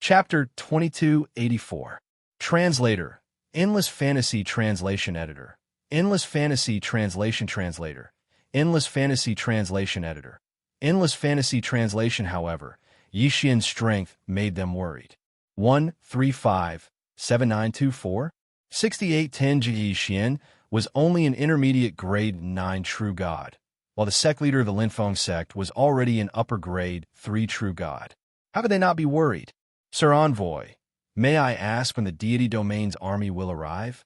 Chapter 2284. Translator. Endless Fantasy Translation Editor. Endless Fantasy Translation Translator. Endless Fantasy Translation Editor. Endless Fantasy Translation. However, Yixian's strength made them worried. 1-3-5-7-9-2-4 6810. Yixian was only an intermediate grade 9 true god, while the sect leader of the Linfeng sect was already an upper grade 3 true god. How could they not be worried? Sir Envoy, may I ask when the deity domain's army will arrive?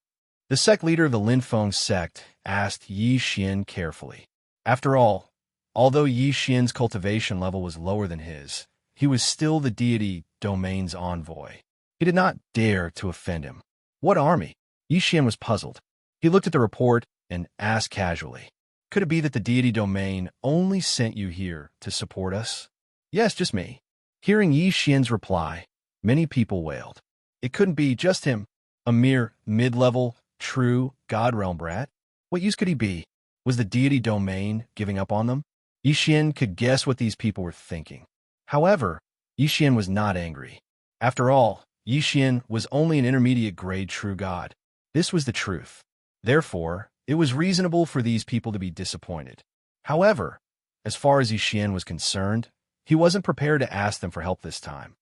The sect leader of the Linfeng sect asked Yixian carefully. After all, although Yixian's cultivation level was lower than his, he was still the deity domain's envoy. He did not dare to offend him. What army? Yixian was puzzled. He looked at the report and asked casually, could it be that the deity domain only sent you here to support us? Yes, just me. Hearing Yixian's reply, many people wailed. It couldn't be just him, a mere mid-level, true god realm brat. What use could he be? Was the deity domain giving up on them? Yixian could guess what these people were thinking. However, Yixian was not angry. After all, Yixian was only an intermediate grade true god. This was the truth. Therefore, it was reasonable for these people to be disappointed. However, as far as Yixian was concerned, he wasn't prepared to ask them for help this time.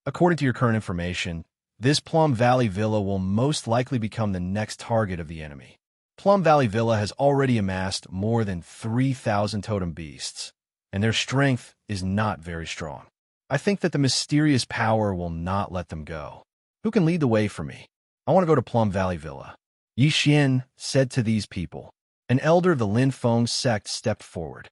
According to your current information, this Plum Valley Villa will most likely become the next target of the enemy. Plum Valley Villa has already amassed more than 3,000 totem beasts, and their strength is not very strong. I think that the mysterious power will not let them go. Who can lead the way for me? I want to go to Plum Valley Villa. Yixian said to these people. An elder of the Linfeng sect stepped forward.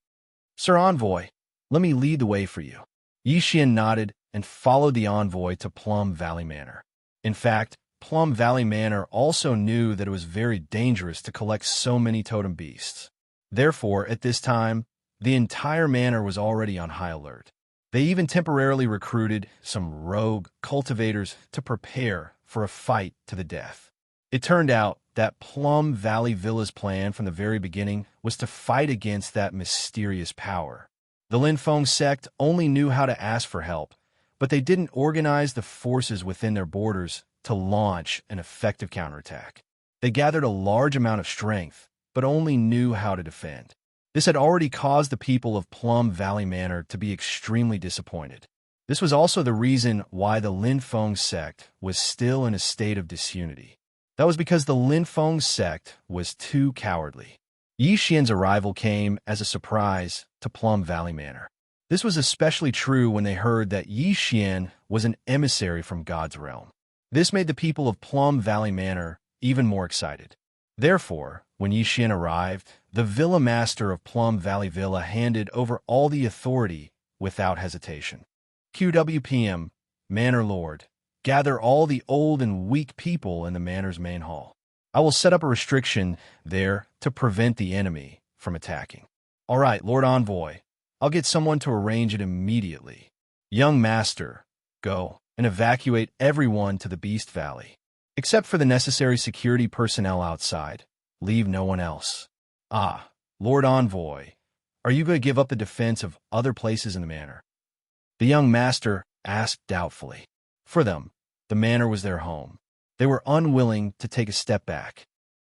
Sir Envoy, let me lead the way for you. Yixian nodded and followed the envoy to Plum Valley Manor. In fact, Plum Valley Manor also knew that it was very dangerous to collect so many totem beasts. Therefore, at this time, the entire manor was already on high alert. They even temporarily recruited some rogue cultivators to prepare for a fight to the death. It turned out that Plum Valley Villa's plan from the very beginning was to fight against that mysterious power. The Linfeng sect only knew how to ask for help, but they didn't organize the forces within their borders to launch an effective counterattack. They gathered a large amount of strength, but only knew how to defend. This had already caused the people of Plum Valley Manor to be extremely disappointed. This was also the reason why the Linfeng sect was still in a state of disunity. That was because the Linfeng sect was too cowardly. Yixian's arrival came as a surprise to Plum Valley Manor. This was especially true when they heard that Yixian was an emissary from God's realm. This made the people of Plum Valley Manor even more excited. Therefore, when Yixian arrived, the Villa Master of Plum Valley Villa handed over all the authority without hesitation. QWPM, Manor Lord, gather all the old and weak people in the manor's main hall. I will set up a restriction there to prevent the enemy from attacking. All right, Lord Envoy, I'll get someone to arrange it immediately. Young Master, go and evacuate everyone to the Beast Valley. Except for the necessary security personnel outside, leave no one else. Ah, Lord Envoy, are you going to give up the defense of other places in the manor? The young master asked doubtfully. For them, the manor was their home. They were unwilling to take a step back.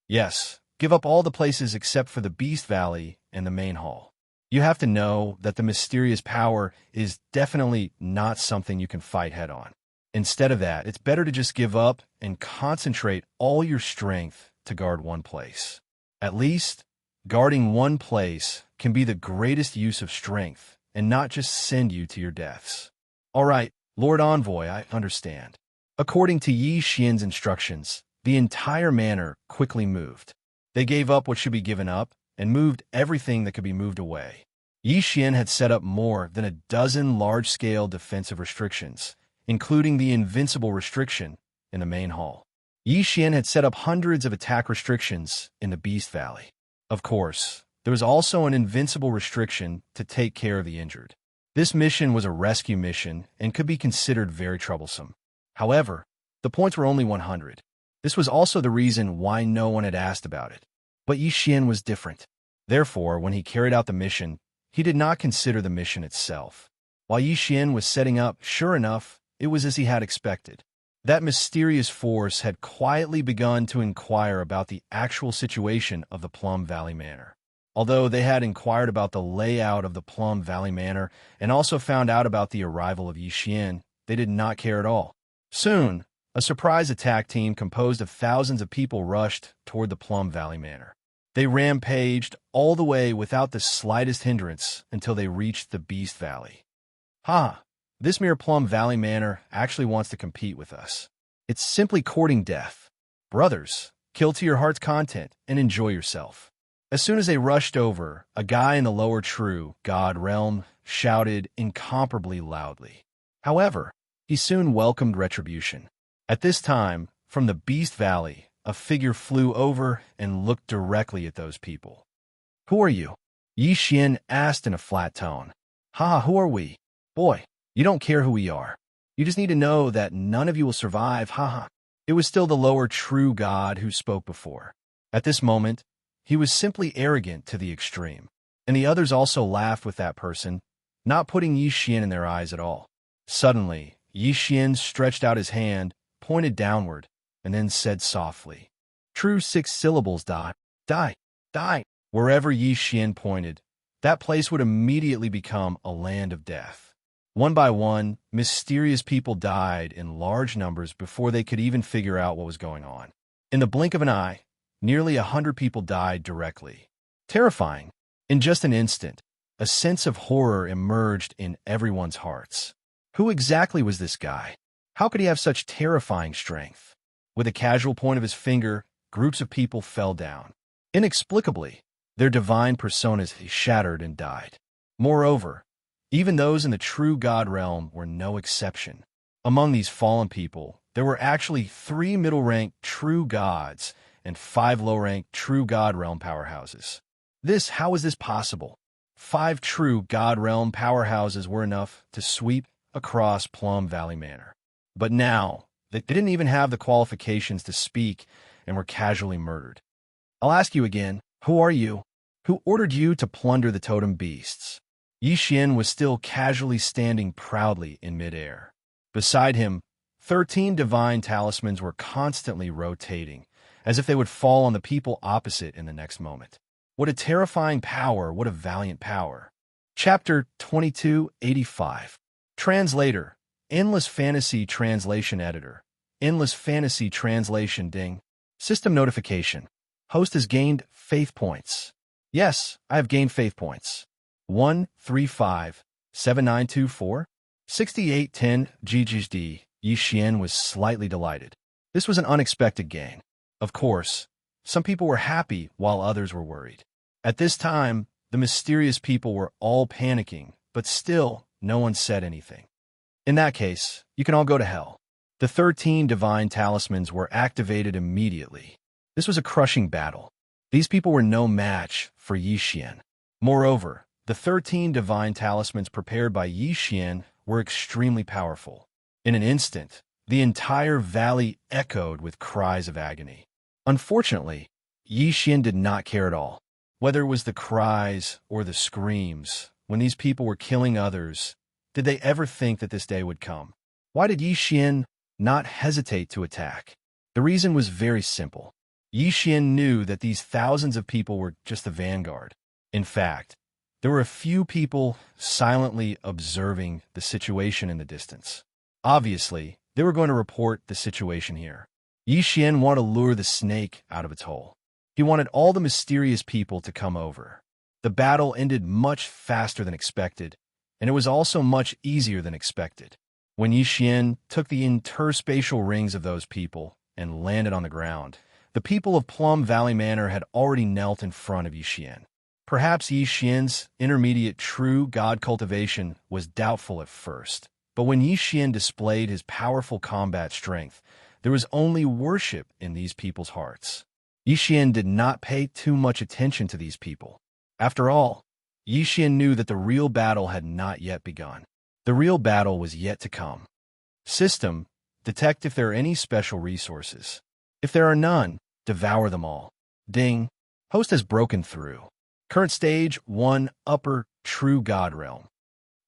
Yes, give up all the places except for the Beast Valley and the main hall. You have to know that the mysterious power is definitely not something you can fight head-on. Instead of that, it's better to just give up and concentrate all your strength to guard one place. At least, guarding one place can be the greatest use of strength and not just send you to your deaths. All right, Lord Envoy, I understand. According to Yixian's instructions, the entire manor quickly moved. They gave up what should be given up and moved everything that could be moved away. Yixian had set up more than a dozen large-scale defensive restrictions, including the invincible restriction in the main hall. Yixian had set up hundreds of attack restrictions in the Beast Valley. Of course, there was also an invincible restriction to take care of the injured. This mission was a rescue mission and could be considered very troublesome. However, the points were only 100. This was also the reason why no one had asked about it. But Yixian was different. Therefore, when he carried out the mission, he did not consider the mission itself. While Yixian was setting up, sure enough, it was as he had expected. That mysterious force had quietly begun to inquire about the actual situation of the Plum Valley Manor. Although they had inquired about the layout of the Plum Valley Manor and also found out about the arrival of Yixian, they did not care at all. Soon, a surprise attack team composed of thousands of people rushed toward the Plum Valley Manor. They rampaged all the way without the slightest hindrance until they reached the Beast Valley. Ha! This mere Plum Valley Manor actually wants to compete with us. It's simply courting death. Brothers, kill to your heart's content and enjoy yourself. As soon as they rushed over, a guy in the lower true God realm shouted incomparably loudly. However, he soon welcomed retribution. At this time, from the Beast Valley, a figure flew over and looked directly at those people. "Who are you?" Yixian asked in a flat tone. "Ha, who are we? Boy, you don't care who we are. You just need to know that none of you will survive, haha." It was still the lower true God who spoke before. At this moment, he was simply arrogant to the extreme, and the others also laughed with that person, not putting Yixian in their eyes at all. Suddenly, Yixian stretched out his hand, pointed downward, and then said softly, "True 6 syllables, die, die, die." Wherever Yixian pointed, that place would immediately become a land of death. One by one, mysterious people died in large numbers before they could even figure out what was going on. In the blink of an eye, nearly 100 people died directly. Terrifying. In just an instant, a sense of horror emerged in everyone's hearts. Who exactly was this guy? How could he have such terrifying strength? With a casual point of his finger, groups of people fell down. Inexplicably, their divine personas shattered and died. Moreover, even those in the true God realm were no exception. Among these fallen people, there were actually 3 middle-ranked true gods and 5 low-ranked true God realm powerhouses. How was this possible? 5 true God realm powerhouses were enough to sweep across Plum Valley Manor. But now, they didn't even have the qualifications to speak and were casually murdered. I'll ask you again, who are you? Who ordered you to plunder the totem beasts? Yixian was still casually standing proudly in midair. Beside him, 13 divine talismans were constantly rotating, as if they would fall on the people opposite in the next moment. What a terrifying power, what a valiant power. Chapter 2285. Translator, Endless Fantasy Translation Editor, Endless Fantasy Translation Ding. System notification. Host has gained faith points. Yes, I have gained faith points. 1357924 6810 GGD. Yixian was slightly delighted. This was an unexpected gain. Of course, some people were happy while others were worried. At this time, the mysterious people were all panicking, but still, no one said anything. In that case, you can all go to hell. The 13 divine talismans were activated immediately. This was a crushing battle. These people were no match for Yixian. Moreover, the 13 divine talismans prepared by Yixian were extremely powerful. In an instant, the entire valley echoed with cries of agony. Unfortunately, Yixian did not care at all. Whether it was the cries or the screams, when these people were killing others, did they ever think that this day would come? Why did Yixian not hesitate to attack? The reason was very simple. Yixian knew that these thousands of people were just the vanguard. In fact, there were a few people silently observing the situation in the distance. Obviously, they were going to report the situation here. Yixian wanted to lure the snake out of its hole. He wanted all the mysterious people to come over. The battle ended much faster than expected, and it was also much easier than expected. When Yixian took the interspatial rings of those people and landed on the ground, the people of Plum Valley Manor had already knelt in front of Yixian. Perhaps Yixian's intermediate true God cultivation was doubtful at first, but when Yixian displayed his powerful combat strength, there was only worship in these people's hearts. Yixian did not pay too much attention to these people. After all, Yixian knew that the real battle had not yet begun. The real battle was yet to come. System, detect if there are any special resources. If there are none, devour them all. Ding. Host has broken through. Current stage 1, Upper True God Realm.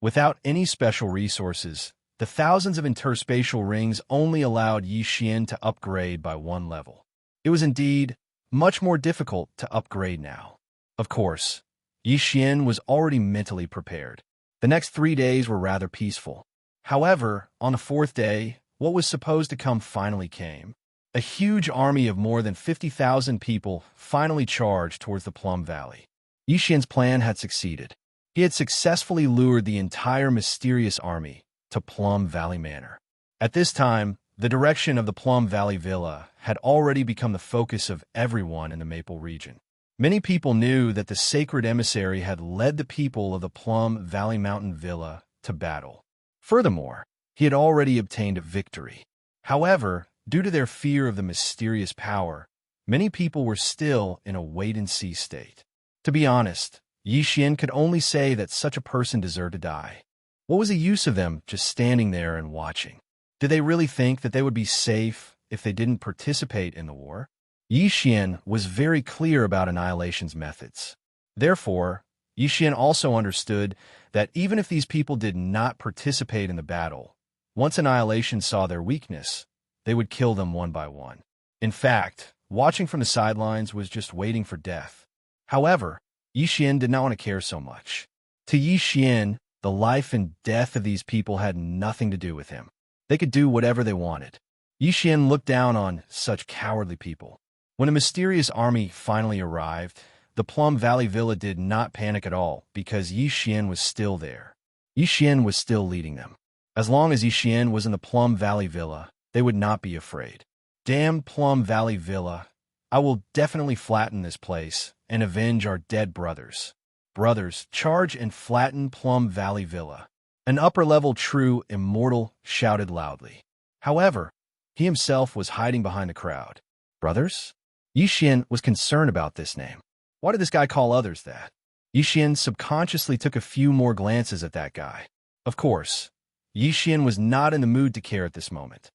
Without any special resources, The thousands of interspatial rings only allowed Xian to upgrade by one level. It was indeed much more difficult to upgrade now. Of course, Xian was already mentally prepared. The next 3 days were rather peaceful. However, on the fourth day, what was supposed to come finally came. A huge army of more than 50,000 people finally charged towards the Plum Valley. Xian's plan had succeeded. He had successfully lured the entire mysterious army to Plum Valley Manor. At this time, the direction of the Plum Valley Villa had already become the focus of everyone in the Maple region. Many people knew that the sacred emissary had led the people of the Plum Valley Mountain Villa to battle. Furthermore, he had already obtained a victory. However, due to their fear of the mysterious power, many people were still in a wait-and-see state. To be honest, Xian could only say that such a person deserved to die. What was the use of them just standing there and watching? Did they really think that they would be safe if they didn't participate in the war? Xian was very clear about Annihilation's methods. Therefore, Xian also understood that even if these people did not participate in the battle, once Annihilation saw their weakness, they would kill them one by one. In fact, watching from the sidelines was just waiting for death. However, Xian did not want to care so much. To Xian, the life and death of these people had nothing to do with him. They could do whatever they wanted. Xian looked down on such cowardly people. When a mysterious army finally arrived, the Plum Valley Villa did not panic at all because Xian was still there. Xian was still leading them. As long as Xian was in the Plum Valley Villa, they would not be afraid. Damn Plum Valley Villa. I will definitely flatten this place and avenge our dead brothers. Brothers, charge and flatten Plum Valley Villa. An upper-level true immortal shouted loudly. However, he himself was hiding behind the crowd. Brothers? Xian was concerned about this name. Why did this guy call others that? Xian subconsciously took a few more glances at that guy. Of course, Xian was not in the mood to care at this moment.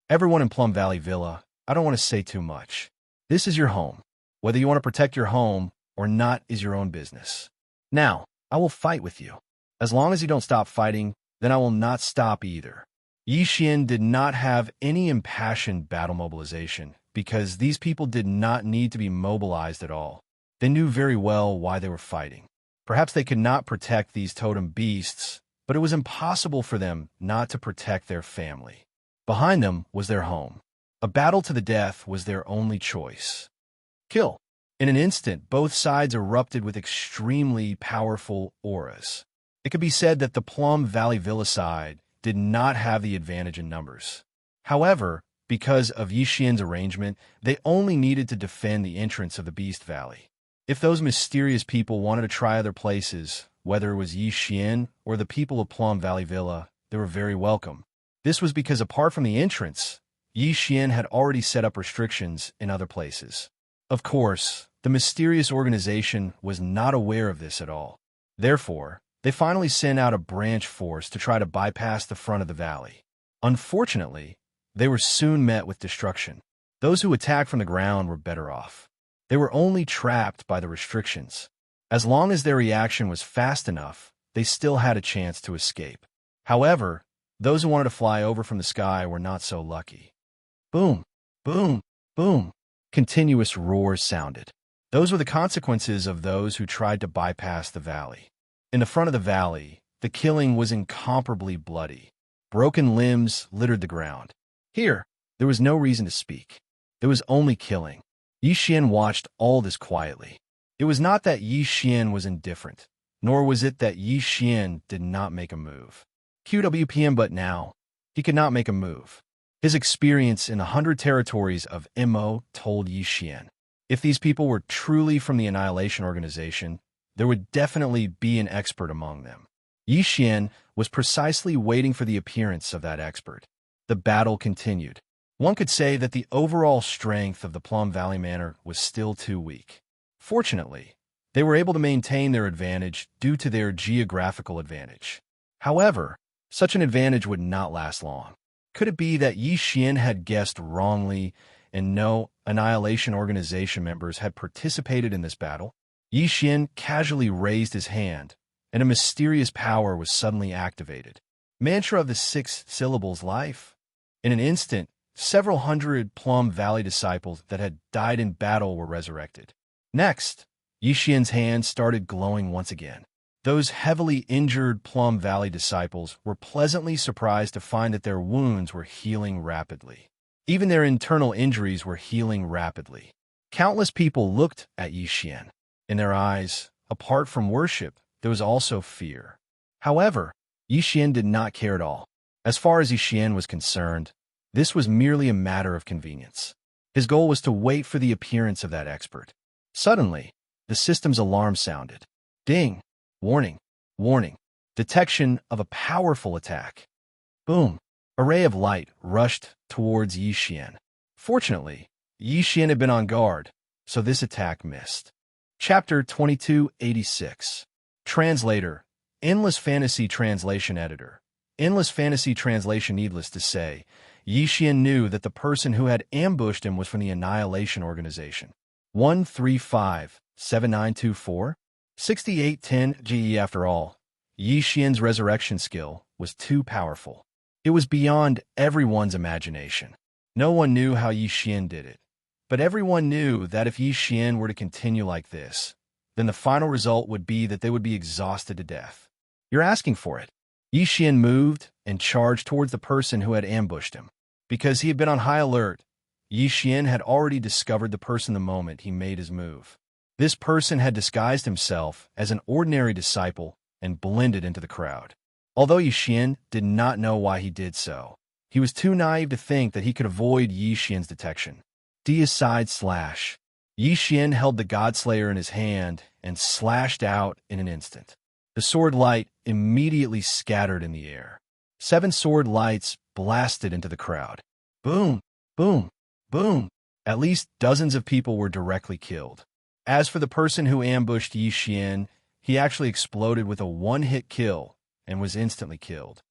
Everyone in Plum Valley Villa, I don't want to say too much. This is your home. Whether you want to protect your home or not is your own business. Now, I will fight with you. As long as you don't stop fighting, then I will not stop either. Xian did not have any impassioned battle mobilization because these people did not need to be mobilized at all. They knew very well why they were fighting. Perhaps they could not protect these totem beasts, but it was impossible for them not to protect their family. Behind them was their home. A battle to the death was their only choice. Kill. In an instant, both sides erupted with extremely powerful auras. It could be said that the Plum Valley Villa side did not have the advantage in numbers. However, because of Xian's arrangement, they only needed to defend the entrance of the Beast Valley. If those mysterious people wanted to try other places, whether it was Xian or the people of Plum Valley Villa, they were very welcome. This was because apart from the entrance, Xian had already set up restrictions in other places. Of course, the mysterious organization was not aware of this at all. Therefore, they finally sent out a branch force to try to bypass the front of the valley. Unfortunately, they were soon met with destruction. Those who attacked from the ground were better off. They were only trapped by the restrictions. As long as their reaction was fast enough, they still had a chance to escape. However, those who wanted to fly over from the sky were not so lucky. Boom, boom, boom. Continuous roars sounded. Those were the consequences of those who tried to bypass the valley. In the front of the valley, the killing was incomparably bloody. Broken limbs littered the ground. Here, there was no reason to speak. There was only killing. Xian watched all this quietly. It was not that Xian was indifferent, nor was it that Xian did not make a move. QWPM, but now, he could not make a move. His experience in the 100 territories of MO told Xian, if these people were truly from the Annihilation Organization, there would definitely be an expert among them. Xian was precisely waiting for the appearance of that expert. The battle continued. One could say that the overall strength of the Plum Valley Manor was still too weak. Fortunately, they were able to maintain their advantage due to their geographical advantage. However, such an advantage would not last long. Could it be that Xian had guessed wrongly and no Annihilation Organization members had participated in this battle? Xian casually raised his hand, and a mysterious power was suddenly activated. Mantra of the 6 syllables life. In an instant, several hundred Plum Valley disciples that had died in battle were resurrected. Next, Yixian's hands started glowing once again. Those heavily injured Plum Valley disciples were pleasantly surprised to find that their wounds were healing rapidly. Even their internal injuries were healing rapidly. Countless people looked at Yixian. In their eyes, apart from worship, there was also fear. However, Yixian did not care at all. As far as Yixian was concerned, this was merely a matter of convenience. His goal was to wait for the appearance of that expert. Suddenly, the system's alarm sounded. Ding! Warning! Warning! Detection of a powerful attack. Boom! A ray of light rushed towards Yixian. Fortunately, Yixian had been on guard, so this attack missed. Chapter 2286. Translator. Endless Fantasy Translation Editor. Endless Fantasy Translation. Needless to say, Yixian knew that the person who had ambushed him was from the Annihilation Organization. 135-7924? 6810 GE. After all, Yixian's resurrection skill was too powerful. It was beyond everyone's imagination. No one knew how Yixian did it, but everyone knew that if Yixian were to continue like this, then the final result would be that they would be exhausted to death. You're asking for it. Yixian moved and charged towards the person who had ambushed him. Because he had been on high alert, Yixian had already discovered the person the moment he made his move. This person had disguised himself as an ordinary disciple and blended into the crowd. Although Yixian did not know why he did so, he was too naive to think that he could avoid Yixian's detection. Deicide slash. Yixian held the Godslayer in his hand and slashed out in an instant. The sword light immediately scattered in the air. 7 sword lights blasted into the crowd. Boom, boom, boom. At least dozens of people were directly killed. As for the person who ambushed Yixian, he actually exploded with a one-hit kill and was instantly killed.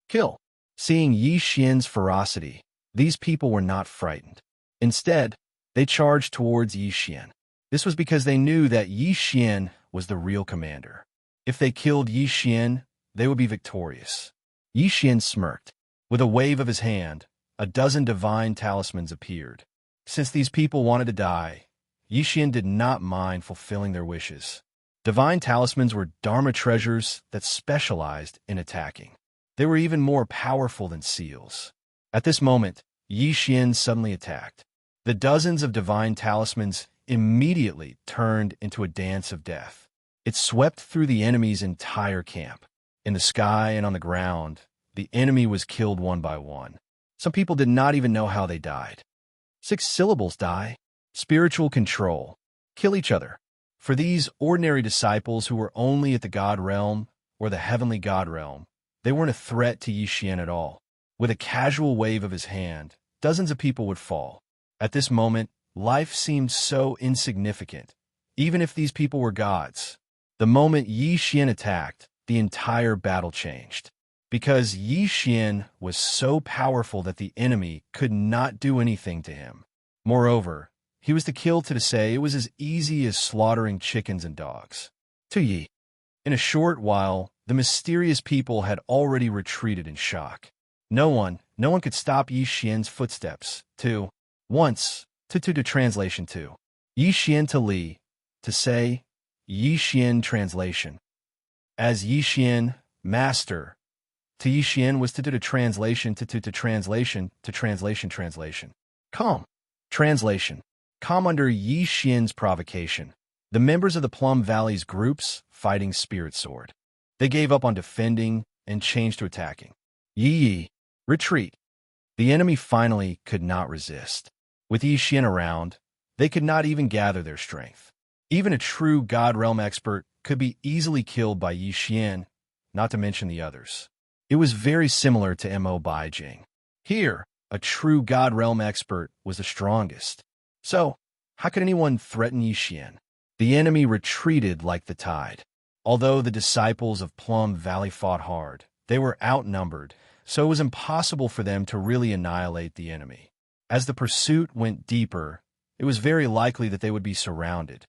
Kill. Seeing Yixian's ferocity, these people were not frightened. Instead, they charged towards Yixian. This was because they knew that Yixian was the real commander. If they killed Yixian, they would be victorious. Yixian smirked. With a wave of his hand, a dozen divine talismans appeared. Since these people wanted to die, Yixian did not mind fulfilling their wishes. Divine talismans were Dharma treasures that specialized in attacking. They were even more powerful than seals. At this moment, Yixian suddenly attacked. The dozens of divine talismans immediately turned into a dance of death. It swept through the enemy's entire camp. In the sky and on the ground, the enemy was killed one by one. Some people did not even know how they died. 6 syllables die. Spiritual control. Kill each other. For these ordinary disciples who were only at the God realm or the heavenly God realm, they weren't a threat to Yixian at all. With a casual wave of his hand, dozens of people would fall. At this moment, life seemed so insignificant, even if these people were gods. The moment Yixian attacked, the entire battle changed. Because Yixian was so powerful that the enemy could not do anything to him. Moreover, he was to kill to say it was as easy as slaughtering chickens and dogs. To Yi. In a short while, the mysterious people had already retreated in shock. No one could stop Yixian's footsteps. To translation to. Yixian to Li. To say, Yixian translation. As Yixian, master. To Yixian was to translation to translation. Calm. Translation. Calm under Yixian's provocation. The members of the Plum Valley's groups fighting Spirit Sword. They gave up on defending and changed to attacking. Yi. Retreat. The enemy finally could not resist. With Yixian around, they could not even gather their strength. Even a true God Realm expert could be easily killed by Yixian, not to mention the others. It was very similar to Mo Baijing. Here, a true God Realm expert was the strongest. So, how could anyone threaten Yixian? The enemy retreated like the tide. Although the disciples of Plum Valley fought hard, they were outnumbered, so it was impossible for them to really annihilate the enemy. As the pursuit went deeper, it was very likely that they would be surrounded.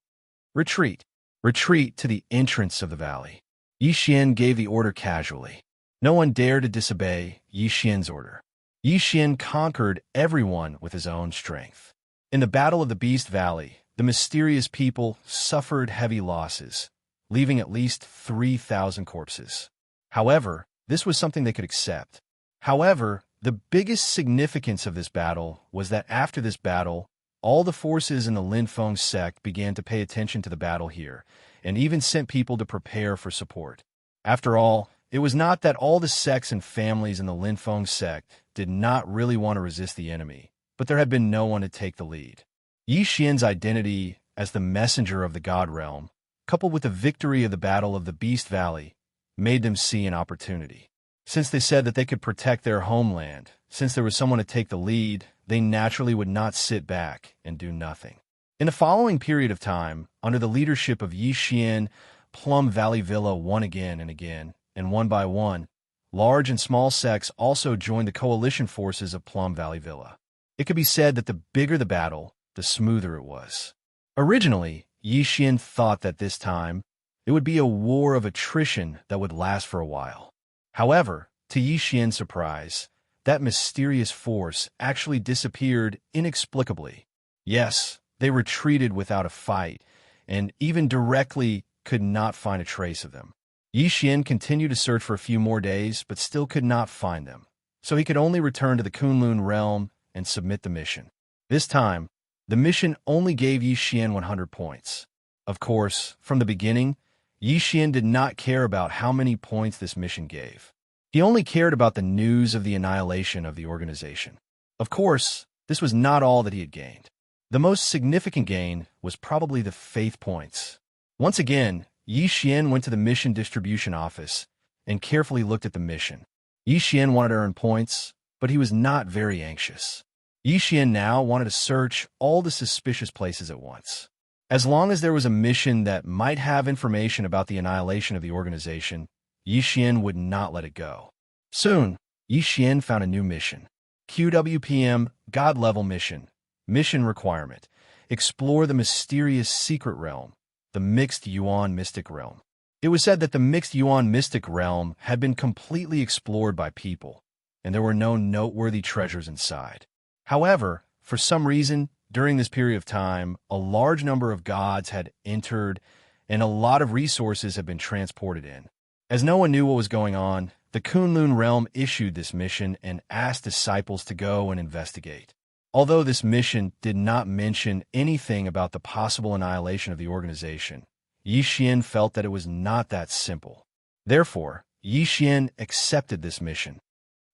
Retreat. Retreat to the entrance of the valley. Yixian gave the order casually. No one dared to disobey Yi Xian's order. Yi Xian conquered everyone with his own strength. In the Battle of the Beast Valley, the mysterious people suffered heavy losses, leaving at least 3,000 corpses. However, this was something they could accept. However, the biggest significance of this battle was that after this battle, all the forces in the Linfeng sect began to pay attention to the battle here, and even sent people to prepare for support. After all, it was not that all the sects and families in the Linfeng sect did not really want to resist the enemy, but there had been no one to take the lead. Yi Xian's identity as the messenger of the God realm, coupled with the victory of the Battle of the Beast Valley, made them see an opportunity. Since they said that they could protect their homeland, since there was someone to take the lead, they naturally would not sit back and do nothing. In the following period of time, under the leadership of Yi Xian, Plum Valley Villa won again and again, and one by one, large and small sects also joined the coalition forces of Plum Valley Villa. It could be said that the bigger the battle, the smoother it was. Originally, Yi Xian thought that this time, it would be a war of attrition that would last for a while. However, to Yi Xian's surprise, that mysterious force actually disappeared inexplicably. Yes, they retreated without a fight, and even directly could not find a trace of them. Yi Xian continued to search for a few more days, but still could not find them, so he could only return to the Kunlun realm and submit the mission. This time, the mission only gave Yi Xian 100 points. Of course, from the beginning, Yi Xian did not care about how many points this mission gave. He only cared about the news of the annihilation of the organization. Of course, this was not all that he had gained. The most significant gain was probably the faith points. Once again, Yi Xian went to the mission distribution office and carefully looked at the mission. Yi Xian wanted to earn points, but he was not very anxious. Yi Xian now wanted to search all the suspicious places at once. As long as there was a mission that might have information about the annihilation of the organization, Yi Xian would not let it go. Soon, Yi Xian found a new mission. QWPM God-level mission. Mission requirement. Explore the mysterious secret realm, the Mixed Yuan Mystic Realm. It was said that the Mixed Yuan Mystic Realm had been completely explored by people, and there were no noteworthy treasures inside. However, for some reason, during this period of time, a large number of gods had entered, and a lot of resources had been transported in. As no one knew what was going on, the Kunlun realm issued this mission and asked disciples to go and investigate. Although this mission did not mention anything about the possible annihilation of the organization, Yi Xian felt that it was not that simple. Therefore, Yi Xian accepted this mission.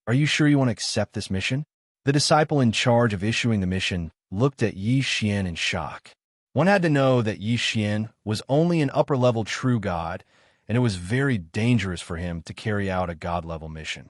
Are you sure you want to accept this mission? The disciple in charge of issuing the mission looked at Yi Xian in shock. One had to know that Yi Xian was only an upper-level true god, and it was very dangerous for him to carry out a god-level mission.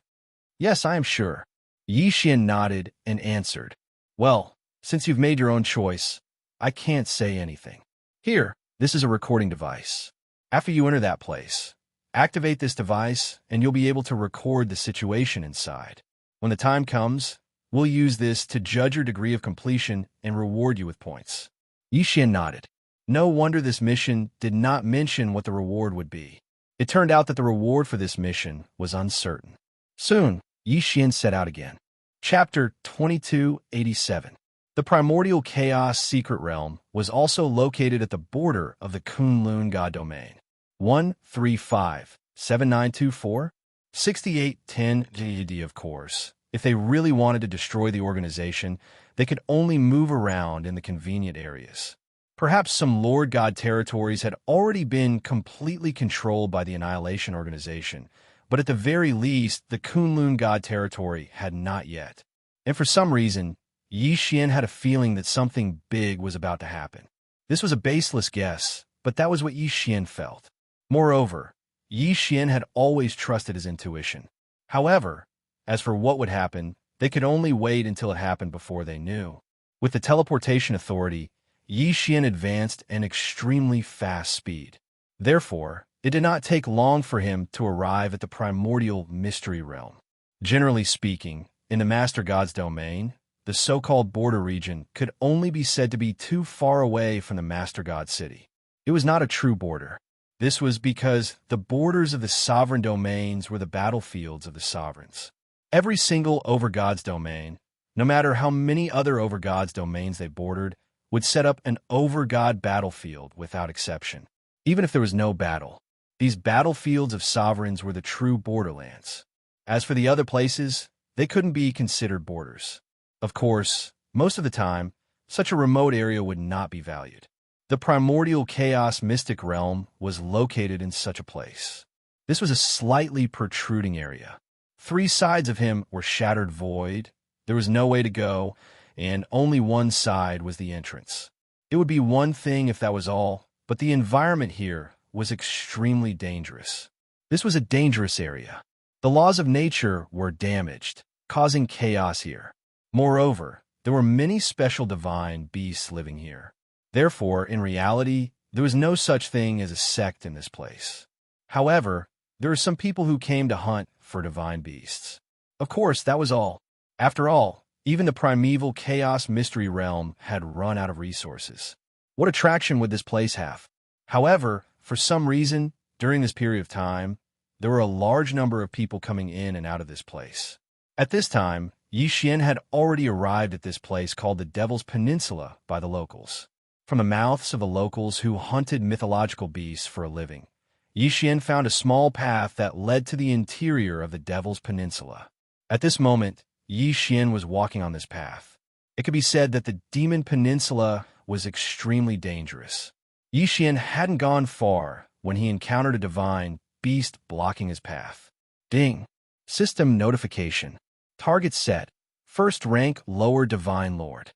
Yes, I am sure. Yi Xian nodded and answered, well, since you've made your own choice, I can't say anything. Here, this is a recording device. After you enter that place, activate this device and you'll be able to record the situation inside. When the time comes, we'll use this to judge your degree of completion and reward you with points. Yi Xian nodded. No wonder this mission did not mention what the reward would be. It turned out that the reward for this mission was uncertain. Soon, Yi Xian set out again. Chapter 2287. The primordial chaos secret realm was also located at the border of the Kunlun God domain. 135-7924 6810 GD. Of course, if they really wanted to destroy the organization, they could only move around in the convenient areas. Perhaps some Lord God territories had already been completely controlled by the Annihilation Organization, but at the very least, the Kunlun God territory had not yet. And for some reason, Yi Xian had a feeling that something big was about to happen. This was a baseless guess, but that was what Yi Xian felt. Moreover, Yi Xian had always trusted his intuition. However, as for what would happen, they could only wait until it happened before they knew. With the teleportation authority, Yi Xian advanced at an extremely fast speed. Therefore, it did not take long for him to arrive at the primordial mystery realm. Generally speaking, in the Master God's domain, the so-called border region could only be said to be too far away from the Master God city. It was not a true border. This was because the borders of the sovereign domains were the battlefields of the sovereigns. Every single overgod's domain, no matter how many other overgod's domains they bordered, would set up an overgod battlefield without exception. Even if there was no battle, these battlefields of sovereigns were the true borderlands. As for the other places, they couldn't be considered borders. Of course, most of the time, such a remote area would not be valued. The primordial chaos mystic realm was located in such a place. This was a slightly protruding area. 3 sides of him were shattered void, there was no way to go, and only one side was the entrance. It would be one thing if that was all, but the environment here was extremely dangerous. This was a dangerous area. The laws of nature were damaged, causing chaos here. Moreover, there were many special divine beasts living here. Therefore, in reality, there was no such thing as a sect in this place. However, there were some people who came to hunt for divine beasts. Of course, that was all. After all, even the primeval chaos mystery realm had run out of resources. What attraction would this place have? However, for some reason, during this period of time, there were a large number of people coming in and out of this place. At this time, Xianxia had already arrived at this place called the Devil's Peninsula by the locals. From the mouths of the locals who hunted mythological beasts for a living, Xianxia found a small path that led to the interior of the Devil's Peninsula. At this moment, Xianxia was walking on this path. It could be said that the Demon Peninsula was extremely dangerous. Xianxia hadn't gone far when he encountered a divine beast blocking his path. Ding! System notification. Target set. First rank lower divine lord.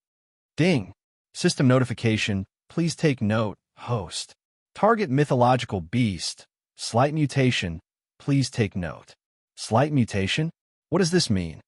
Ding! System notification. Please take note. Host. Target mythological beast. Slight mutation. Please take note. Slight mutation? What does this mean?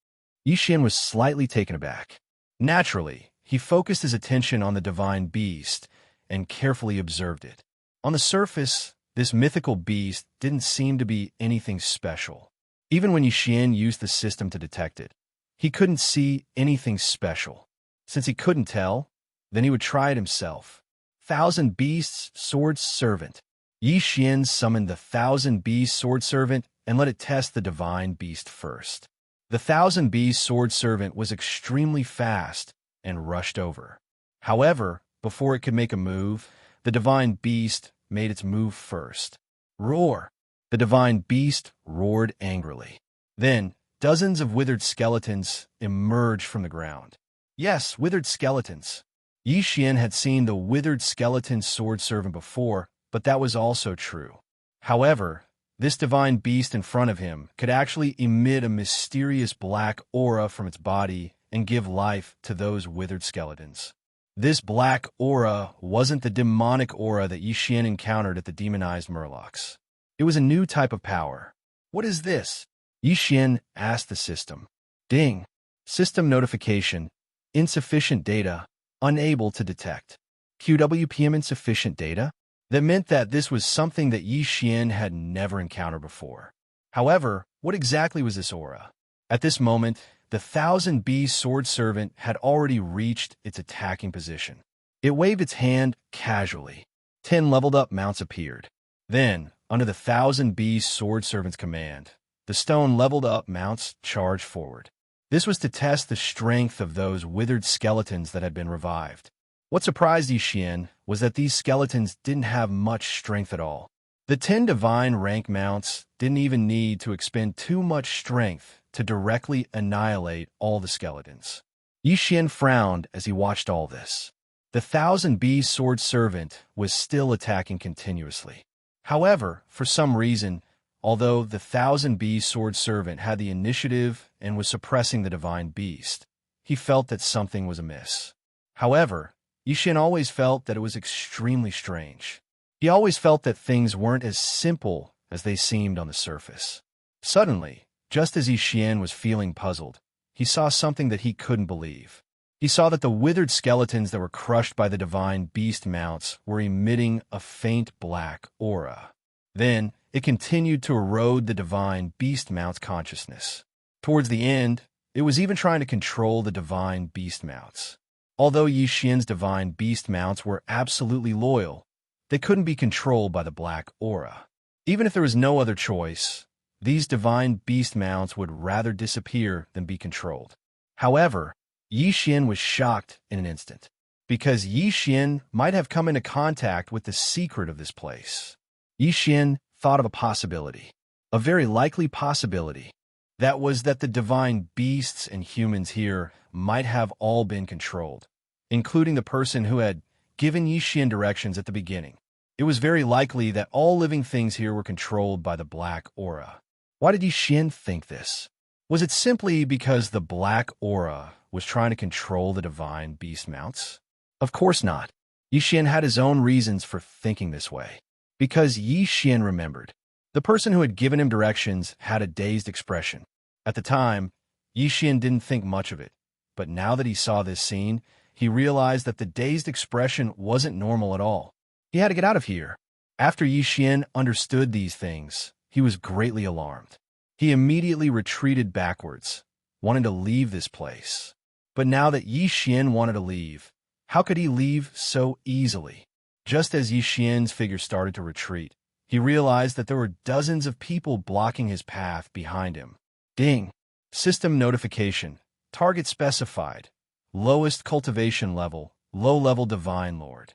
Xianxia was slightly taken aback. Naturally, he focused his attention on the divine beast and carefully observed it. On the surface, this mythical beast didn't seem to be anything special. Even when Xianxia used the system to detect it, he couldn't see anything special. Since he couldn't tell, then he would try it himself. Thousand Beasts Sword Servant. Xianxia summoned the Thousand Beast Sword Servant and let it test the divine beast first. The Thousand Beast Sword Servant was extremely fast and rushed over. However, before it could make a move, the divine beast made its move first. Roar! The divine beast roared angrily. Then, dozens of withered skeletons emerged from the ground. Yes, withered skeletons. Xianxia had seen the withered skeleton sword servant before, but that was also true. However, this divine beast in front of him could actually emit a mysterious black aura from its body and give life to those withered skeletons. This black aura wasn't the demonic aura that Xianxia encountered at the demonized Murlocs. It was a new type of power. What is this? Xianxia asked the system. Ding! System notification. Insufficient data. Unable to detect. QWPM insufficient data? That meant that this was something that Xianxia had never encountered before. However, what exactly was this aura? At this moment, the Thousand Beast Sword Servant had already reached its attacking position. It waved its hand casually. 10 leveled-up mounts appeared. Then, under the Thousand Beast Sword Servant's command, the stone leveled-up mounts charged forward. This was to test the strength of those withered skeletons that had been revived. What surprised Xianxia was that these skeletons didn't have much strength at all. The 10 divine rank mounts didn't even need to expend too much strength to directly annihilate all the skeletons. Xianxia frowned as he watched all this. The Thousand Beast Sword Servant was still attacking continuously. However, for some reason, although the Thousand Beast Sword Servant had the initiative and was suppressing the divine beast, he felt that something was amiss. However, Xianxia always felt that it was extremely strange. He always felt that things weren't as simple as they seemed on the surface. Suddenly, just as Xianxia was feeling puzzled, he saw something that he couldn't believe. He saw that the withered skeletons that were crushed by the divine beast mounts were emitting a faint black aura. Then, it continued to erode the divine beast mount's consciousness. Towards the end, it was even trying to control the divine beast mounts. Although Xianxia's divine beast mounts were absolutely loyal, They couldn't be controlled by the black aura. Even if there was no other choice, these divine beast mounts would rather disappear than be controlled. However, Xian was shocked in an instant, because Xian might have come into contact with the secret of this place. Xian thought of a possibility, a very likely possibility, that was that the divine beasts and humans here might have all been controlled, including the person who had given Xian directions at the beginning. It was very likely that all living things here were controlled by the black aura. Why did Xian think this? Was it simply because the black aura was trying to control the divine beast mounts? Of course not. Xian had his own reasons for thinking this way. Because Xian remembered, the person who had given him directions had a dazed expression. At the time, Xian didn't think much of it, but now that he saw this scene, he realized that the dazed expression wasn't normal at all. He had to get out of here. After Xian understood these things, he was greatly alarmed. He immediately retreated backwards, wanting to leave this place. But now that Xian wanted to leave, how could he leave so easily? Just as Xian's figure started to retreat, he realized that there were dozens of people blocking his path behind him. Ding! System notification. Target specified. Lowest cultivation level, low-level Divine Lord.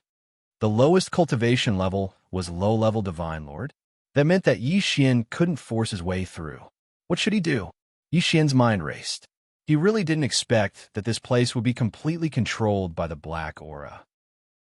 The lowest cultivation level was low-level Divine Lord. That meant that Xian couldn't force his way through. What should he do? Xian's mind raced. He really didn't expect that this place would be completely controlled by the black aura.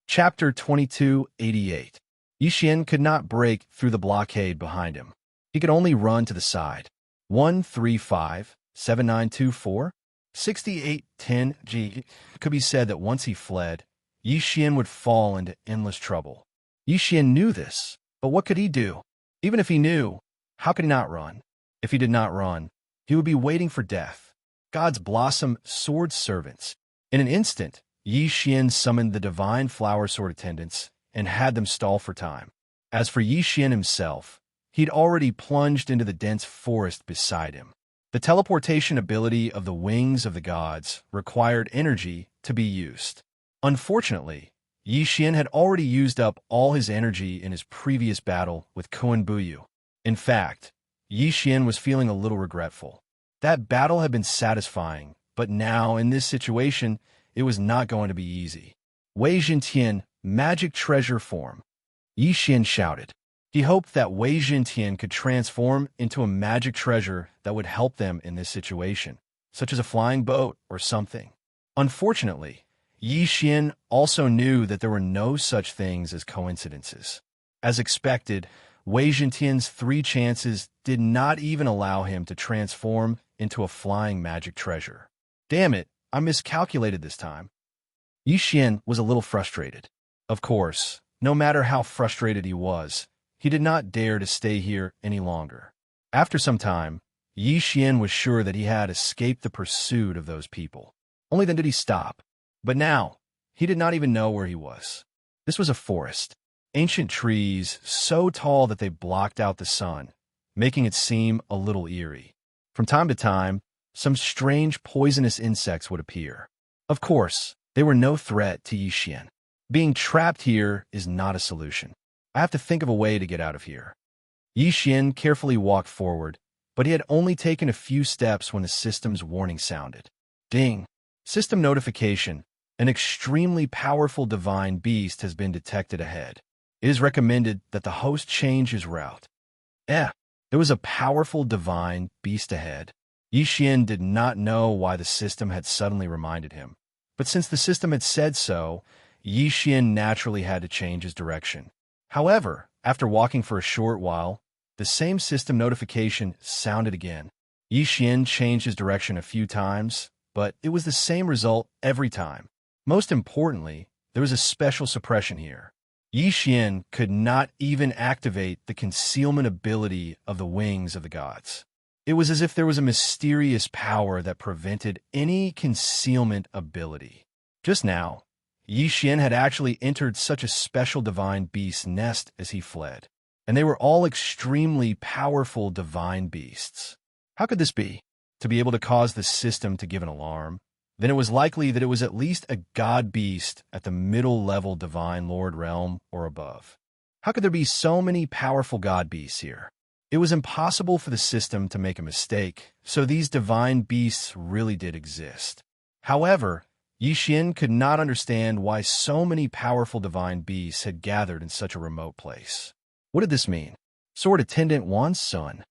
Chapter 2288. Xian could not break through the blockade behind him. He could only run to the side. 135-7924 6810G. It could be said that once he fled, Xian would fall into endless trouble. Xian knew this, but what could he do? Even if he knew, how could he not run? If he did not run, he would be waiting for death. God's blossom sword servants. In an instant, Xian summoned the divine flower sword attendants and had them stall for time. As for Xian himself, he'd already plunged into the dense forest beside him. The teleportation ability of the wings of the gods required energy to be used. Unfortunately, Xian had already used up all his energy in his previous battle with Koen Buyu. In fact, Xian was feeling a little regretful. That battle had been satisfying, but now, in this situation, it was not going to be easy. Wei Zhentian, magic treasure form. Xian shouted. He hoped that Wei Zhentian could transform into a magic treasure that would help them in this situation, such as a flying boat or something. Unfortunately, Xian also knew that there were no such things as coincidences. As expected, Wei Zhentian's 3 chances did not even allow him to transform into a flying magic treasure. Damn it, I miscalculated this time. Xian was a little frustrated. Of course, no matter how frustrated he was, he did not dare to stay here any longer. After some time, Xian was sure that he had escaped the pursuit of those people. Only then did he stop. But now, he did not even know where he was. This was a forest. Ancient trees so tall that they blocked out the sun, making it seem a little eerie. From time to time, some strange poisonous insects would appear. Of course, they were no threat to Xian. Being trapped here is not a solution. I have to think of a way to get out of here. Xian carefully walked forward, but he had only taken a few steps when the system's warning sounded. Ding! System notification. An extremely powerful divine beast has been detected ahead. It is recommended that the host change his route. There was a powerful divine beast ahead. Xian did not know why the system had suddenly reminded him, but since the system had said so, Xian naturally had to change his direction. However, after walking for a short while, the same system notification sounded again. Xian changed his direction a few times, but it was the same result every time. Most importantly, there was a special suppression here. Xian could not even activate the concealment ability of the wings of the gods. It was as if there was a mysterious power that prevented any concealment ability. Just now, Xian had actually entered such a special divine beast's nest as he fled, and they were all extremely powerful divine beasts. How could this be? To be able to cause the system to give an alarm? Then it was likely that it was at least a god beast at the middle-level divine lord realm or above. How could there be so many powerful god beasts here? It was impossible for the system to make a mistake, so these divine beasts really did exist. However, Xian could not understand why so many powerful divine beasts had gathered in such a remote place. What did this mean? Sword Attendant Wan's son.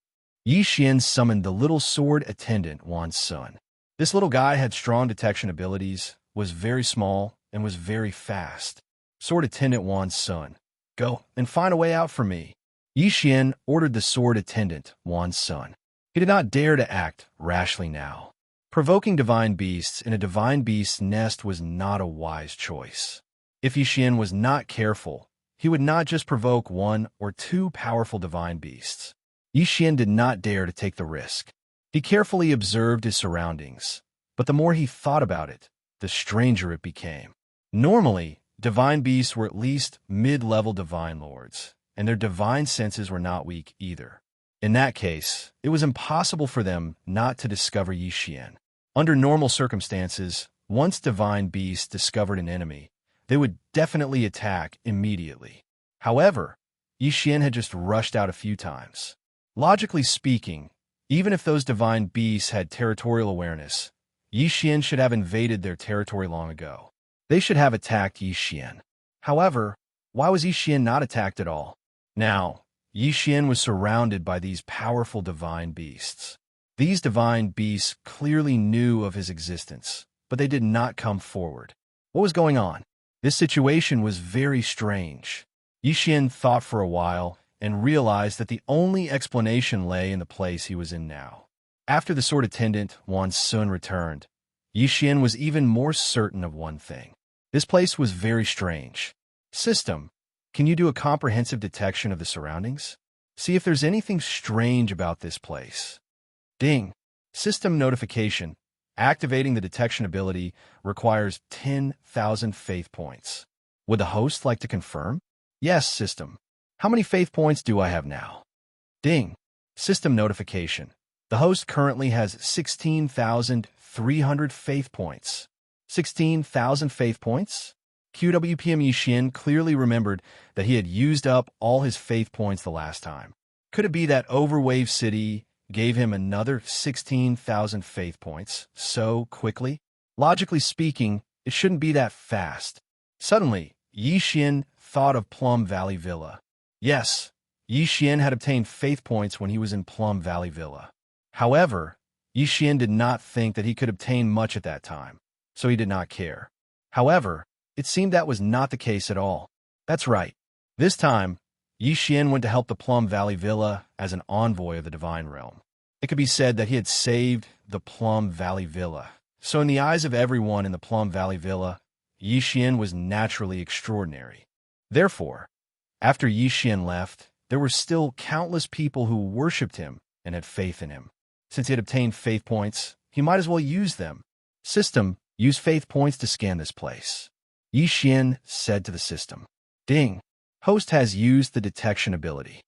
Xian summoned the little sword attendant Wan's son. This little guy had strong detection abilities, was very small, and was very fast. Sword Attendant Wan's son. Go and find a way out for me. Xian ordered the sword attendant, Wan's son. He did not dare to act rashly now. Provoking divine beasts in a divine beast's nest was not a wise choice. If Xian was not careful, he would not just provoke one or two powerful divine beasts. Xian did not dare to take the risk. He carefully observed his surroundings, but the more he thought about it, the stranger it became. Normally, divine beasts were at least mid-level divine lords, and their divine senses were not weak either. In that case, it was impossible for them not to discover Xian. Under normal circumstances, once divine beasts discovered an enemy, they would definitely attack immediately. However, Xian had just rushed out a few times. Logically speaking, even if those divine beasts had territorial awareness, Xian should have invaded their territory long ago. They should have attacked Xian. However, why was Xian not attacked at all? Now, Xian was surrounded by these powerful divine beasts. These divine beasts clearly knew of his existence, but they did not come forward. What was going on? This situation was very strange. Xian thought for a while and realized that the only explanation lay in the place he was in now. After the sword attendant, Wan's son, returned, Xian was even more certain of one thing. This place was very strange. System, can you do a comprehensive detection of the surroundings? See if there's anything strange about this place. Ding. System notification. Activating the detection ability requires 10,000 faith points. Would the host like to confirm? Yes, system. How many faith points do I have now? Ding. System notification. The host currently has 16,300 faith points. 16,000 faith points? QWPM Xian clearly remembered that he had used up all his faith points the last time. Could it be that Overwave City gave him another 16,000 faith points so quickly? Logically speaking, it shouldn't be that fast. Suddenly, Xian thought of Plum Valley Villa. Yes, Xian had obtained faith points when he was in Plum Valley Villa. However, Xian did not think that he could obtain much at that time, so he did not care. However, it seemed that was not the case at all. That's right. This time, Xian went to help the Plum Valley Villa as an envoy of the Divine Realm. It could be said that he had saved the Plum Valley Villa. So in the eyes of everyone in the Plum Valley Villa, Xian was naturally extraordinary. Therefore, after Xian left, there were still countless people who worshipped him and had faith in him. Since he had obtained faith points, he might as well use them. System, use faith points to scan this place. Xian said to the system. Ding. Host has used the detection ability.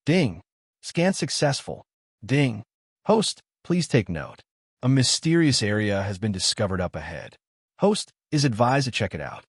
Ding. Scan successful. Ding. Host, please take note. A mysterious area has been discovered up ahead. Host is advised to check it out.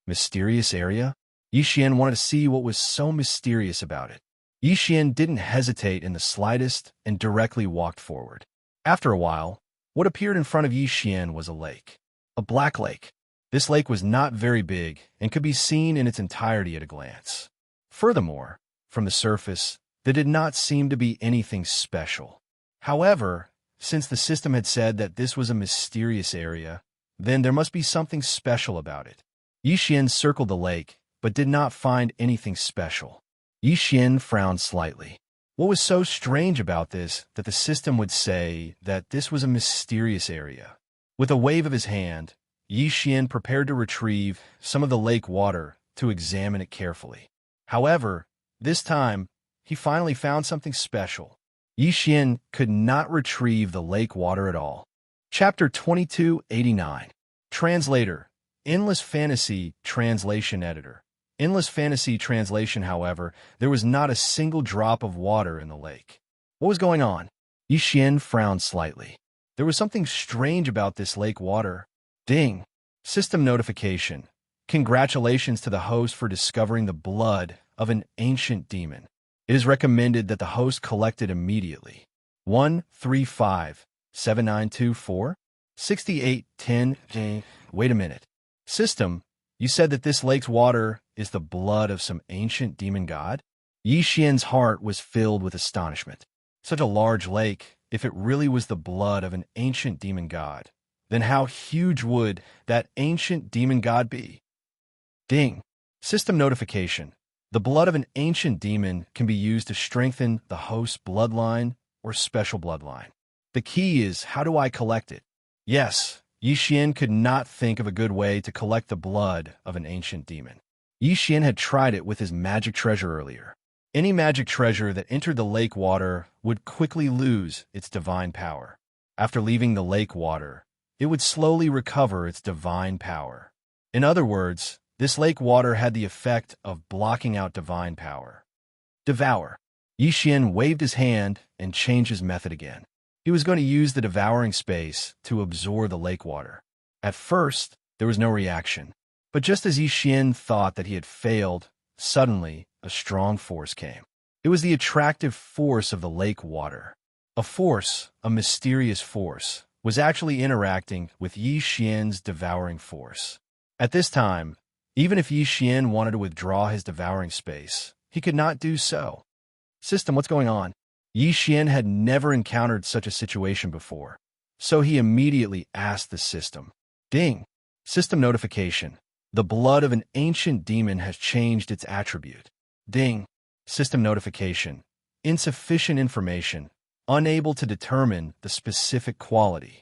Mysterious area? Xian wanted to see what was so mysterious about it. Xian didn't hesitate in the slightest and directly walked forward. After a while, what appeared in front of Xian was a lake. A black lake. This lake was not very big and could be seen in its entirety at a glance. Furthermore, from the surface, there did not seem to be anything special. However, since the system had said that this was a mysterious area, then there must be something special about it. Xian circled the lake, but did not find anything special. Xian frowned slightly. What was so strange about this that the system would say that this was a mysterious area? With a wave of his hand, Xian prepared to retrieve some of the lake water to examine it carefully. However, this time, he finally found something special. Xian could not retrieve the lake water at all. Chapter 2289. Translator. Endless Fantasy Translation Editor. Endless Fantasy Translation, however, there was not a single drop of water in the lake. What was going on? Xian frowned slightly. There was something strange about this lake water. Ding. System notification. Congratulations to the host for discovering the blood of an ancient demon. It is recommended that the host collect it immediately. 1-3-5-7-9-2-4-68-10. Wait a minute. System, you said that this lake's water is the blood of some ancient demon god? Yi Xian's heart was filled with astonishment. Such a large lake, if it really was the blood of an ancient demon god, then how huge would that ancient demon god be? Ding. System notification. The blood of an ancient demon can be used to strengthen the host's bloodline or special bloodline. The key is, how do I collect it? Yes, Yi Xian could not think of a good way to collect the blood of an ancient demon. Yi Xian had tried it with his magic treasure earlier. Any magic treasure that entered the lake water would quickly lose its divine power. After leaving the lake water, it would slowly recover its divine power. In other words, this lake water had the effect of blocking out divine power. Devour. Yi Xian waved his hand and changed his method again. He was going to use the devouring space to absorb the lake water. At first, there was no reaction. But just as Yi Xian thought that he had failed, suddenly, a strong force came. It was the attractive force of the lake water. A force, a mysterious force, was actually interacting with Yi Xian's devouring force. At this time, even if Yi Xian wanted to withdraw his devouring space, he could not do so. System, what's going on? Yi Xian had never encountered such a situation before, so he immediately asked the system. Ding! System notification. The blood of an ancient demon has changed its attribute. Ding! System notification. Insufficient information. Unable to determine the specific quality.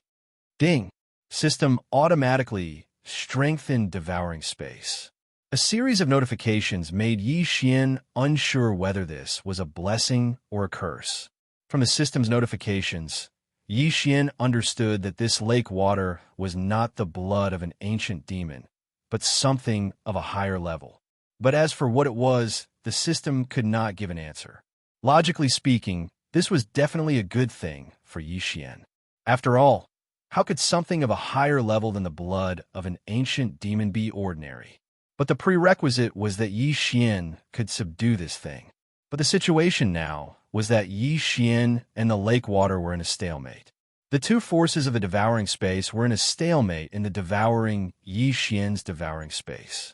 Ding! System automatically strengthened devouring space. A series of notifications made Yi Xian unsure whether this was a blessing or a curse. From the system's notifications, Yi Xian understood that this lake water was not the blood of an ancient demon, but something of a higher level. But as for what it was, the system could not give an answer. Logically speaking, this was definitely a good thing for Yi Xian. After all, how could something of a higher level than the blood of an ancient demon be ordinary? But the prerequisite was that Yi Xian could subdue this thing. But the situation now was that Yi Xian and the lake water were in a stalemate. The two forces of the devouring space were in a stalemate in the devouring Yi Xian's devouring space.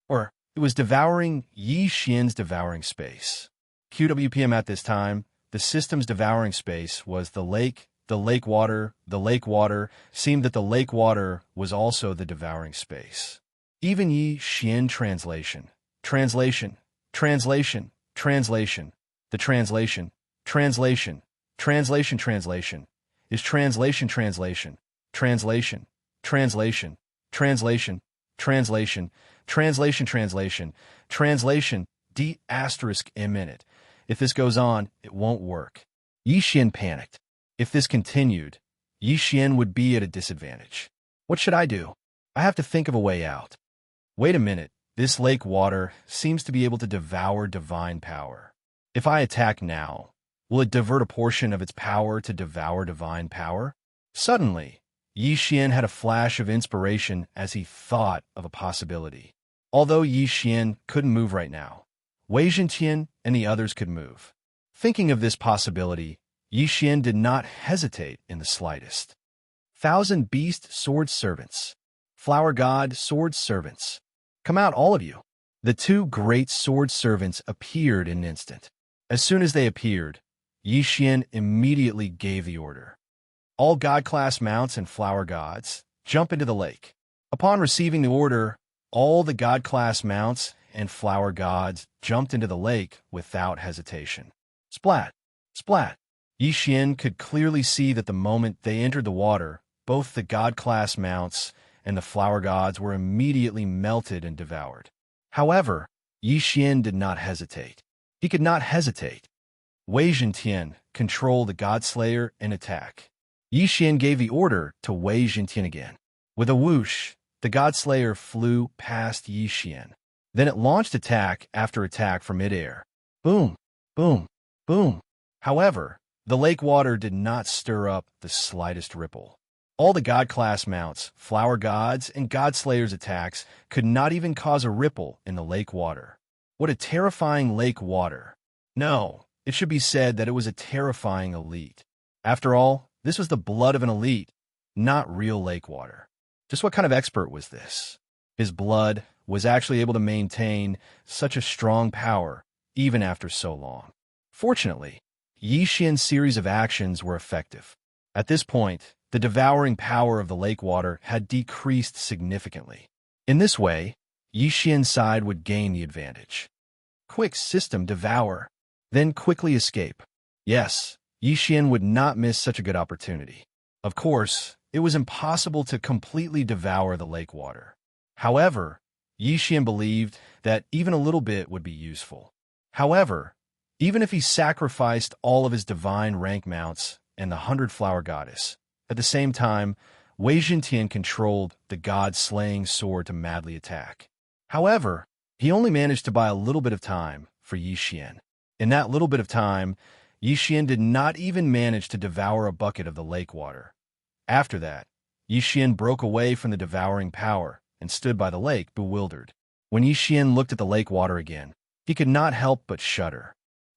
Or, it was devouring Yi Xian's devouring space. QWPM at this time, the system's devouring space was the lake water. The lake water seemed that the lake water was also the devouring space. Even Yi Xian translation. The translation. D asterisk a minute. If this goes on, it won't work. Yi Xian panicked. If this continued, Yi Xian would be at a disadvantage. What should I do? I have to think of a way out. Wait a minute, this lake water seems to be able to devour divine power. If I attack now, will it divert a portion of its power to devour divine power? Suddenly, Yi Xian had a flash of inspiration as he thought of a possibility. Although Yi Xian couldn't move right now, Wei Zhenqian and the others could move. Thinking of this possibility, Yi Xian did not hesitate in the slightest. Thousand Beast Sword Servants. Flower God Sword Servants. Come out, all of you. The two great sword servants appeared in an instant. As soon as they appeared, Yi Xian immediately gave the order. All God-class mounts and flower gods, jump into the lake. Upon receiving the order, all the God-class mounts and flower gods jumped into the lake without hesitation. Splat! Splat! Yi Xian could clearly see that the moment they entered the water, both the God-class mounts and the flower gods were immediately melted and devoured. However, Yi Xian did not hesitate. He could not hesitate. Wei Zhenqian controlled the God-slayer and attack. Yi Xian gave the order to Wei Zhenqian again. With a whoosh, the God-slayer flew past Yi Xian. Then it launched attack after attack from midair. Boom! Boom! Boom! However, the lake water did not stir up the slightest ripple. All the God-class mounts, flower gods, and God-slayers' attacks could not even cause a ripple in the lake water. What a terrifying lake water. No, it should be said that it was a terrifying elite. After all, this was the blood of an elite, not real lake water. Just what kind of expert was this? His blood was actually able to maintain such a strong power even after so long. Fortunately, Xianxia's series of actions were effective. At this point, the devouring power of the lake water had decreased significantly. In this way, Xianxia's side would gain the advantage. Quick system devour, then quickly escape. Yes, Xianxia would not miss such a good opportunity. Of course, it was impossible to completely devour the lake water. However, Xianxia believed that even a little bit would be useful. However, even if he sacrificed all of his divine rank mounts and the 100-flower goddess, at the same time, Wei Zhentian controlled the god-slaying sword to madly attack. However, he only managed to buy a little bit of time for Xianxia. In that little bit of time, Xianxia did not even manage to devour a bucket of the lake water. After that, Xianxia broke away from the devouring power and stood by the lake, bewildered. When Xianxia looked at the lake water again, he could not help but shudder.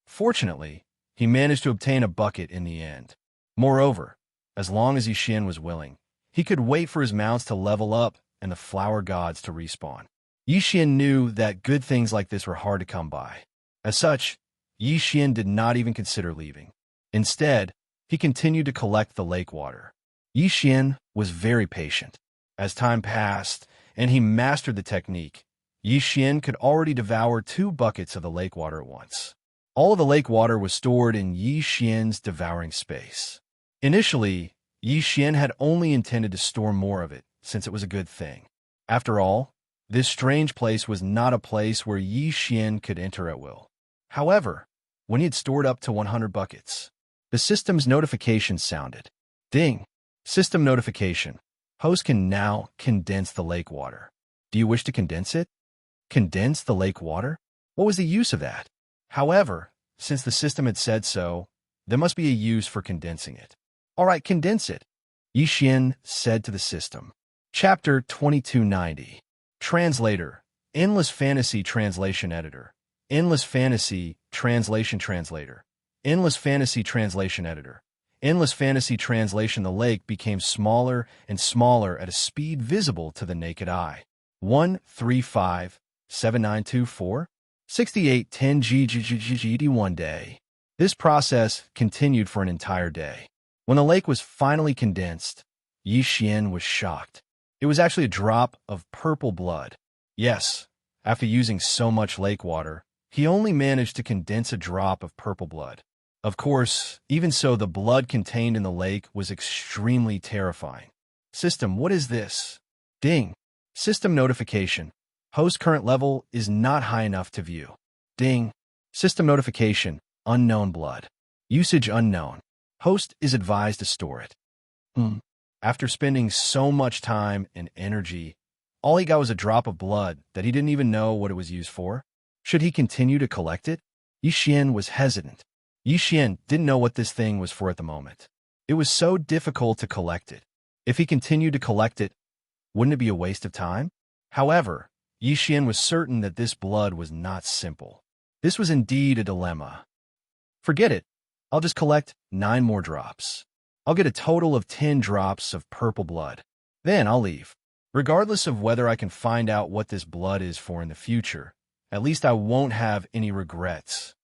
Fortunately, he managed to obtain a bucket in the end. Moreover, as long as Xianxia was willing, he could wait for his mounts to level up and the flower gods to respawn. Xianxia knew that good things like this were hard to come by. As such, Xianxia did not even consider leaving. Instead, he continued to collect the lake water. Xianxia was very patient. As time passed and he mastered the technique, Xianxia could already devour 2 buckets of the lake water at once. All of the lake water was stored in Xianxia's devouring space. Initially, Xianxia had only intended to store more of it, since it was a good thing. After all, this strange place was not a place where Xianxia could enter at will. However, when he had stored up to 100 buckets, the system's notification sounded. Ding! System notification. Host can now condense the lake water. Do you wish to condense it? Condense the lake water? What was the use of that? However, since the system had said so, there must be a use for condensing it. All right, condense it, Xianxia said to the system. Chapter 2290. Translator. Endless Fantasy Translation Editor. Endless Fantasy Translation Translator. Endless Fantasy Translation Editor. Endless Fantasy Translation. The lake became smaller and smaller at a speed visible to the naked eye. 1357924 6810 GGGGD. One day. This process continued for an entire day. When the lake was finally condensed, Xianxia was shocked. It was actually a drop of purple blood. Yes, after using so much lake water, he only managed to condense a drop of purple blood. Of course, even so, the blood contained in the lake was extremely terrifying. System, what is this? Ding. System notification. Host current level is not high enough to view. Ding. System notification. Unknown blood. Usage unknown. Host is advised to store it. After spending so much time and energy, all he got was a drop of blood that he didn't even know what it was used for. Should he continue to collect it? Xianxia was hesitant. Xianxia didn't know what this thing was for at the moment. It was so difficult to collect it. If he continued to collect it, wouldn't it be a waste of time? However, Xianxia was certain that this blood was not simple. This was indeed a dilemma. Forget it. I'll just collect 9 more drops. I'll get a total of 10 drops of purple blood. Then I'll leave. Regardless of whether I can find out what this blood is for in the future, at least I won't have any regrets.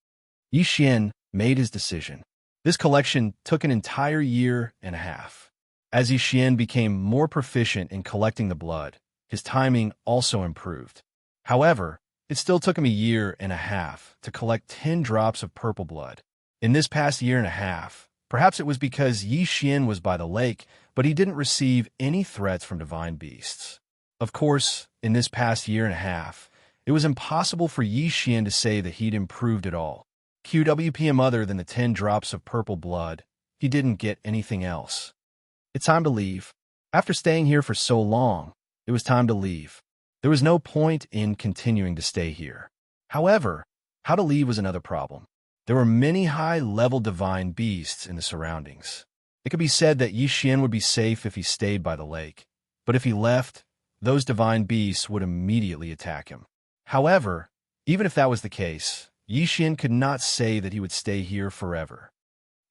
Xianxia made his decision. This collection took an entire year and a half. As Xianxia became more proficient in collecting the blood, his timing also improved. However, it still took him a year and a half to collect 10 drops of purple blood. In this past year and a half, perhaps it was because Xianxia was by the lake, but he didn't receive any threats from divine beasts. Of course, in this past year and a half, it was impossible for Xianxia to say that he'd improved at all. QWPM other than the 10 drops of purple blood, he didn't get anything else. It's time to leave. After staying here for so long, it was time to leave. There was no point in continuing to stay here. However, how to leave was another problem. There were many high-level divine beasts in the surroundings. It could be said that Xianxia would be safe if he stayed by the lake, but if he left, those divine beasts would immediately attack him. However, Even if that was the case, Xian could not say that he would stay here forever.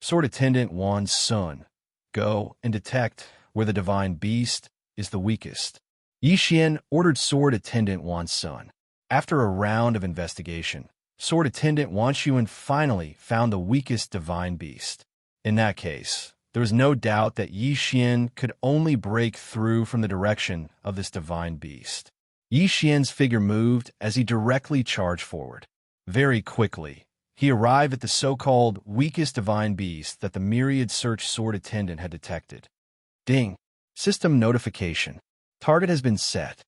Sword Attendant Wan Sun, go and detect where the divine beast is the weakest. Xian ordered Sword Attendant Wan Sun. After a round of investigation, Sword Attendant Wan Xuan finally found the weakest divine beast. In that case, there was no doubt that Xian could only break through from the direction of this divine beast. Xian's figure moved as he directly charged forward. Very quickly, he arrived at the so-called weakest divine beast that the myriad search sword attendant had detected. Ding! System notification. Target has been set.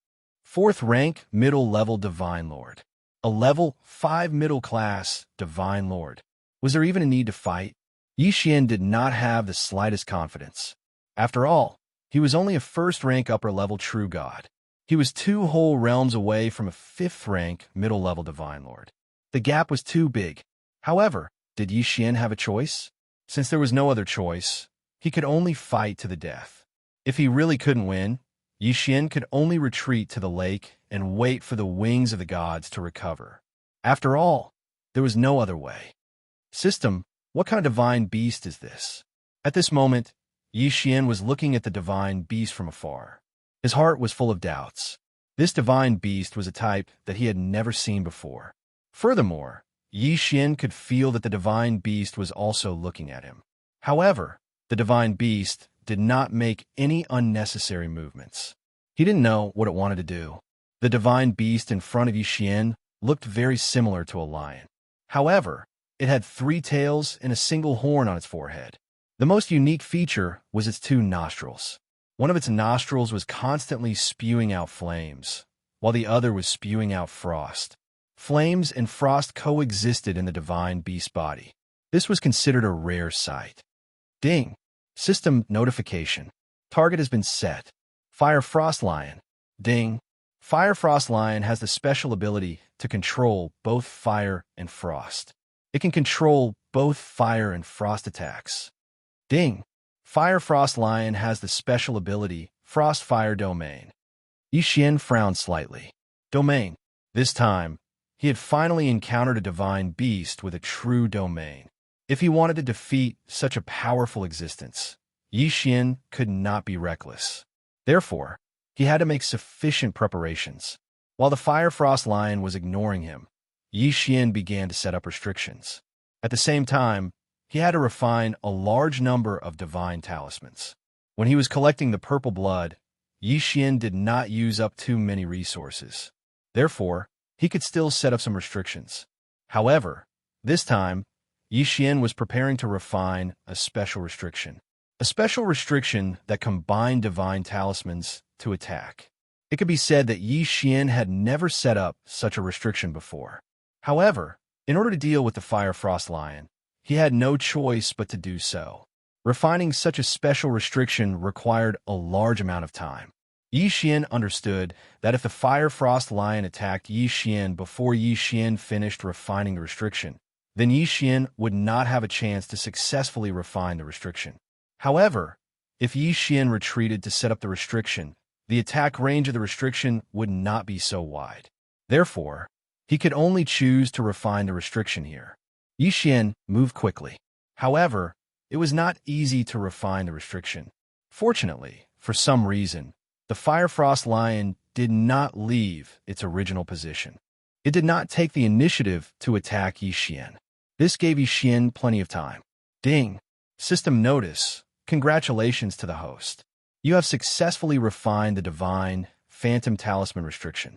4th rank, middle level Divine Lord. A level 5 middle class Divine Lord. Was there even a need to fight? Xian did not have the slightest confidence. After all, he was only a 1st rank upper level true god. He was 2 whole realms away from a 5th rank middle level Divine Lord. The gap was too big. However, did Xian have a choice? Since there was no other choice, he could only fight to the death. If he really couldn't win, Xian could only retreat to the lake and wait for the wings of the gods to recover. After all, there was no other way. System, what kind of divine beast is this? At this moment, Xian was looking at the divine beast from afar. His heart was full of doubts. This divine beast was a type that he had never seen before. Furthermore, Xian could feel that the divine beast was also looking at him. However, the divine beast did not make any unnecessary movements. He didn't know what it wanted to do. The divine beast in front of Xian looked very similar to a lion. However, it had 3 tails and a single horn on its forehead. The most unique feature was its 2 nostrils. One of its nostrils was constantly spewing out flames, while the other was spewing out frost. Flames and frost coexisted in the divine beast's body. This was considered a rare sight. Ding! System notification. Target has been set. Fire Frost Lion. Ding! Fire Frost Lion has the special ability to control both fire and frost. It can control both fire and frost attacks. Ding! Fire Frost Lion has the special ability Frost Fire Domain. Xian frowned slightly. Domain. This time, he had finally encountered a divine beast with a true domain. If he wanted to defeat such a powerful existence, Xian could not be reckless. Therefore, he had to make sufficient preparations. While the Fire Frost Lion was ignoring him, Xian began to set up restrictions. At the same time, he had to refine a large number of divine talismans. When he was collecting the purple blood, Xian did not use up too many resources. Therefore, he could still set up some restrictions. However, this time, Xian was preparing to refine a special restriction. A special restriction that combined divine talismans to attack. It could be said that Xian had never set up such a restriction before. However, in order to deal with the Fire Frost Lion, he had no choice but to do so. Refining such a special restriction required a large amount of time. Xian understood that if the Fire Frost Lion attacked Xian before Xian finished refining the restriction, then Xian would not have a chance to successfully refine the restriction. However, if Xian retreated to set up the restriction, the attack range of the restriction would not be so wide. Therefore, he could only choose to refine the restriction here. Xian moved quickly. However, it was not easy to refine the restriction. Fortunately, for some reason, the Fire Frost Lion did not leave its original position. It did not take the initiative to attack Xian. This gave Xian plenty of time. Ding! System notice. Congratulations to the host. You have successfully refined the divine Phantom Talisman restriction.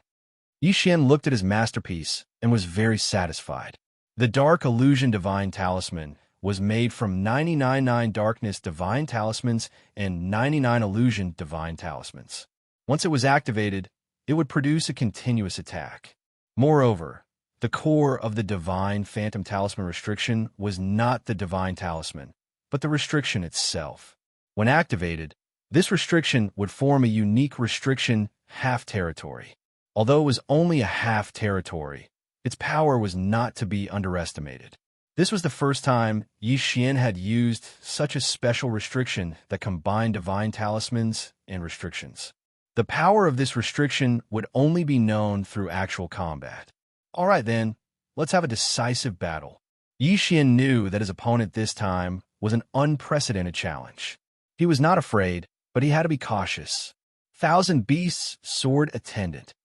Xian looked at his masterpiece and was very satisfied. The Dark Illusion Divine Talisman was made from 99 Darkness Divine Talismans and 99 Illusion Divine Talismans. Once it was activated, it would produce a continuous attack. Moreover, the core of the Divine Phantom Talisman restriction was not the Divine Talisman, but the restriction itself. When activated, this restriction would form a unique restriction half territory. Although it was only a half territory, its power was not to be underestimated. This was the first time Xian had used such a special restriction that combined divine talismans and restrictions. The power of this restriction would only be known through actual combat. All right then, let's have a decisive battle. Xian knew that his opponent this time was an unprecedented challenge. He was not afraid, but he had to be cautious. Thousand Beasts Sword Attendant.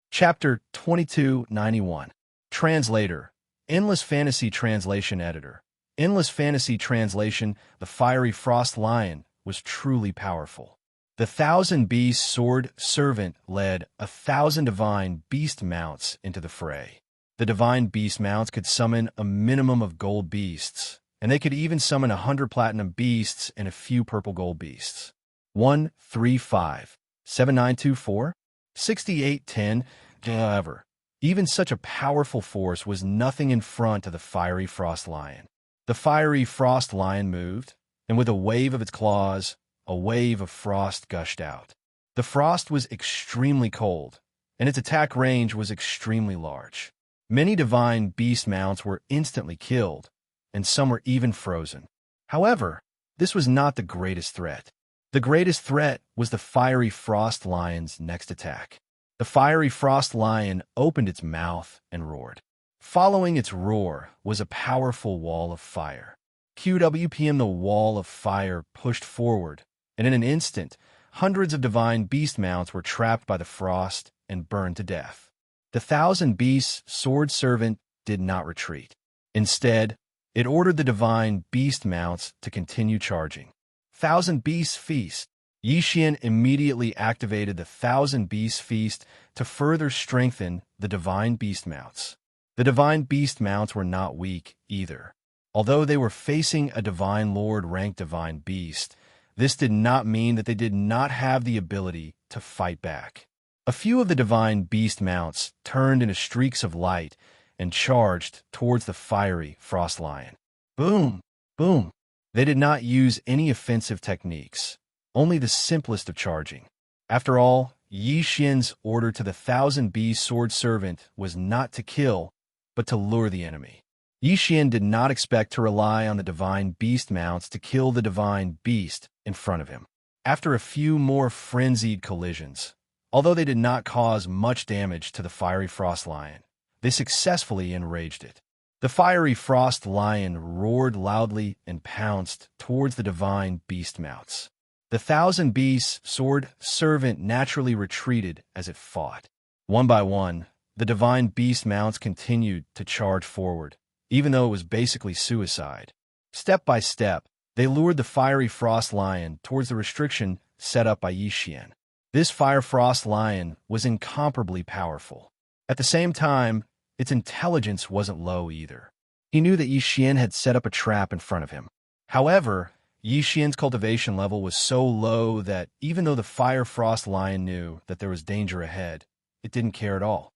Chapter 2291. Translator. Endless Fantasy Translation Editor. Endless Fantasy Translation. The fiery frost lion was truly powerful. The Thousand Beast Sword Servant led 1,000 divine beast mounts into the fray. The divine beast mounts could summon a minimum of gold beasts, and they could even summon 100 platinum beasts and a few purple gold beasts. 135 7924 6810. However, even such a powerful force was nothing in front of the fiery frost lion. The fiery frost lion moved, and with a wave of its claws, a wave of frost gushed out. The frost was extremely cold, and its attack range was extremely large. Many divine beast mounts were instantly killed, and some were even frozen. However, this was not the greatest threat. The greatest threat was the fiery frost lion's next attack. The fiery frost lion opened its mouth and roared. Following its roar was a powerful wall of fire. QWPM, the wall of fire pushed forward, and in an instant, hundreds of divine beast mounts were trapped by the frost and burned to death. The Thousand Beasts Sword Servant did not retreat. Instead, it ordered the divine beast mounts to continue charging. Thousand Beasts Feast. Xian immediately activated the Thousand Beasts Feast to further strengthen the divine beast mounts. The divine beast mounts were not weak either. Although they were facing a divine lord-ranked divine beast, this did not mean that they did not have the ability to fight back. A few of the divine beast mounts turned into streaks of light and charged towards the fiery frost lion. Boom! Boom! They did not use any offensive techniques, only the simplest of charging. After all, Xian's order to the Thousand Beast Sword Servant was not to kill, but to lure the enemy. Xian did not expect to rely on the divine beast mounts to kill the divine beast in front of him. After a few more frenzied collisions, although they did not cause much damage to the fiery frost lion, they successfully enraged it. The fiery frost lion roared loudly and pounced towards the divine beast mounts. The Thousand Beasts Sword Servant naturally retreated as it fought. One by one, the divine beast mounts continued to charge forward, even though it was basically suicide. Step by step, they lured the fiery frost lion towards the restriction set up by Xian. This fire frost lion was incomparably powerful. At the same time, its intelligence wasn't low either. He knew that Xian had set up a trap in front of him. However, Xian's cultivation level was so low that even though the fire frost lion knew that there was danger ahead, it didn't care at all.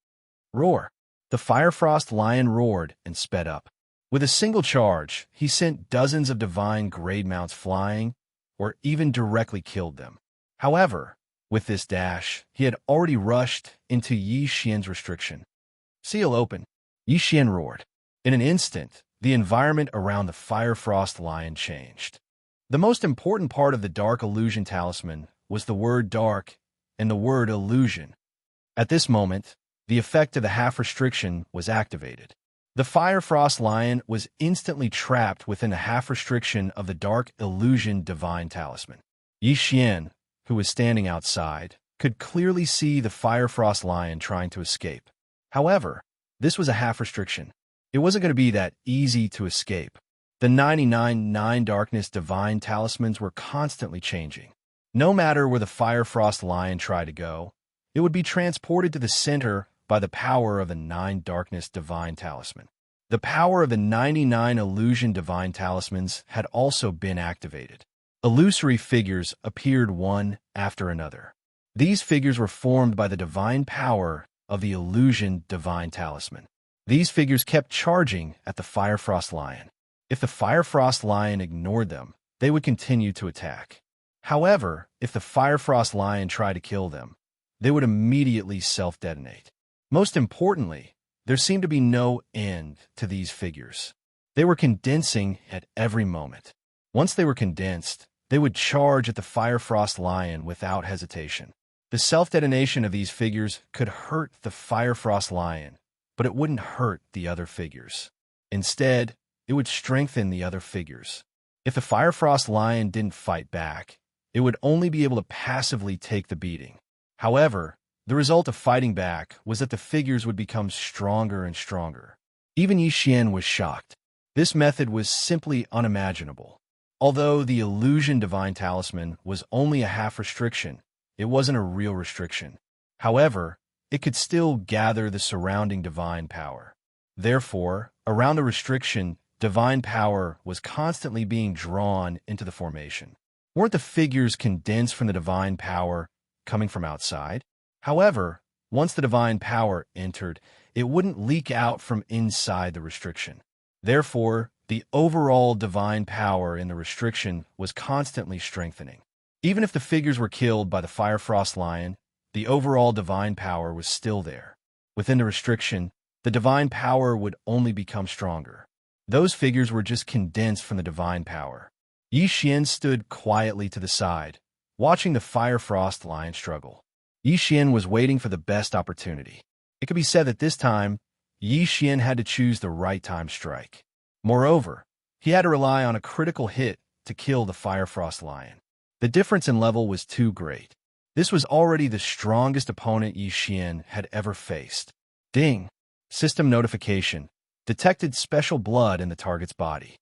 Roar! The fire frost lion roared and sped up. With a single charge, he sent dozens of divine grade mounts flying, or even directly killed them. However, with this dash, he had already rushed into Xian's restriction. Seal open. Xian roared. In an instant, the environment around the fire frost lion changed. The most important part of the Dark Illusion Talisman was the word dark and the word illusion. At this moment, the effect of the half restriction was activated. The fire frost lion was instantly trapped within the half restriction of the Dark Illusion Divine Talisman. Xian, who was standing outside, could clearly see the fire frost lion trying to escape. However, this was a half restriction. It wasn't going to be that easy to escape. The 99 Darkness Divine Talismans were constantly changing. No matter where the fire frost lion tried to go, it would be transported to the center by the power of the 9 Darkness Divine Talisman. The power of the 99 Illusion Divine Talismans had also been activated. Illusory figures appeared one after another. These figures were formed by the divine power of the Illusion Divine Talisman. These figures kept charging at the Fire Frost Lion. If the Fire Frost Lion ignored them, they would continue to attack. However, if the Fire Frost Lion tried to kill them, they would immediately self-detonate. Most importantly, there seemed to be no end to these figures. They were condensing at every moment. Once they were condensed, they would charge at the Fire Frost Lion without hesitation. The self-detonation of these figures could hurt the Fire Frost Lion, but it wouldn't hurt the other figures. Instead, it would strengthen the other figures. If the Firefrost Lion didn't fight back, it would only be able to passively take the beating. However, the result of fighting back was that the figures would become stronger and stronger. Even Yixian was shocked. This method was simply unimaginable. Although the illusion divine talisman was only a half restriction, it wasn't a real restriction. However, it could still gather the surrounding divine power. Therefore, around the restriction, divine power was constantly being drawn into the formation. Weren't the figures condensed from the divine power coming from outside? However, once the divine power entered, it wouldn't leak out from inside the restriction. Therefore, the overall divine power in the restriction was constantly strengthening. Even if the figures were killed by the Firefrost Lion, the overall divine power was still there. Within the restriction, the divine power would only become stronger. Those figures were just condensed from the divine power. Yixian stood quietly to the side, watching the Firefrost Lion struggle. Yixian was waiting for the best opportunity. It could be said that this time, Yixian had to choose the right time strike. Moreover, he had to rely on a critical hit to kill the Firefrost Lion. The difference in level was too great. This was already the strongest opponent Yixian had ever faced. Ding! System notification. Detected special blood in the target's body.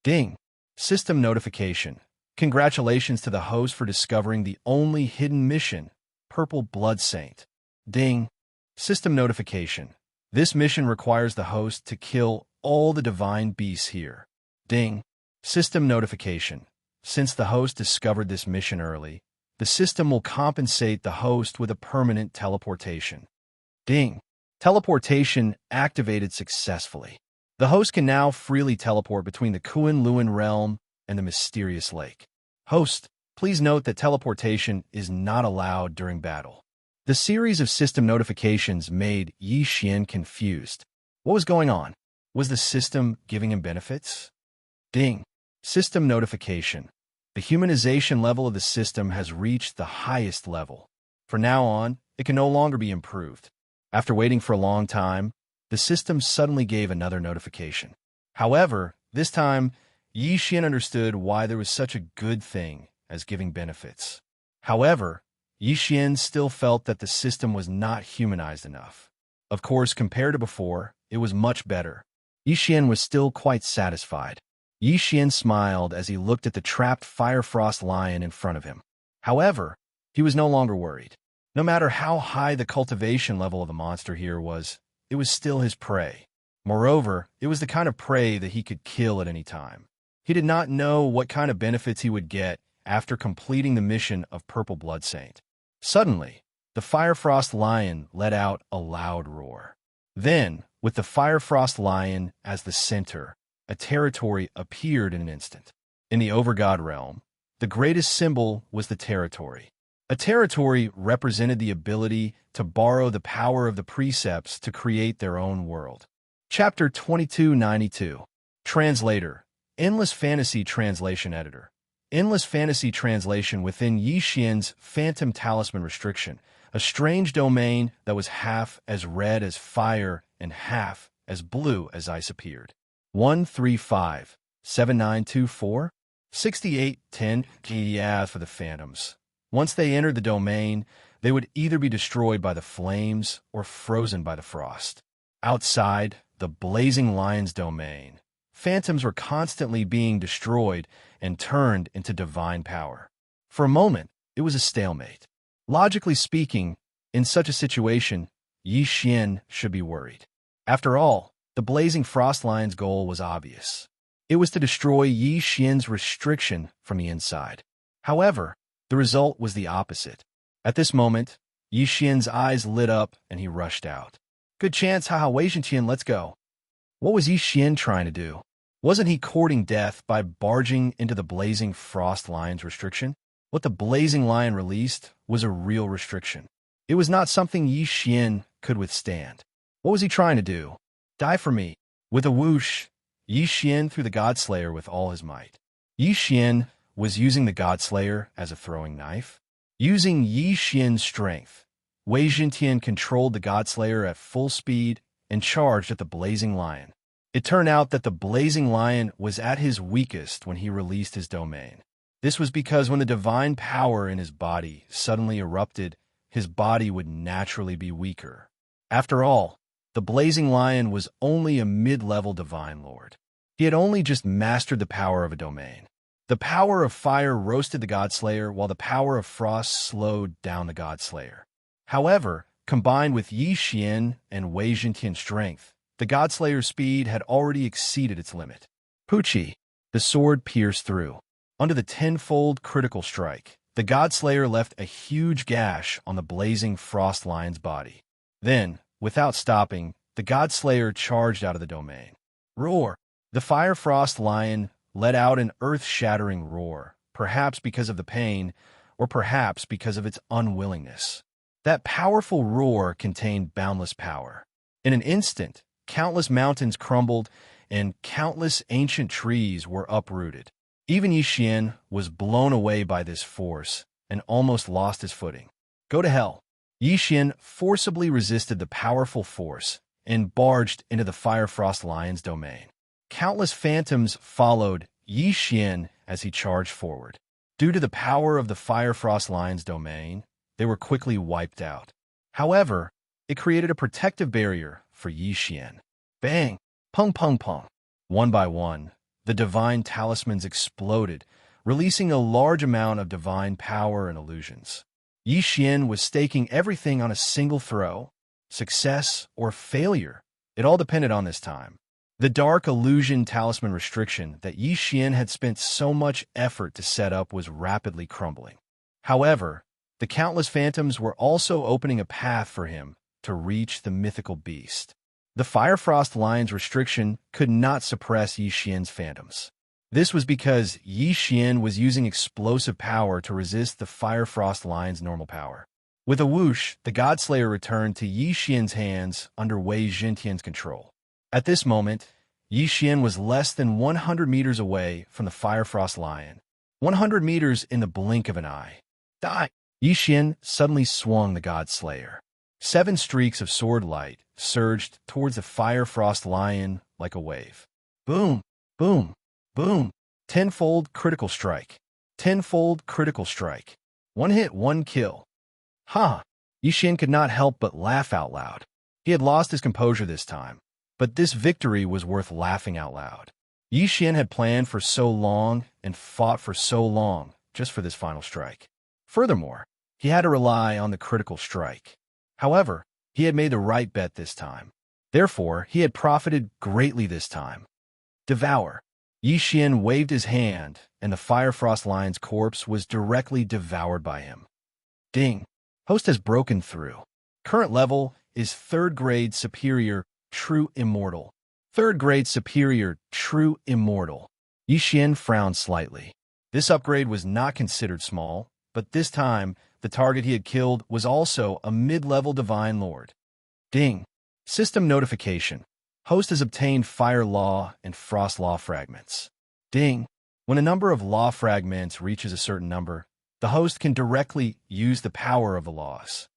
Ding! System notification. Congratulations to the host for discovering the only hidden mission, Purple Blood Saint. Ding! System notification. This mission requires the host to kill all the divine beasts here. Ding! System notification. Since the host discovered this mission early, the system will compensate the host with a permanent teleportation. Ding! Teleportation activated successfully. The host can now freely teleport between the Kunlun realm and the mysterious lake. Host, please note that teleportation is not allowed during battle. The series of system notifications made Yixian confused. What was going on? Was the system giving him benefits? Ding! System notification. The humanization level of the system has reached the highest level. From now on, it can no longer be improved. After waiting for a long time, the system suddenly gave another notification. However, this time, Yixian understood why there was such a good thing as giving benefits. However, Yixian still felt that the system was not humanized enough. Of course, compared to before, it was much better. Yixian was still quite satisfied. Yixian smiled as he looked at the trapped Firefrost Lion in front of him. However, he was no longer worried. No matter how high the cultivation level of the monster here was, it was still his prey. Moreover, it was the kind of prey that he could kill at any time. He did not know what kind of benefits he would get after completing the mission of Purple Blood Saint. Suddenly, the Firefrost Lion let out a loud roar. Then, with the Firefrost Lion as the center, a territory appeared in an instant. In the Overgod realm, the greatest symbol was the territory. A territory represented the ability to borrow the power of the precepts to create their own world. Chapter 2292. Translator. Endless Fantasy Translation Editor. Endless Fantasy Translation within Yixian's Phantom Talisman Restriction, a strange domain that was half as red as fire and half as blue as ice appeared. 135-7924 6810 Yeah, for the phantoms. Once they entered the domain, they would either be destroyed by the flames or frozen by the frost. Outside the blazing lion's domain, phantoms were constantly being destroyed and turned into divine power. For a moment, it was a stalemate. Logically speaking, in such a situation, Yixian should be worried. After all, the blazing frost lion's goal was obvious. It was to destroy Yixian's restriction from the inside. However, the result was the opposite. At this moment, Yixian's eyes lit up and he rushed out. Good chance, haha, Wei Xianqian, let's go. What was Yixian trying to do? Wasn't he courting death by barging into the blazing frost lion's restriction? What the blazing lion released was a real restriction. It was not something Yixian could withstand. What was he trying to do? Die for me. With a whoosh, Yixian threw the Godslayer with all his might. Yixian was using the Godslayer as a throwing knife. Using Yixian's strength, Wei Xianqian controlled the Godslayer at full speed and charged at the Blazing Lion. It turned out that the Blazing Lion was at his weakest when he released his domain. This was because when the divine power in his body suddenly erupted, his body would naturally be weaker. After all, the Blazing Lion was only a mid-level divine lord. He had only just mastered the power of a domain. The power of fire roasted the Godslayer, while the power of frost slowed down the Godslayer. However, combined with Yi Xian and Wei Zhentian's strength, the Godslayer's speed had already exceeded its limit. Pucci, the sword pierced through. Under the tenfold critical strike, the Godslayer left a huge gash on the blazing Frost Lion's body. Then, without stopping, the Godslayer charged out of the domain. Roar! The Fire Frost Lion let out an earth-shattering roar, perhaps because of the pain, or perhaps because of its unwillingness. That powerful roar contained boundless power. In an instant, countless mountains crumbled, and countless ancient trees were uprooted. Even Yi Xian was blown away by this force and almost lost his footing. Go to hell! Yi Xian forcibly resisted the powerful force and barged into the Fire Frost Lion's domain. Countless phantoms followed Yi Xian as he charged forward. Due to the power of the Fire Frost Lion's domain, they were quickly wiped out. However, it created a protective barrier for Yi Xian. Bang! Pung pung pung! One by one, the divine talismans exploded, releasing a large amount of divine power and illusions. Yi Xian was staking everything on a single throw. Success or failure, it all depended on this time. The dark illusion talisman restriction that Yi Xian had spent so much effort to set up was rapidly crumbling. However, the countless phantoms were also opening a path for him to reach the mythical beast. The Fire Frost Lion's restriction could not suppress Yi Xian's phantoms. This was because Yi Xian was using explosive power to resist the Fire Frost Lion's normal power. With a whoosh, the Godslayer returned to Yi Xian's hands under Wei Zhentian's control. At this moment, Yi Xian was less than 100 meters away from the Fire Frost Lion. 100 meters in the blink of an eye. Die! Yi Xian suddenly swung the Godslayer. 7 streaks of sword light surged towards the Fire Frost Lion like a wave. Boom! Boom! Boom! Tenfold critical strike. Tenfold critical strike. One hit, one kill. Ha! Yi Xian could not help but laugh out loud. He had lost his composure this time, but this victory was worth laughing out loud. Yi Xian had planned for so long and fought for so long just for this final strike. Furthermore, he had to rely on the critical strike. However, he had made the right bet this time. Therefore, he had profited greatly this time. Devour. Yi Xian waved his hand, and the Fire Frost Lion's corpse was directly devoured by him. Ding. Host has broken through. Current level is 3rd grade superior true immortal. 3rd grade superior true immortal. Yi Xian frowned slightly. This upgrade was not considered small, but this time the target he had killed was also a mid-level divine lord. Ding. System notification. Host has obtained Fire Law and Frost Law fragments. Ding. When a number of law fragments reaches a certain number, the host can directly use the power of the laws.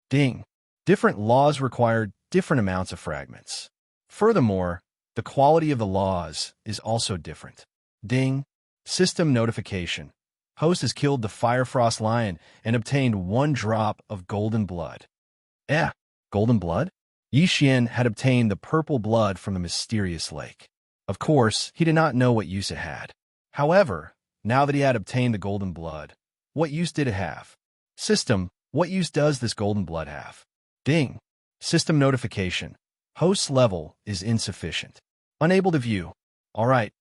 Ding. Different laws require different amounts of fragments. Furthermore, the quality of the laws is also different. Ding. System notification. Host has killed the Fire Frost Lion and obtained 1 drop of golden blood. Golden blood? Yi Xian had obtained the purple blood from the mysterious lake. Of course, he did not know what use it had. However, now that he had obtained the golden blood, what use did it have? System, what use does this golden blood have? Ding. System notification. Host's level is insufficient. Unable to view. Alright.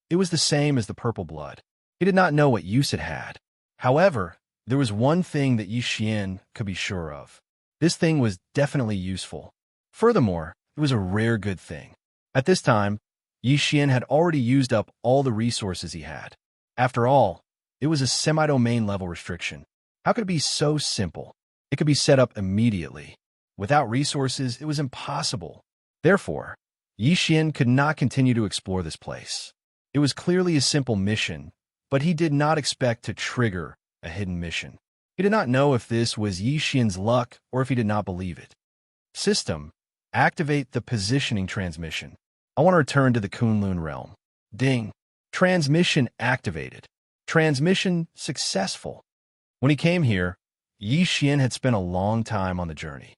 It was the same as the purple blood. He did not know what use it had. However, there was one thing that Yi Xian could be sure of. This thing was definitely useful. Furthermore, it was a rare good thing. At this time, Yi Xian had already used up all the resources he had. After all, it was a semi-domain level restriction. How could it be so simple? It could be set up immediately. Without resources, it was impossible. Therefore, Yi Xian could not continue to explore this place. It was clearly a simple mission, but he did not expect to trigger a hidden mission. He did not know if this was Yi Xian's luck or if he did not believe it. System, Activate the positioning transmission. I want to return to the Kunlun realm. Ding. Transmission activated. Transmission successful. When he came here, Yi Xian had spent a long time on the journey.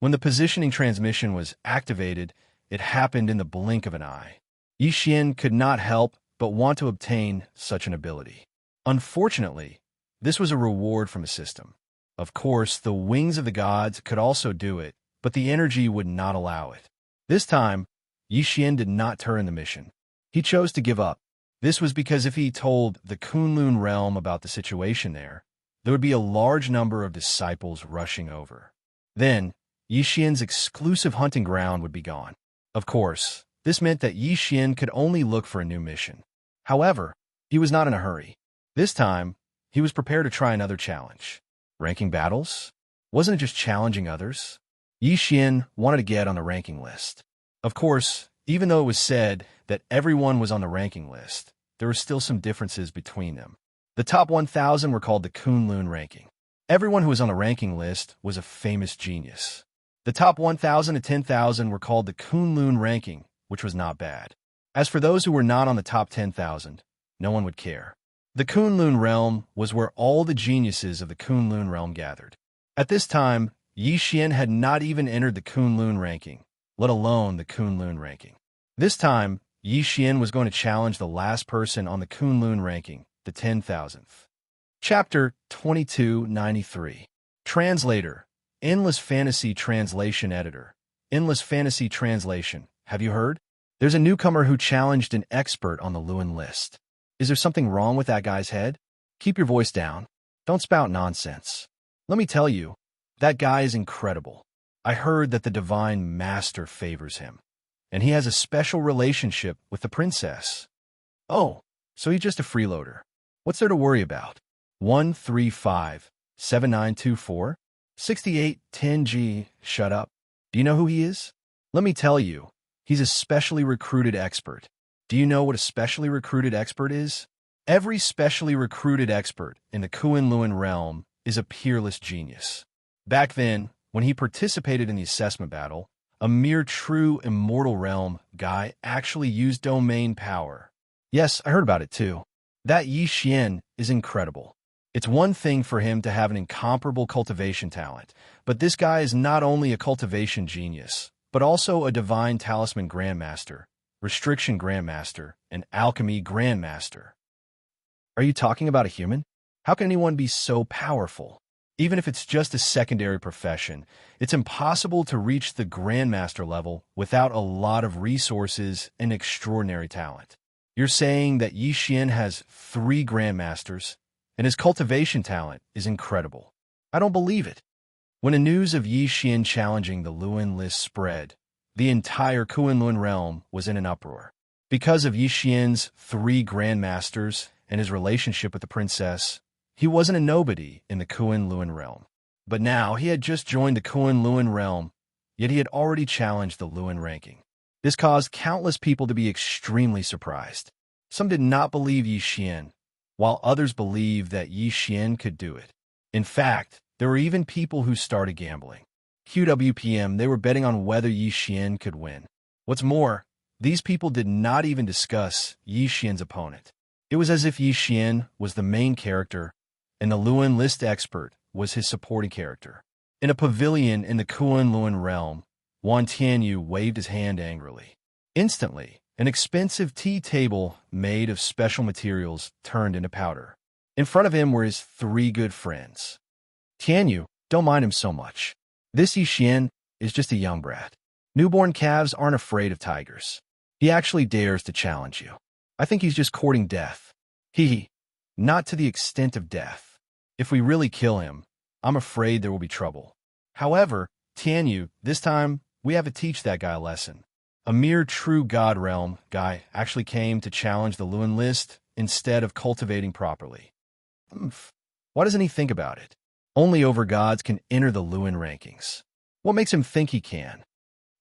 When the positioning transmission was activated, it happened in the blink of an eye. Yi Xian could not help but want to obtain such an ability. Unfortunately, this was a reward from a system. Of course, the wings of the gods could also do it, but the energy would not allow it. This time, Yi Xian did not turn the mission. He chose to give up. This was because if he told the Kunlun realm about the situation there would be a large number of disciples rushing over. Then, Yi Xian's exclusive hunting ground would be gone. Of course, this meant that Yi Xian could only look for a new mission. However, he was not in a hurry. This time, he was prepared to try another challenge. Ranking battles? Wasn't it just challenging others? Yi Xian wanted to get on the ranking list. Of course, even though it was said that everyone was on the ranking list, there were still some differences between them. The top 1,000 were called the Kunlun ranking. Everyone who was on the ranking list was a famous genius. The top 1,000 to 10,000 were called the Kunlun ranking, which was not bad. As for those who were not on the top 10,000, no one would care. The Kunlun realm was where all the geniuses of the Kunlun realm gathered. At this time, Yi Xian had not even entered the Kunlun ranking, let alone the Kunlun ranking. This time, Yi Xian was going to challenge the last person on the Kunlun ranking, the 10,000th. Chapter 2293. Translator. Endless Fantasy Translation Editor. Endless Fantasy Translation. Have you heard? There's a newcomer who challenged an expert on the Lewin list. Is there something wrong with that guy's head? Keep your voice down. Don't spout nonsense. Let me tell you, that guy is incredible. I heard that the Divine Master favors him, and he has a special relationship with the princess. Oh, so he's just a freeloader. What's there to worry about? 135-7924? 6810G, shut up. Do you know who he is? Let me tell you, he's a specially recruited expert. Do you know what a specially recruited expert is? Every specially recruited expert in the Kunlun realm is a peerless genius. Back then, when he participated in the assessment battle, a mere true immortal realm guy actually used domain power. Yes, I heard about it too. That Yi Xian is incredible. It's one thing for him to have an incomparable cultivation talent, but this guy is not only a cultivation genius, but also a divine talisman grandmaster, restriction grandmaster, and alchemy grandmaster. Are you talking about a human? How can anyone be so powerful? Even if it's just a secondary profession, it's impossible to reach the grandmaster level without a lot of resources and extraordinary talent. You're saying that Yi Xian has 3 grandmasters, and his cultivation talent is incredible. I don't believe it. When the news of Yi Xian challenging the Lewin list spread, the entire Kunlun realm was in an uproar. Because of Yi Xian's 3 grandmasters and his relationship with the princess, he wasn't a nobody in the Kunlun realm. But now he had just joined the Kunlun realm, yet he had already challenged the Lewin ranking. This caused countless people to be extremely surprised. Some did not believe Yi Xian, while others believed that Yi Xian could do it. In fact, there were even people who started gambling. QWPM, they were betting on whether Yi Xian could win. What's more, these people did not even discuss Yi Xian's opponent. It was as if Yi Xian was the main character, and the Lewin list expert was his supporting character. In a pavilion in the Kunlun realm, Wan Tianyu waved his hand angrily. Instantly, an expensive tea table made of special materials turned into powder. In front of him were his 3 good friends. Tianyu, don't mind him so much. This Yi Xian is just a young brat. Newborn calves aren't afraid of tigers. He actually dares to challenge you. I think he's just courting death. Hee. Not to the extent of death. If we really kill him, I'm afraid there will be trouble. However, Tianyu, this time, we have to teach that guy a lesson. A mere true God realm guy actually came to challenge the Lewin list instead of cultivating properly. Why doesn't he think about it? Only overgods can enter the Lewin rankings. What makes him think he can?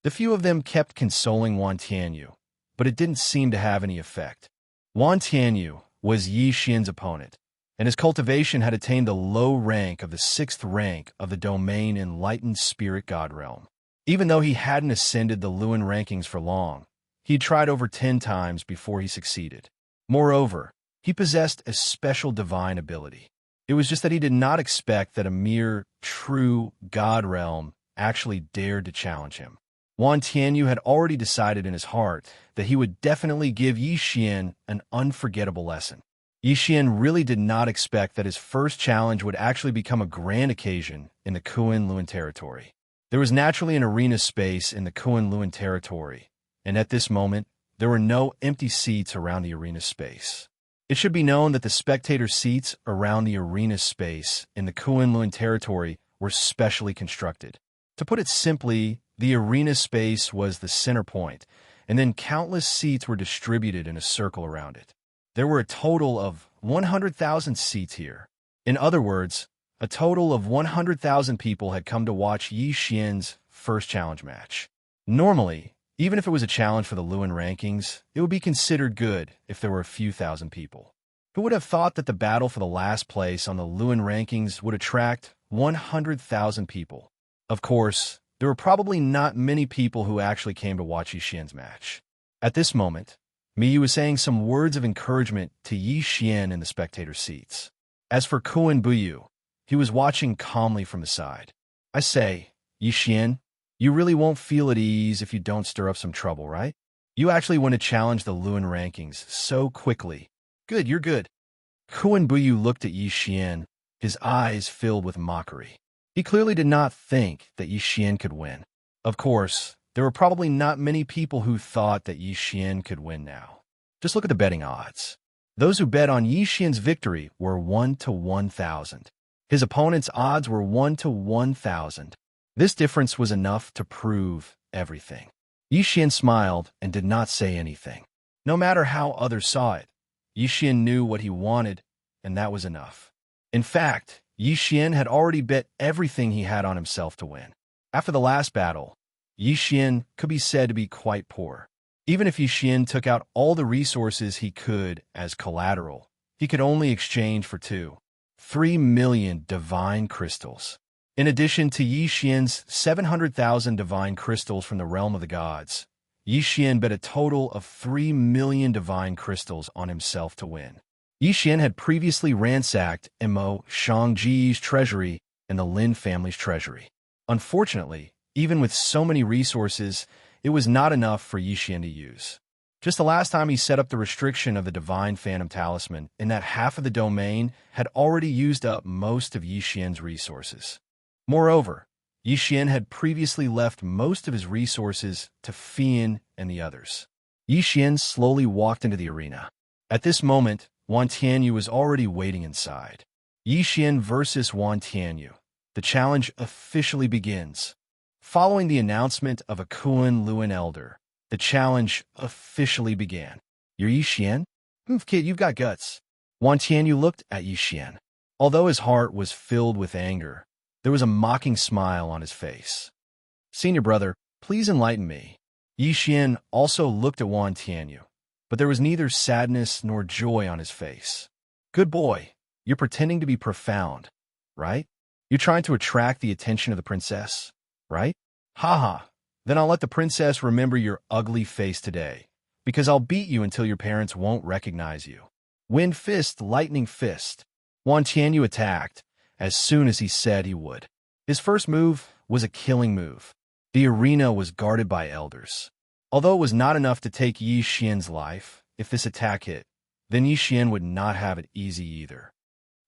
The few of them kept consoling Wan Tianyu, but it didn't seem to have any effect. Wan Tianyu was Yi Xian's opponent, and his cultivation had attained the low rank of the 6th rank of the domain Enlightened Spirit God realm. Even though he hadn't ascended the Lewin rankings for long, he'd tried over 10 times before he succeeded. Moreover, he possessed a special divine ability. It was just that he did not expect that a mere, true God realm actually dared to challenge him. Wan Tianyu had already decided in his heart that he would definitely give Yi Xian an unforgettable lesson. Yi Xian really did not expect that his first challenge would actually become a grand occasion in the Kunlun territory. There was naturally an arena space in the Kunlun territory, and at this moment, there were no empty seats around the arena space. It should be known that the spectator seats around the arena space in the Kunlun territory were specially constructed. To put it simply, the arena space was the center point, and then countless seats were distributed in a circle around it. There were a total of 100,000 seats here. In other words, a total of 100,000 people had come to watch Yi Xian's first challenge match. Normally, even if it was a challenge for the Lewin rankings, it would be considered good if there were a few thousand people. Who would have thought that the battle for the last place on the Lewin rankings would attract 100,000 people? Of course, there were probably not many people who actually came to watch Yi Xian's match. At this moment, Miyu was saying some words of encouragement to Yi Xian in the spectator seats. As for Kuan Buyu, he was watching calmly from the side. I say, Yi Xian, you really won't feel at ease if you don't stir up some trouble, right? You actually want to challenge the Lewin rankings so quickly. Good, you're good. Kuan Buyu looked at Yi Xian, his eyes filled with mockery. He clearly did not think that Yi Xian could win. Of course, there were probably not many people who thought that Yi Xian could win now. Just look at the betting odds. Those who bet on Yi Xian's victory were 1 to 1,000. His opponent's odds were 1 to 1,000. This difference was enough to prove everything. Yi Xian smiled and did not say anything. No matter how others saw it, Yi Xian knew what he wanted, and that was enough. In fact, Yi Xian had already bet everything he had on himself to win. After the last battle, Yi Xian could be said to be quite poor. Even if Yi Xian took out all the resources he could as collateral, he could only exchange for 3 million divine crystals. In addition to Yi Xian's 700,000 divine crystals from the realm of the gods, Yi Xian bet a total of 3 million divine crystals on himself to win. Yi Xian had previously ransacked Imo Shangji's treasury and the Lin family's treasury. Unfortunately, even with so many resources, it was not enough for Yi Xian to use. Just the last time he set up the restriction of the Divine Phantom Talisman, in that half of the domain had already used up most of Yi Xian's resources. Moreover, Yi Xian had previously left most of his resources to Fian and the others. Yi Xian slowly walked into the arena. At this moment, Wan Tianyu was already waiting inside. Yi Xian versus Wan Tianyu. The challenge officially begins. Following the announcement of a Kunlun elder, the challenge officially began. You're Yi Xian? Kid, you've got guts. Wan Tianyu looked at Yi Xian. Although his heart was filled with anger, there was a mocking smile on his face. Senior brother, please enlighten me. Yi Xian also looked at Wan Tianyu, but there was neither sadness nor joy on his face. Good boy, you're pretending to be profound, right? You're trying to attract the attention of the princess, right? Haha, then I'll let the princess remember your ugly face today, because I'll beat you until your parents won't recognize you. Wind fist, lightning fist. Wan Tianyu attacked as soon as he said he would. His first move was a killing move. The arena was guarded by elders. Although it was not enough to take Yi Xian's life, if this attack hit, then Yi Xian would not have it easy either.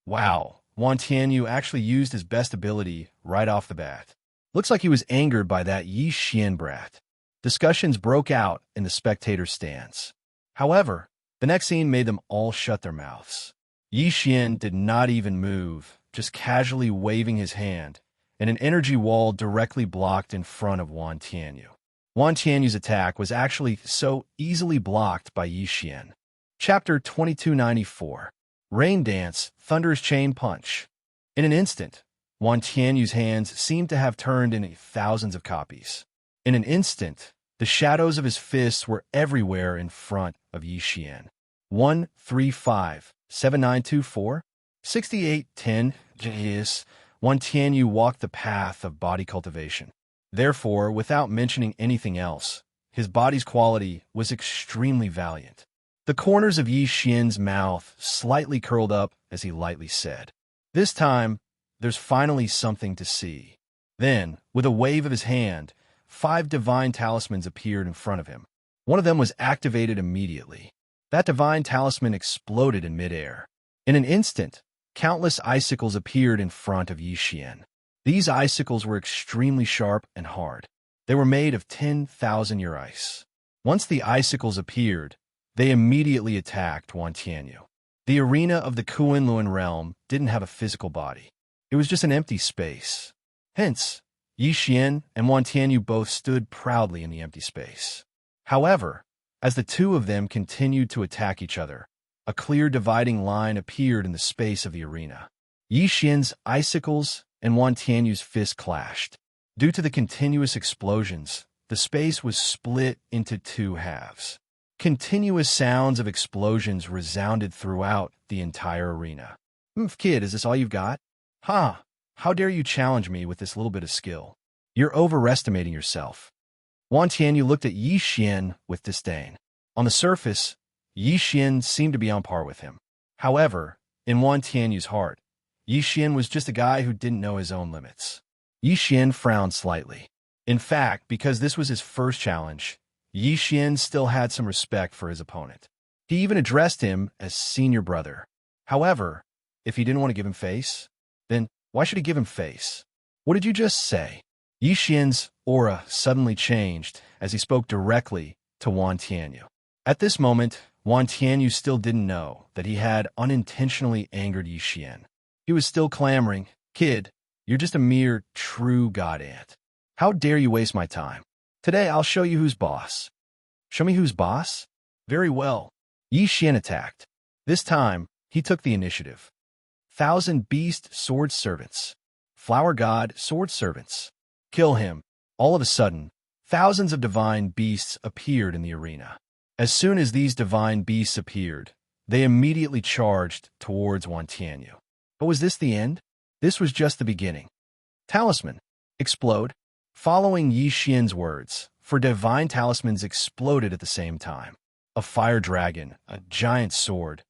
Wow, Wan Tianyu actually used his best ability right off the bat. Looks like he was angered by that Yi Xian brat. Discussions broke out in the spectator stands. However, the next scene made them all shut their mouths. Yi Xian did not even move, just casually waving his hand, and an energy wall directly blocked in front of Wan Tianyu. Wan Tianyu's attack was actually so easily blocked by Yi Xian. Chapter 2294. Rain Dance, Thunder's Chain Punch. In an instant, Wan Tianyu's hands seemed to have turned into thousands of copies. In an instant, the shadows of his fists were everywhere in front of Yi Xian. 135 7924 6810 Wan Tianyu walked the path of body cultivation. Therefore, without mentioning anything else, his body's quality was extremely valiant. The corners of Yi Xian's mouth slightly curled up as he lightly said, "This time, there's finally something to see." Then, with a wave of his hand, 5 divine talismans appeared in front of him. One of them was activated immediately. That divine talisman exploded in midair. In an instant, countless icicles appeared in front of Yi Xian. These icicles were extremely sharp and hard. They were made of 10,000-year ice. Once the icicles appeared, they immediately attacked Wan Tianyu. The arena of the Kunlun realm didn't have a physical body. It was just an empty space. Hence, Yi Xian and Wan Tianyu both stood proudly in the empty space. However, as the two of them continued to attack each other, a clear dividing line appeared in the space of the arena. Yi Xian's icicles and Wan Tianyu's fist clashed. Due to the continuous explosions, the space was split into 2 halves. Continuous sounds of explosions resounded throughout the entire arena. Kid, is this all you've got? Ha! How dare you challenge me with this little bit of skill? You're overestimating yourself. Wan Tianyu looked at Yi Xian with disdain. On the surface, Yi Xian seemed to be on par with him. However, in Wan Tianyu's heart, Yi Xian was just a guy who didn't know his own limits. Yi Xian frowned slightly. In fact, because this was his first challenge, Yi Xian still had some respect for his opponent. He even addressed him as senior brother. However, if he didn't want to give him face, then why should he give him face? What did you just say? Yi Xian's aura suddenly changed as he spoke directly to Wan Tianyu. At this moment, Wan Tianyu still didn't know that he had unintentionally angered Yi Xian. He was still clamoring, "Kid, you're just a mere true god ant. How dare you waste my time? Today I'll show you who's boss." Show me who's boss? Very well. Yi Xian attacked. This time, he took the initiative. 1,000 beast sword servants. Flower god sword servants. Kill him. All of a sudden, thousands of divine beasts appeared in the arena. As soon as these divine beasts appeared, they immediately charged towards Wan Tianyu. But was this the end? This was just the beginning. Talisman. Explode. Following Yi Xian's words, 4 divine talismans exploded at the same time. A fire dragon, a giant sword,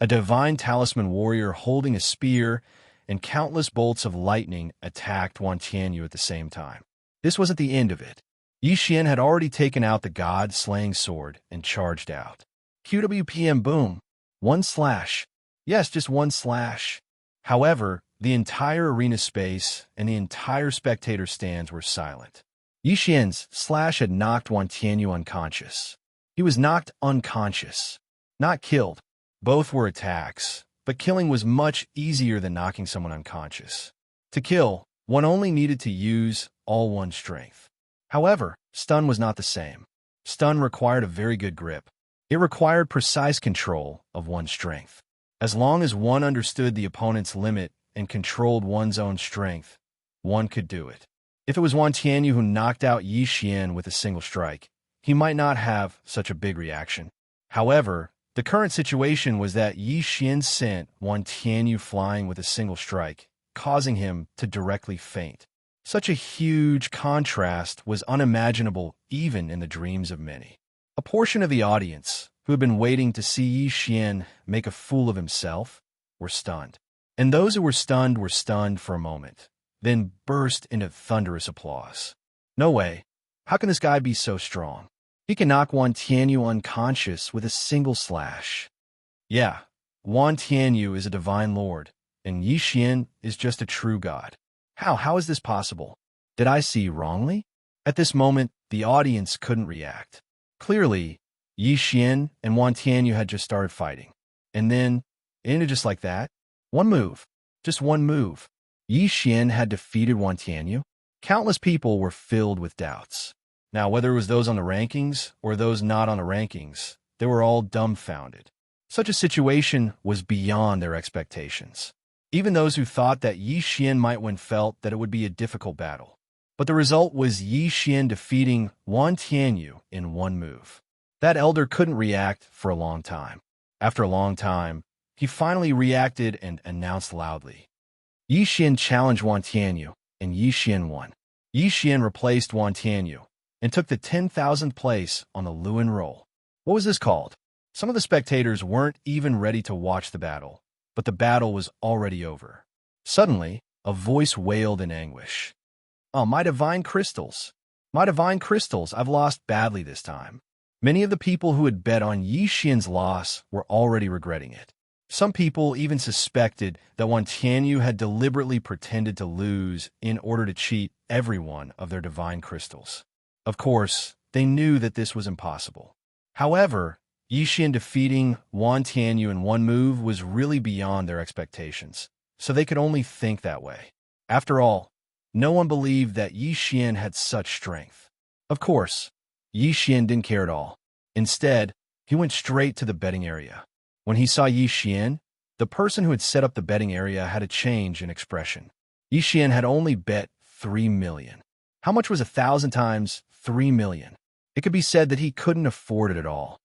a divine talisman warrior holding a spear, and countless bolts of lightning attacked Wan Tianyu at the same time. This wasn't the end of it. Yi Xian had already taken out the god-slaying sword and charged out. QWPM boom. 1 slash. Yes, just 1 slash. However, the entire arena space and the entire spectator stands were silent. Yi Xian's slash had knocked Wan Tianyu unconscious. He was knocked unconscious, not killed. Both were attacks, but killing was much easier than knocking someone unconscious. To kill, one only needed to use all one's strength. However, stun was not the same. Stun required a very good grip. It required precise control of one's strength. As long as one understood the opponent's limit and controlled one's own strength, one could do it. If it was Wan Tianyu who knocked out Yi Xian with a single strike, he might not have such a big reaction. However, the current situation was that Yi Xian sent Wan Tianyu flying with a single strike, causing him to directly faint. Such a huge contrast was unimaginable even in the dreams of many. A portion of the audience, who had been waiting to see Yi Xian make a fool of himself, were stunned. And those who were stunned for a moment, then burst into thunderous applause. No way. How can this guy be so strong? He can knock Wan Tianyu unconscious with a single slash. Yeah, Wan Tianyu is a divine lord, and Yi Xian is just a true god. How is this possible? Did I see wrongly? At this moment, the audience couldn't react. Clearly, Yi Xian and Wan Tianyu had just started fighting. And then, it ended just like that. One move. Just one move. Yi Xian had defeated Wan Tianyu. Countless people were filled with doubts. Now, whether it was those on the rankings or those not on the rankings, they were all dumbfounded. Such a situation was beyond their expectations. Even those who thought that Yi Xian might win felt that it would be a difficult battle. But the result was Yi Xian defeating Wan Tianyu in one move. That elder couldn't react for a long time. After a long time, he finally reacted and announced loudly. Yi Xian challenged Wan Tianyu, and Yi Xian won. Yi Xian replaced Wan Tianyu and took the 10,000th place on the Luan roll. What was this called? Some of the spectators weren't even ready to watch the battle, but the battle was already over. Suddenly, a voice wailed in anguish. "Oh, my divine crystals! My divine crystals, I've lost badly this time." Many of the people who had bet on Yi Xian's loss were already regretting it. Some people even suspected that Wan Tianyu had deliberately pretended to lose in order to cheat everyone of their divine crystals. Of course, they knew that this was impossible. However, Yi Xian defeating Wan Tianyu in one move was really beyond their expectations, so they could only think that way. After all, no one believed that Yi Xian had such strength. Of course, Yi Xian didn't care at all. Instead, he went straight to the betting area. When he saw Yi Xian, the person who had set up the betting area had a change in expression. Yi Xian had only bet 3 million. How much was 1,000 times 3 million? It could be said that he couldn't afford it at all.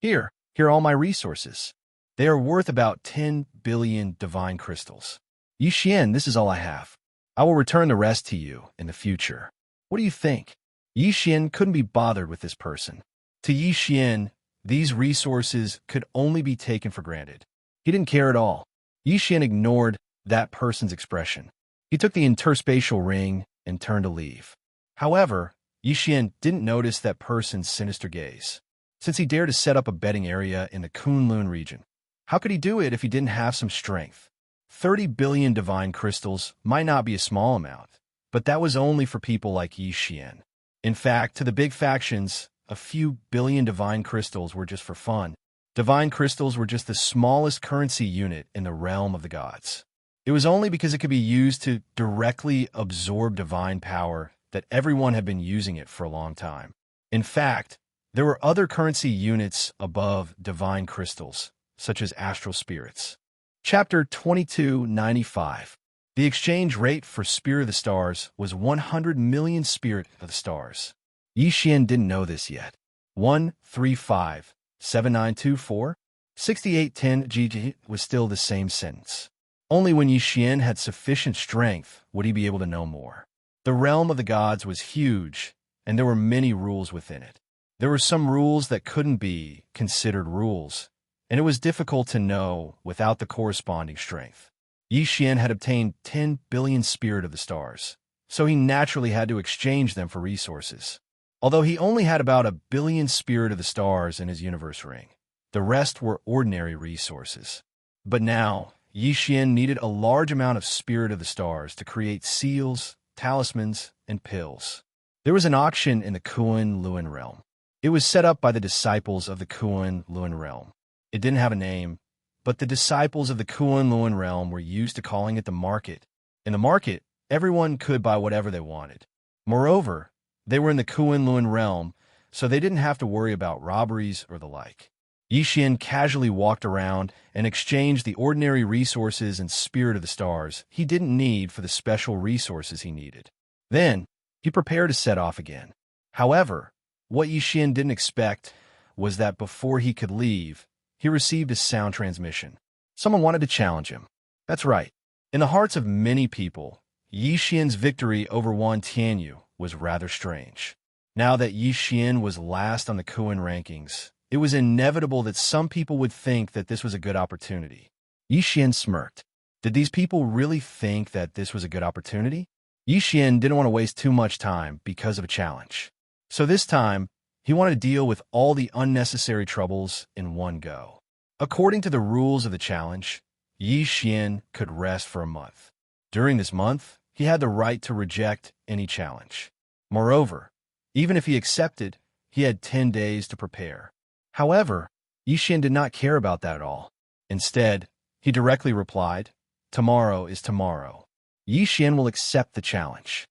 Here are all my resources. They are worth about 10 billion divine crystals. Yi Xian, this is all I have. I will return the rest to you in the future. What do you think? Yi Xian couldn't be bothered with this person. To Yi Xian, these resources could only be taken for granted. He didn't care at all. Yi Xian ignored that person's expression. He took the interspatial ring and turned to leave. However, Yi Xian didn't notice that person's sinister gaze. Since he dared to set up a betting area in the Kunlun region, how could he do it if he didn't have some strength? 30 billion divine crystals might not be a small amount, but that was only for people like Yi Xian. In fact, to the big factions, a few billion divine crystals were just for fun. Divine crystals were just the smallest currency unit in the realm of the gods. It was only because it could be used to directly absorb divine power that everyone had been using it for a long time. In fact, there were other currency units above divine crystals, such as astral spirits. Chapter 2295. The exchange rate for Spirit of the Stars was 100 million Spirit of the Stars. Yi Xian didn't know this yet. 1357924 6810 GG was still the same sentence. Only when Yi Xian had sufficient strength would he be able to know more. The realm of the gods was huge, and there were many rules within it. There were some rules that couldn't be considered rules, and it was difficult to know without the corresponding strength. Yi Xian had obtained 10 billion Spirit of the Stars, so he naturally had to exchange them for resources. Although he only had about 1 billion Spirit of the Stars in his universe ring, the rest were ordinary resources. But now, Yi Xian needed a large amount of Spirit of the Stars to create seals, talismans, and pills. There was an auction in the Kunlun realm. It was set up by the disciples of the Kunlun realm. It didn't have a name, but the disciples of the Kunlun realm were used to calling it the market. In the market, everyone could buy whatever they wanted. Moreover, they were in the Kunlun realm, so they didn't have to worry about robberies or the like. Yi Xian casually walked around and exchanged the ordinary resources and Spirit of the Stars he didn't need for the special resources he needed. Then, he prepared to set off again. However, what Yi Xian didn't expect was that before he could leave, he received a sound transmission. Someone wanted to challenge him. That's right. In the hearts of many people, Yi Xian's victory over Wan Tianyu was rather strange. Now that Yi Xian was last on the Kun rankings, it was inevitable that some people would think that this was a good opportunity. Yi Xian smirked. Did these people really think that this was a good opportunity? Yi Xian didn't want to waste too much time because of a challenge. So this time, he wanted to deal with all the unnecessary troubles in one go. According to the rules of the challenge, Yi Xian could rest for a month. During this month, he had the right to reject any challenge. Moreover, even if he accepted, he had 10 days to prepare. However, Yi Xian did not care about that at all. Instead, he directly replied, "Tomorrow is tomorrow. Yi Xian will accept the challenge."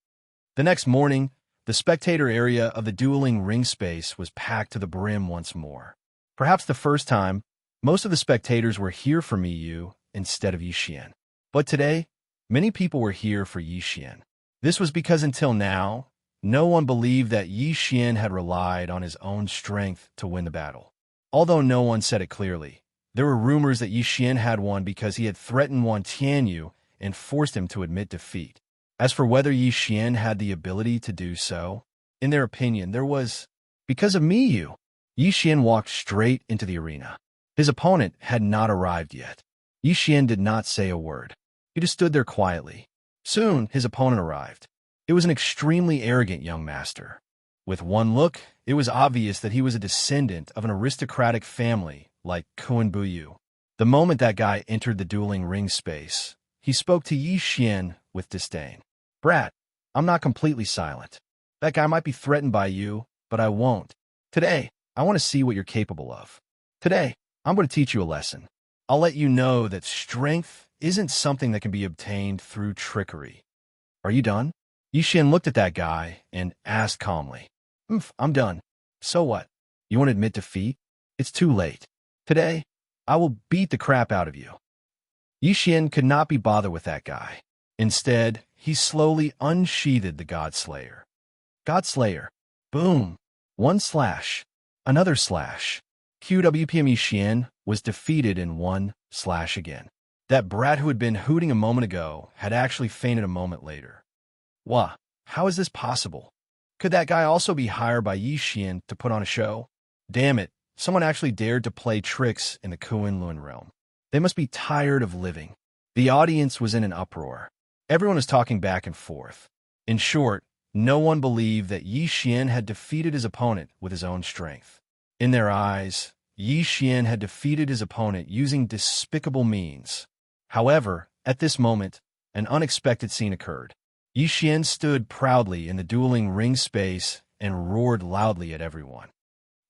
The next morning, the spectator area of the dueling ring space was packed to the brim once more. Perhaps the first time, most of the spectators were here for Miyu instead of Yi Xian. But today, many people were here for Yi Xian. This was because until now, no one believed that Yi Xian had relied on his own strength to win the battle. Although no one said it clearly, there were rumors that Yi Xian had won because he had threatened Wan Tianyu and forced him to admit defeat. As for whether Yi Xian had the ability to do so, in their opinion, there was, because of me, Yi Xian walked straight into the arena. His opponent had not arrived yet. Yi Xian did not say a word. He just stood there quietly. Soon, his opponent arrived. It was an extremely arrogant young master. With one look, it was obvious that he was a descendant of an aristocratic family like Kuan Buyu. The moment that guy entered the dueling ring space, he spoke to Yi Xian with disdain. "Brat, I'm not completely silent. That guy might be threatened by you, but I won't. Today, I want to see what you're capable of. Today, I'm going to teach you a lesson. I'll let you know that strength isn't something that can be obtained through trickery. Are you done?" Yi Xian looked at that guy and asked calmly. I'm done. So what? You want to admit defeat? It's too late. Today, I will beat the crap out of you." Yi Xian could not be bothered with that guy. Instead, he slowly unsheathed the God Slayer. God Slayer. Boom. One slash. Another slash. QWPM Yi Xian was defeated in one slash again. That brat who had been hooting a moment ago had actually fainted a moment later. Wah, how is this possible? Could that guy also be hired by Yi Xian to put on a show? Damn it, someone actually dared to play tricks in the Kunlun realm. They must be tired of living. The audience was in an uproar. Everyone was talking back and forth. In short, no one believed that Yi Xian had defeated his opponent with his own strength. In their eyes, Yi Xian had defeated his opponent using despicable means. However, at this moment, an unexpected scene occurred. Yi Xian stood proudly in the dueling ring space and roared loudly at everyone.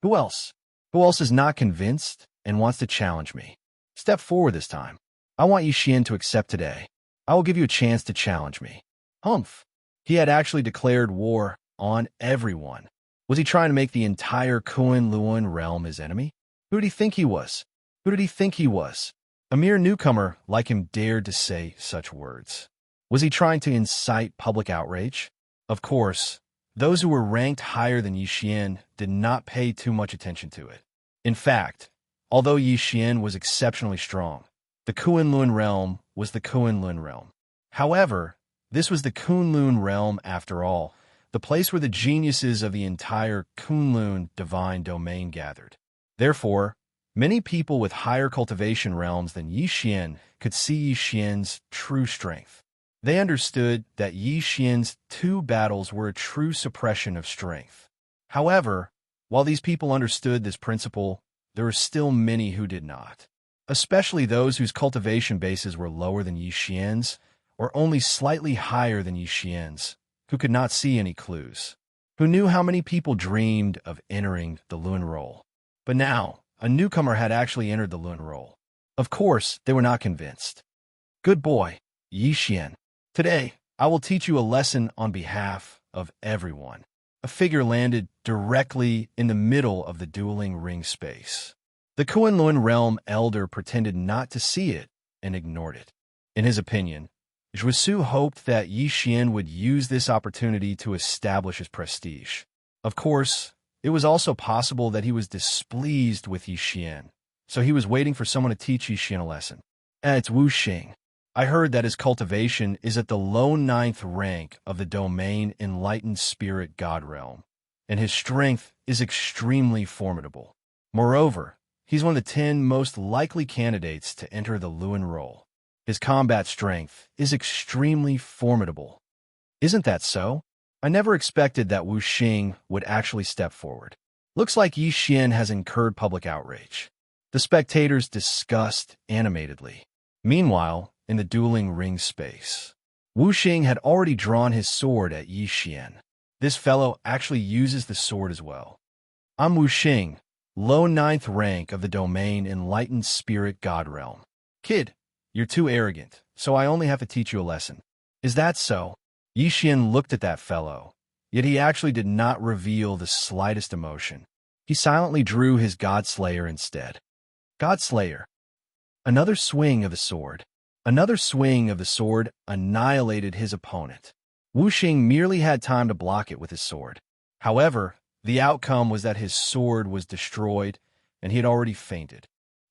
Who else? Who else is not convinced and wants to challenge me? Step forward this time. I want Yi Xian to accept today. I will give you a chance to challenge me. Humph. He had actually declared war on everyone. Was he trying to make the entire Kunlun realm his enemy? Who did he think he was? Who did he think he was? A mere newcomer like him dared to say such words. Was he trying to incite public outrage? Of course, those who were ranked higher than Yi Xian did not pay too much attention to it. In fact, although Yi Xian was exceptionally strong, the Kunlun realm was the Kunlun realm. However, this was the Kunlun realm after all, the place where the geniuses of the entire Kunlun divine domain gathered. Therefore, many people with higher cultivation realms than Yi Xian could see Yi Xian's true strength. They understood that Yi Xian's 2 battles were a true suppression of strength. However, while these people understood this principle, there were still many who did not, especially those whose cultivation bases were lower than Yi Xian's or only slightly higher than Yi Xian's, who could not see any clues, who knew how many people dreamed of entering the Lun role. But now, a newcomer had actually entered the Lun role. Of course, they were not convinced. Good boy, Yi Xian. Today, I will teach you a lesson on behalf of everyone. A figure landed directly in the middle of the dueling ring space. The Kunlun realm elder pretended not to see it and ignored it. In his opinion, Zhusu hoped that Yi Xian would use this opportunity to establish his prestige. Of course, it was also possible that he was displeased with Yi Xian, so he was waiting for someone to teach Yi Xian a lesson. It's Wuxia. I heard that his cultivation is at the low 9th rank of the domain Enlightened Spirit God Realm, and his strength is extremely formidable. Moreover, he's one of the 10 most likely candidates to enter the Lun role. His combat strength is extremely formidable. Isn't that so? I never expected that Wuxia would actually step forward. Looks like Yi Xian has incurred public outrage. The spectators discussed animatedly. Meanwhile, in the dueling ring space, Wuxia had already drawn his sword at Yi Xian. This fellow actually uses the sword as well. I'm Wuxia, low 9th rank of the domain Enlightened Spirit God Realm. Kid, you're too arrogant, so I only have to teach you a lesson. Is that so? Yi Xian looked at that fellow, yet he actually did not reveal the slightest emotion. He silently drew his God Slayer instead. God Slayer. Another swing of the sword. Another swing of the sword annihilated his opponent. Wuxia merely had time to block it with his sword. However, the outcome was that his sword was destroyed, and he had already fainted.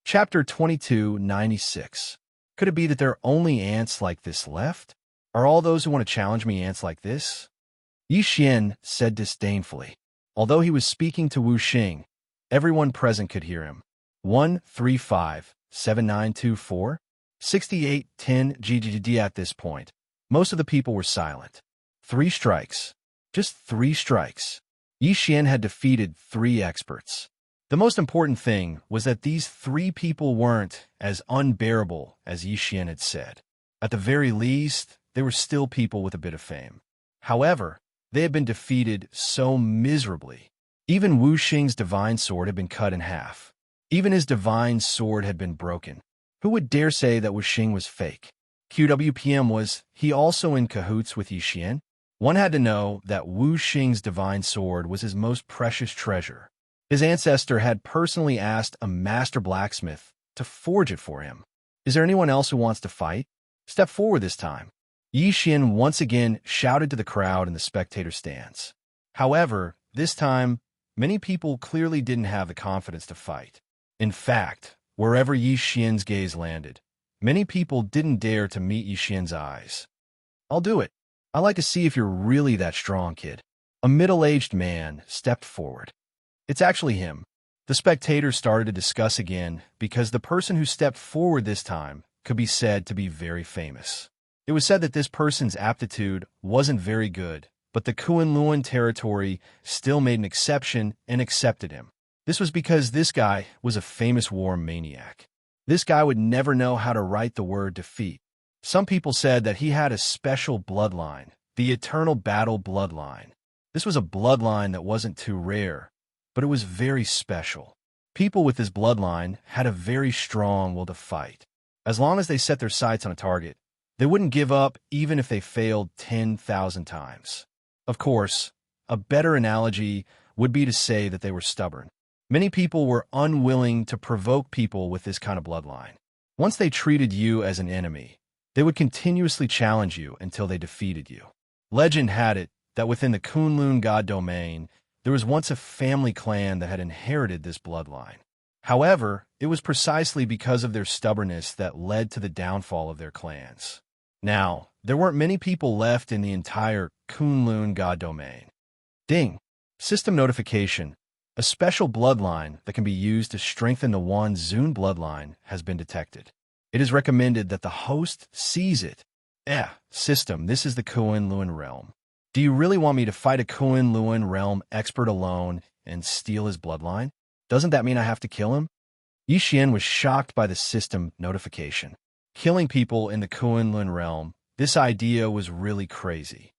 Chapter 2296. Could it be that there are only ants like this left? Are all those who want to challenge me ants like this? Xian said disdainfully. Although he was speaking to Wu Xing, everyone present could hear him. 135-7924 6810 GGD. At this point, most of the people were silent. 3 strikes. Just 3 strikes. Xian had defeated 3 experts. The most important thing was that these 3 people weren't as unbearable as Xian had said. At the very least, they were still people with a bit of fame. However, they had been defeated so miserably. Even Wu Xing's divine sword had been cut in half. Even his divine sword had been broken. Who would dare say that Wu Xing was fake? QWPM, was he also in cahoots with Xian? One had to know that Wu Xing's divine sword was his most precious treasure. His ancestor had personally asked a master blacksmith to forge it for him. Is there anyone else who wants to fight? Step forward this time. Xian once again shouted to the crowd in the spectator stands. However, this time, many people clearly didn't have the confidence to fight. In fact, wherever Xian's gaze landed, many people didn't dare to meet Xian's eyes. I'll do it. I'd like to see if you're really that strong, kid. A middle-aged man stepped forward. It's actually him. The spectators started to discuss again because the person who stepped forward this time could be said to be very famous. It was said that this person's aptitude wasn't very good, but the Kunlun territory still made an exception and accepted him. This was because this guy was a famous war maniac. This guy would never know how to write the word defeat. Some people said that he had a special bloodline, the eternal battle bloodline. This was a bloodline that wasn't too rare, but it was very special. People with this bloodline had a very strong will to fight. As long as they set their sights on a target, they wouldn't give up even if they failed 10,000 times. Of course, a better analogy would be to say that they were stubborn. Many people were unwilling to provoke people with this kind of bloodline. Once they treated you as an enemy, they would continuously challenge you until they defeated you. Legend had it that within the Kunlun god domain, there was once a family clan that had inherited this bloodline. However, it was precisely because of their stubbornness that led to the downfall of their clans. Now, there weren't many people left in the entire Kunlun god domain. Ding! System notification. A special bloodline that can be used to strengthen the Wan Zun bloodline has been detected. It is recommended that the host sees it. System, this is the Kunlun realm. Do you really want me to fight a Kunlun realm expert alone and steal his bloodline? Doesn't that mean I have to kill him? Xian was shocked by the system notification. Killing people in the Kunlun realm, this idea was really crazy.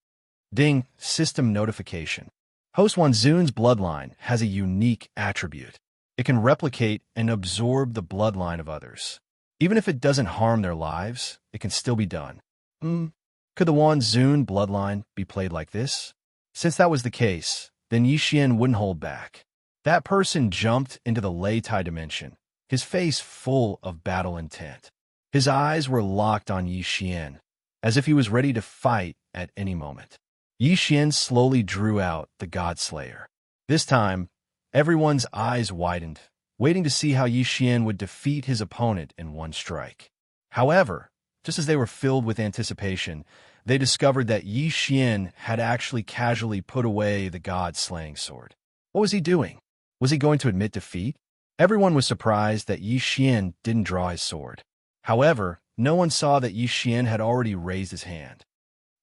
Ding, system notification. Host Wanzun's bloodline has a unique attribute. It can replicate and absorb the bloodline of others. Even if it doesn't harm their lives, it can still be done. Could the Wanzun bloodline be played like this? Since that was the case, then Xian wouldn't hold back. That person jumped into the Lei Tai dimension, his face full of battle intent. His eyes were locked on Xian, as if he was ready to fight at any moment. Xian slowly drew out the God Slayer. This time, everyone's eyes widened, waiting to see how Xian would defeat his opponent in one strike. However, just as they were filled with anticipation, they discovered that Xian had actually casually put away the God-slaying sword. What was he doing? Was he going to admit defeat? Everyone was surprised that Xian didn't draw his sword. However, no one saw that Xian had already raised his hand.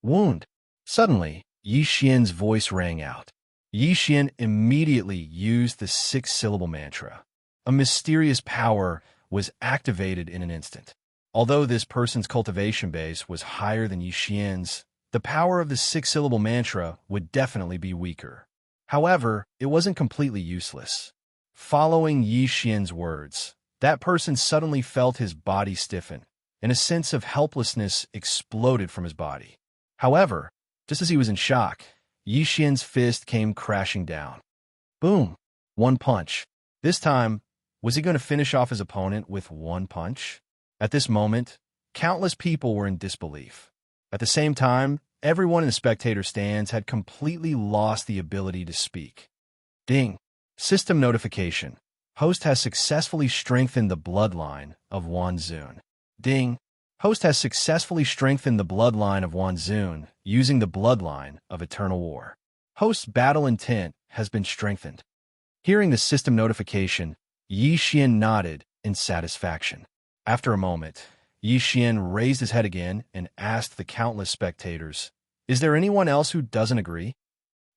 Wound. Suddenly, Xian's voice rang out. Xian immediately used the 6-syllable mantra. A mysterious power was activated in an instant. Although this person's cultivation base was higher than Xian's, the power of the 6-syllable mantra would definitely be weaker. However, it wasn't completely useless. Following Xian's words, that person suddenly felt his body stiffen, and a sense of helplessness exploded from his body. However, just as he was in shock, Xian's fist came crashing down. Boom! One punch. This time, was he going to finish off his opponent with one punch? At this moment, countless people were in disbelief. At the same time, everyone in the spectator stands had completely lost the ability to speak. Ding! System notification. Host has successfully strengthened the bloodline of Wanzun. Ding! Host has successfully strengthened the bloodline of Wanzun using the bloodline of Eternal War. Host's battle intent has been strengthened. Hearing the system notification, Yi Xian nodded in satisfaction. After a moment, Yi Xian raised his head again and asked the countless spectators, "Is there anyone else who doesn't agree?"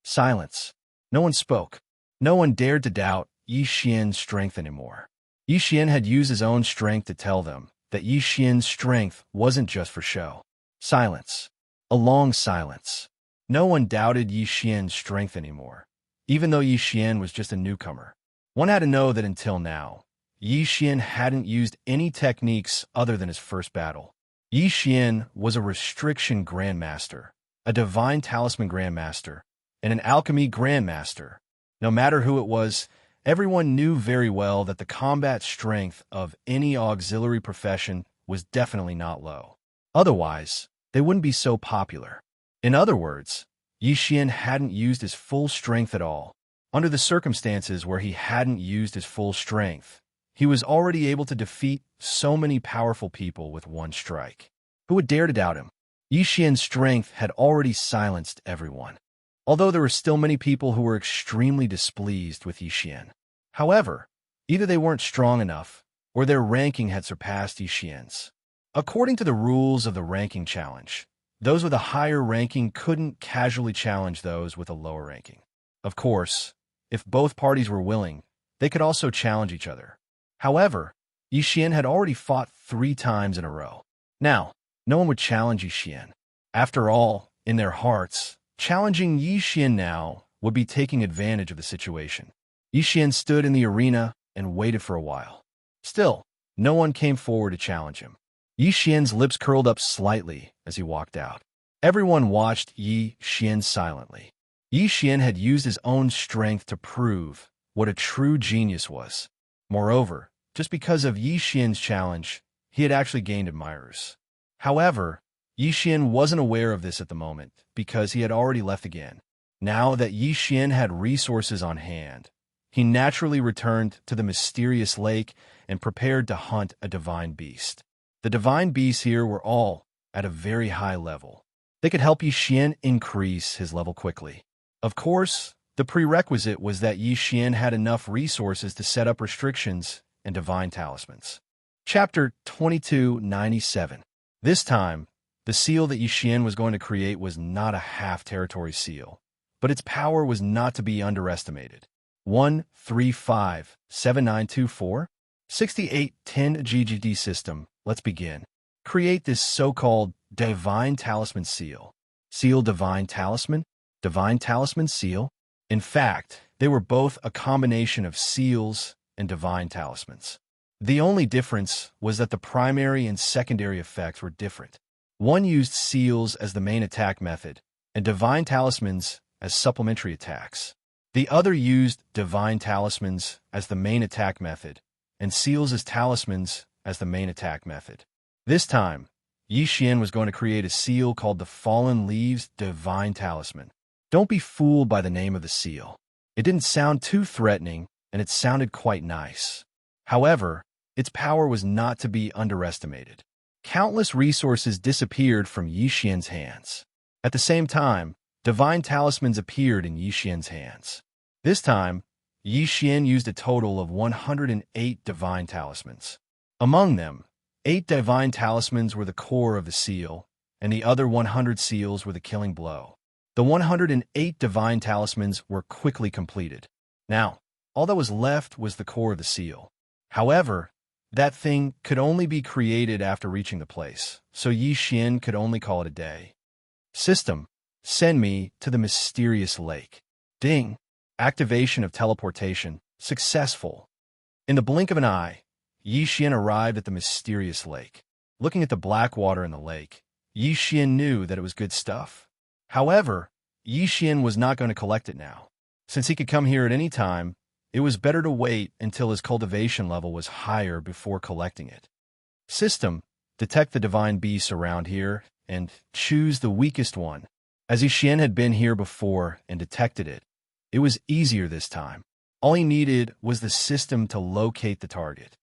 Silence. No one spoke. No one dared to doubt Yi Xian's strength anymore. Yi Xian had used his own strength to tell them that Yi Xian's strength wasn't just for show. Silence. A long silence. No one doubted Yi Xian's strength anymore, even though Yi Xian was just a newcomer. One had to know that until now, Yi Xian hadn't used any techniques other than his first battle. Yi Xian was a restriction grandmaster, a divine talisman grandmaster, and an alchemy grandmaster. No matter who it was, everyone knew very well that the combat strength of any auxiliary profession was definitely not low. Otherwise, they wouldn't be so popular. In other words, Yi Xian hadn't used his full strength at all. Under the circumstances where he hadn't used his full strength, he was already able to defeat so many powerful people with one strike. Who would dare to doubt him? Yi Xian's strength had already silenced everyone, although there were still many people who were extremely displeased with Yi Xian. However, either they weren't strong enough, or their ranking had surpassed Yi Xian's. According to the rules of the ranking challenge, those with a higher ranking couldn't casually challenge those with a lower ranking. Of course, if both parties were willing, they could also challenge each other. However, Yi Xian had already fought 3 times in a row. Now, no one would challenge Yi Xian. After all, in their hearts, challenging Yi Xian now would be taking advantage of the situation. Yi Xian stood in the arena and waited for a while. Still, no one came forward to challenge him. Yi Xian's lips curled up slightly as he walked out. Everyone watched Yi Xian silently. Yi Xian had used his own strength to prove what a true genius was. Moreover, just because of Yi Xian's challenge, he had actually gained admirers. However, Yi Xian wasn't aware of this at the moment because he had already left again. Now that Yi Xian had resources on hand, he naturally returned to the mysterious lake and prepared to hunt a divine beast. The divine beasts here were all at a very high level. They could help Yi Xian increase his level quickly. Of course, the prerequisite was that Yi Xian had enough resources to set up restrictions and divine talismans. Chapter 2297. This time, the seal that Yi Xian was going to create was not a half-territory seal, but its power was not to be underestimated. 1357924 6810 GGD system. Let's begin. Create this so-called divine talisman seal. Seal divine talisman seal. In fact, they were both a combination of seals and divine talismans. The only difference was that the primary and secondary effects were different. One used seals as the main attack method, and divine talismans as supplementary attacks. The other used divine talismans as the main attack method, and seals as talismans as the main attack method. This time, Yi Xian was going to create a seal called the Fallen Leaves Divine Talisman. Don't be fooled by the name of the seal. It didn't sound too threatening, and it sounded quite nice. However, its power was not to be underestimated. Countless resources disappeared from Yi Xian's hands. At the same time, divine talismans appeared in Yi Xian's hands. This time, Yi Xian used a total of 108 divine talismans. Among them, 8 divine talismans were the core of the seal, and the other 100 seals were the killing blow. The 108 divine talismans were quickly completed. Now, all that was left was the core of the seal. However, that thing could only be created after reaching the place, so Yi Xian could only call it a day. System, send me to the mysterious lake. Ding. Activation of teleportation, successful. In the blink of an eye, Yi Xian arrived at the mysterious lake. Looking at the black water in the lake, Yi Xian knew that it was good stuff. However, Yi Xian was not going to collect it now. Since he could come here at any time, it was better to wait until his cultivation level was higher before collecting it. System, detect the divine beasts around here and choose the weakest one. As Yi Xian had been here before and detected it, it was easier this time. All he needed was the system to locate the target.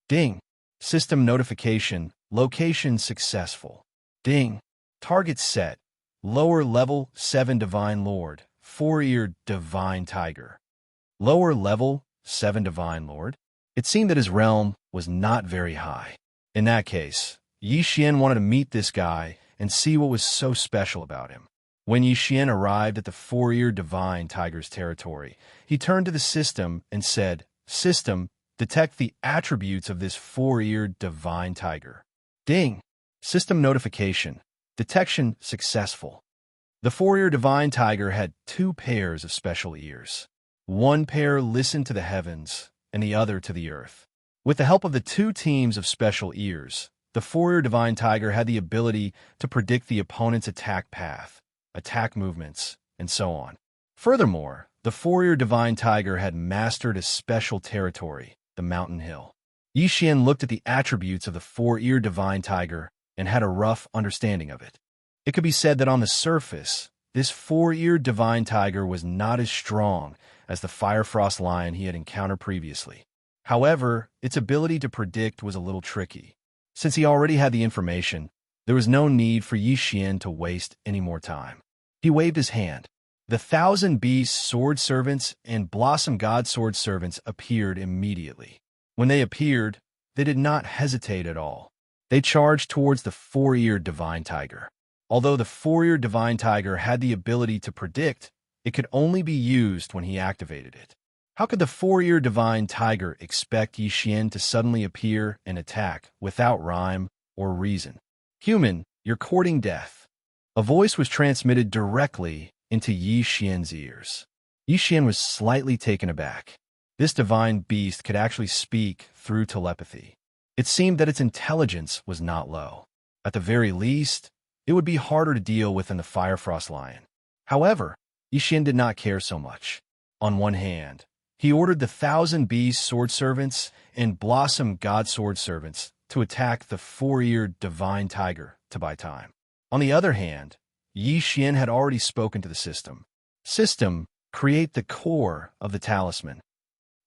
Ding! System notification, Location successful. Ding. Target set. Lower level 7 Divine Lord, 4-eared Divine Tiger. Lower level 7 Divine Lord? It seemed that his realm was not very high. In that case, Xian wanted to meet this guy and see what was so special about him. When Xian arrived at the 4-eared Divine Tiger's territory, he turned to the system and said, "System, detect the attributes of this 4-eared Divine Tiger." Ding! System notification. Detection successful. The 4-eared Divine Tiger had 2 pairs of special ears. One pair listened to the heavens, and the other to the earth. With the help of the 2 teams of special ears, the 4-eared Divine Tiger had the ability to predict the opponent's attack path, attack movements, and so on. Furthermore, the 4-eared Divine Tiger had mastered a special territory, the Mountain Hill. Xian looked at the attributes of the 4-eared Divine Tiger and had a rough understanding of it. It could be said that on the surface, this 4-eared Divine Tiger was not as strong as the Firefrost Lion he had encountered previously. However, its ability to predict was a little tricky. Since he already had the information, there was no need for Xian to waste any more time. He waved his hand. The 1,000 Beast Sword Servants and Blossom God Sword Servants appeared immediately. When they appeared, they did not hesitate at all. They charged towards the 4-eared Divine Tiger. Although the 4-eared Divine Tiger had the ability to predict, it could only be used when he activated it. How could the 4-eared Divine Tiger expect Xian to suddenly appear and attack without rhyme or reason? "Human, you're courting death." A voice was transmitted directly into Xian's ears. Xian was slightly taken aback. This divine beast could actually speak through telepathy. It seemed that its intelligence was not low. At the very least, it would be harder to deal with than the Firefrost Lion. However, Xian did not care so much. On one hand, he ordered the 1,000 Beast Sword Servants and Blossom God Sword Servants to attack the 4-eared Divine Tiger to buy time. On the other hand, Xian had already spoken to the system. System, create the core of the talisman.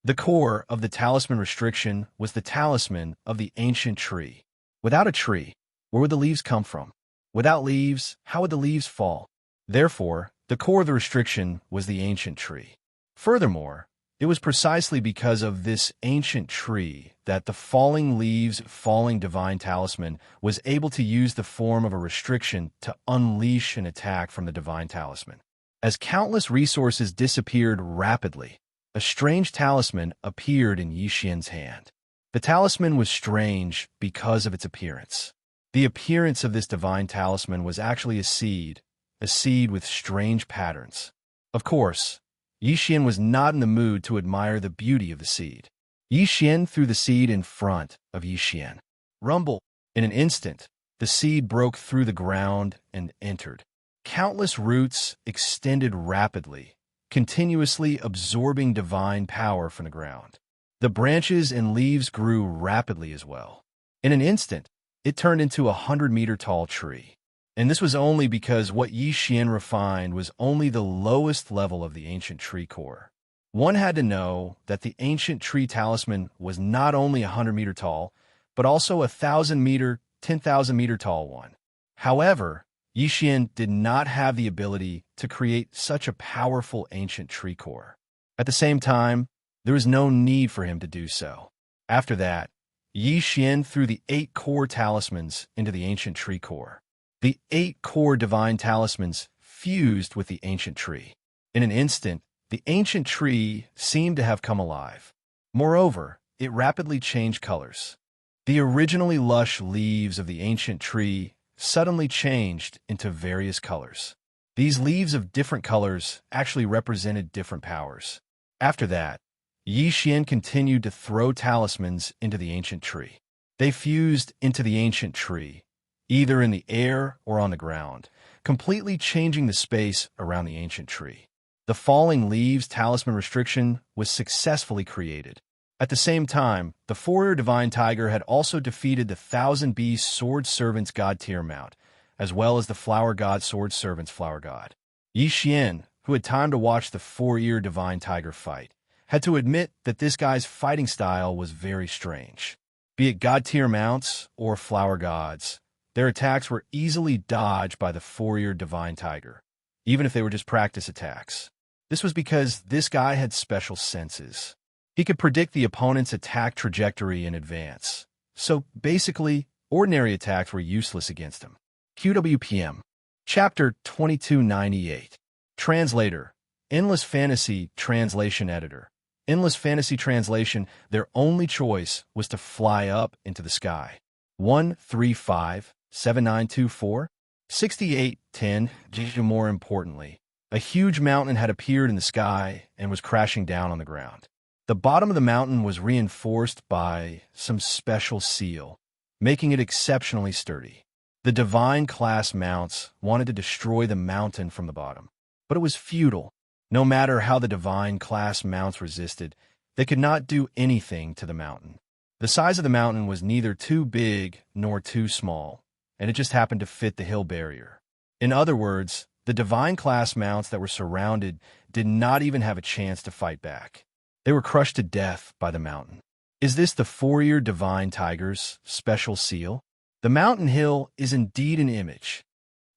The core of the talisman restriction was the talisman of the ancient tree. Without a tree, where would the leaves come from? Without leaves, how would the leaves fall? Therefore, the core of the restriction was the ancient tree. Furthermore, it was precisely because of this ancient tree that the falling leaves, falling divine talisman was able to use the form of a restriction to unleash an attack from the divine talisman. As countless resources disappeared rapidly, a strange talisman appeared in Xian's hand. The talisman was strange because of its appearance. The appearance of this divine talisman was actually a seed with strange patterns. Of course, Xian was not in the mood to admire the beauty of the seed. Xian threw the seed in front of Xian. Rumble! In an instant, the seed broke through the ground and entered. Countless roots extended rapidly, continuously absorbing divine power from the ground. The branches and leaves grew rapidly as well. In an instant, it turned into a 100-meter-tall tree. And this was only because what Xian refined was only the lowest level of the ancient tree core. One had to know that the ancient tree talisman was not only 100-meter tall, but also a 1,000-meter, 10,000-meter tall one. However, Xian did not have the ability to create such a powerful ancient tree core. At the same time, there was no need for him to do so. After that, Xian threw the 8 core talismans into the ancient tree core. The 8 core divine talismans fused with the ancient tree. In an instant, the ancient tree seemed to have come alive. Moreover, it rapidly changed colors. The originally lush leaves of the ancient tree suddenly changed into various colors. These leaves of different colors actually represented different powers. After that, Xian continued to throw talismans into the ancient tree. They fused into the ancient tree, either in the air or on the ground, completely changing the space around the ancient tree. The falling leaves talisman restriction was successfully created. At the same time, the 4-eared divine tiger had also defeated the 1,000 Beast Sword Servants God tier mount, as well as the Flower God Sword Servants Flower God. Xian, who had time to watch the 4-eared divine tiger fight, had to admit that this guy's fighting style was very strange. Be it god-tier mounts or flower gods, their attacks were easily dodged by the four-eared divine tiger, even if they were just practice attacks. This was because this guy had special senses. He could predict the opponent's attack trajectory in advance. So basically, ordinary attacks were useless against him. QWPM. Chapter 2298. Translator. Endless Fantasy Translation Editor. Endless Fantasy Translation, their only choice was to fly up into the sky. 1357924 6810. More importantly, a huge mountain had appeared in the sky and was crashing down on the ground. The bottom of the mountain was reinforced by some special seal, making it exceptionally sturdy. The divine class mounts wanted to destroy the mountain from the bottom, but it was futile. No matter how the divine class mounts resisted, they could not do anything to the mountain. The size of the mountain was neither too big nor too small, and it just happened to fit the hill barrier. In other words, the divine class mounts that were surrounded did not even have a chance to fight back. They were crushed to death by the mountain. Is this the four-eared divine tiger's special seal? The mountain hill is indeed an image.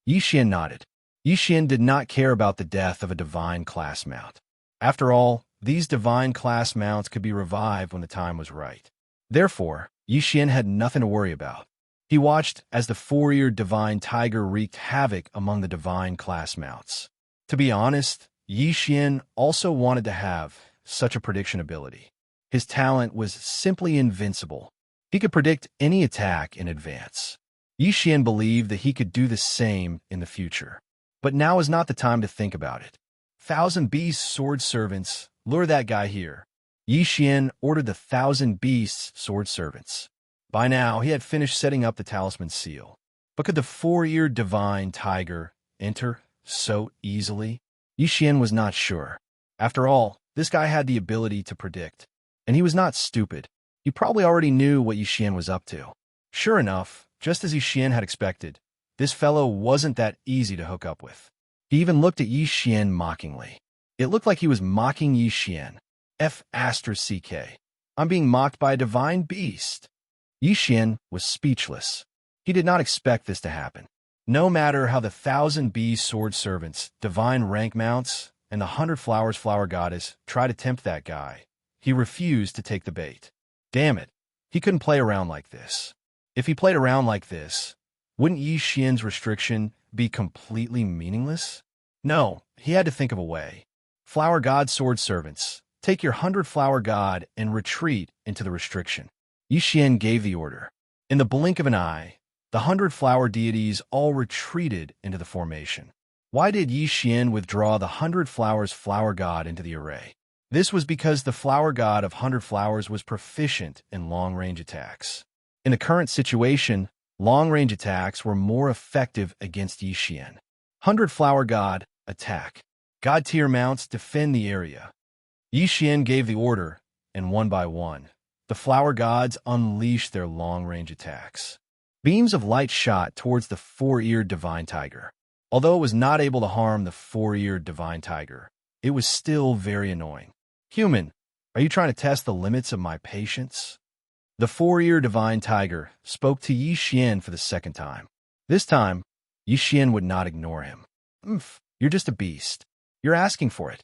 Xianxia nodded. Xianxia did not care about the death of a divine class mount. After all, these divine class mounts could be revived when the time was right. Therefore, Xianxia had nothing to worry about. He watched as the four-eared divine tiger wreaked havoc among the divine class mounts. To be honest, Xianxia also wanted to have such a prediction ability. His talent was simply invincible. He could predict any attack in advance. Xianxia believed that he could do the same in the future. But now is not the time to think about it. 1,000 Beast Sword Servants, lure that guy here. Xianxia ordered the 1,000 Beasts Sword Servants. By now, he had finished setting up the talisman seal. But could the four-eared divine tiger enter so easily? Xianxia was not sure. After all, this guy had the ability to predict. And he was not stupid. He probably already knew what Xianxia was up to. Sure enough, just as Xianxia had expected, this fellow wasn't that easy to hook up with. He even looked at Xianxia mockingly. It looked like he was mocking Xianxia. F***. I'm being mocked by a divine beast. Xianxia was speechless. He did not expect this to happen. No matter how the 1,000 Beast Sword Servants, divine rank mounts, and the 100 Flowers Flower Goddess tried to tempt that guy, he refused to take the bait. Damn it, he couldn't play around like this. If he played around like this, wouldn't Xianxia's restriction be completely meaningless? No, he had to think of a way. Flower God Sword Servants, take your 100 Flower God and retreat into the restriction. Xianxia gave the order. In the blink of an eye, the 100 flower deities all retreated into the formation. Why did Xianxia withdraw the 100 Flowers Flower God into the array? This was because the Flower God of 100 Flowers was proficient in long-range attacks. In the current situation, long-range attacks were more effective against Xianxia. 100 Flower God, attack. God-tier mounts defend the area. Xianxia gave the order, and one by one, the Flower Gods unleashed their long-range attacks. Beams of light shot towards the four-eared divine tiger. Although it was not able to harm the four-eared divine tiger, it was still very annoying. Human, are you trying to test the limits of my patience? The four-eared divine tiger spoke to Xianxia for the second time. This time, Xianxia would not ignore him. You're just a beast. You're asking for it.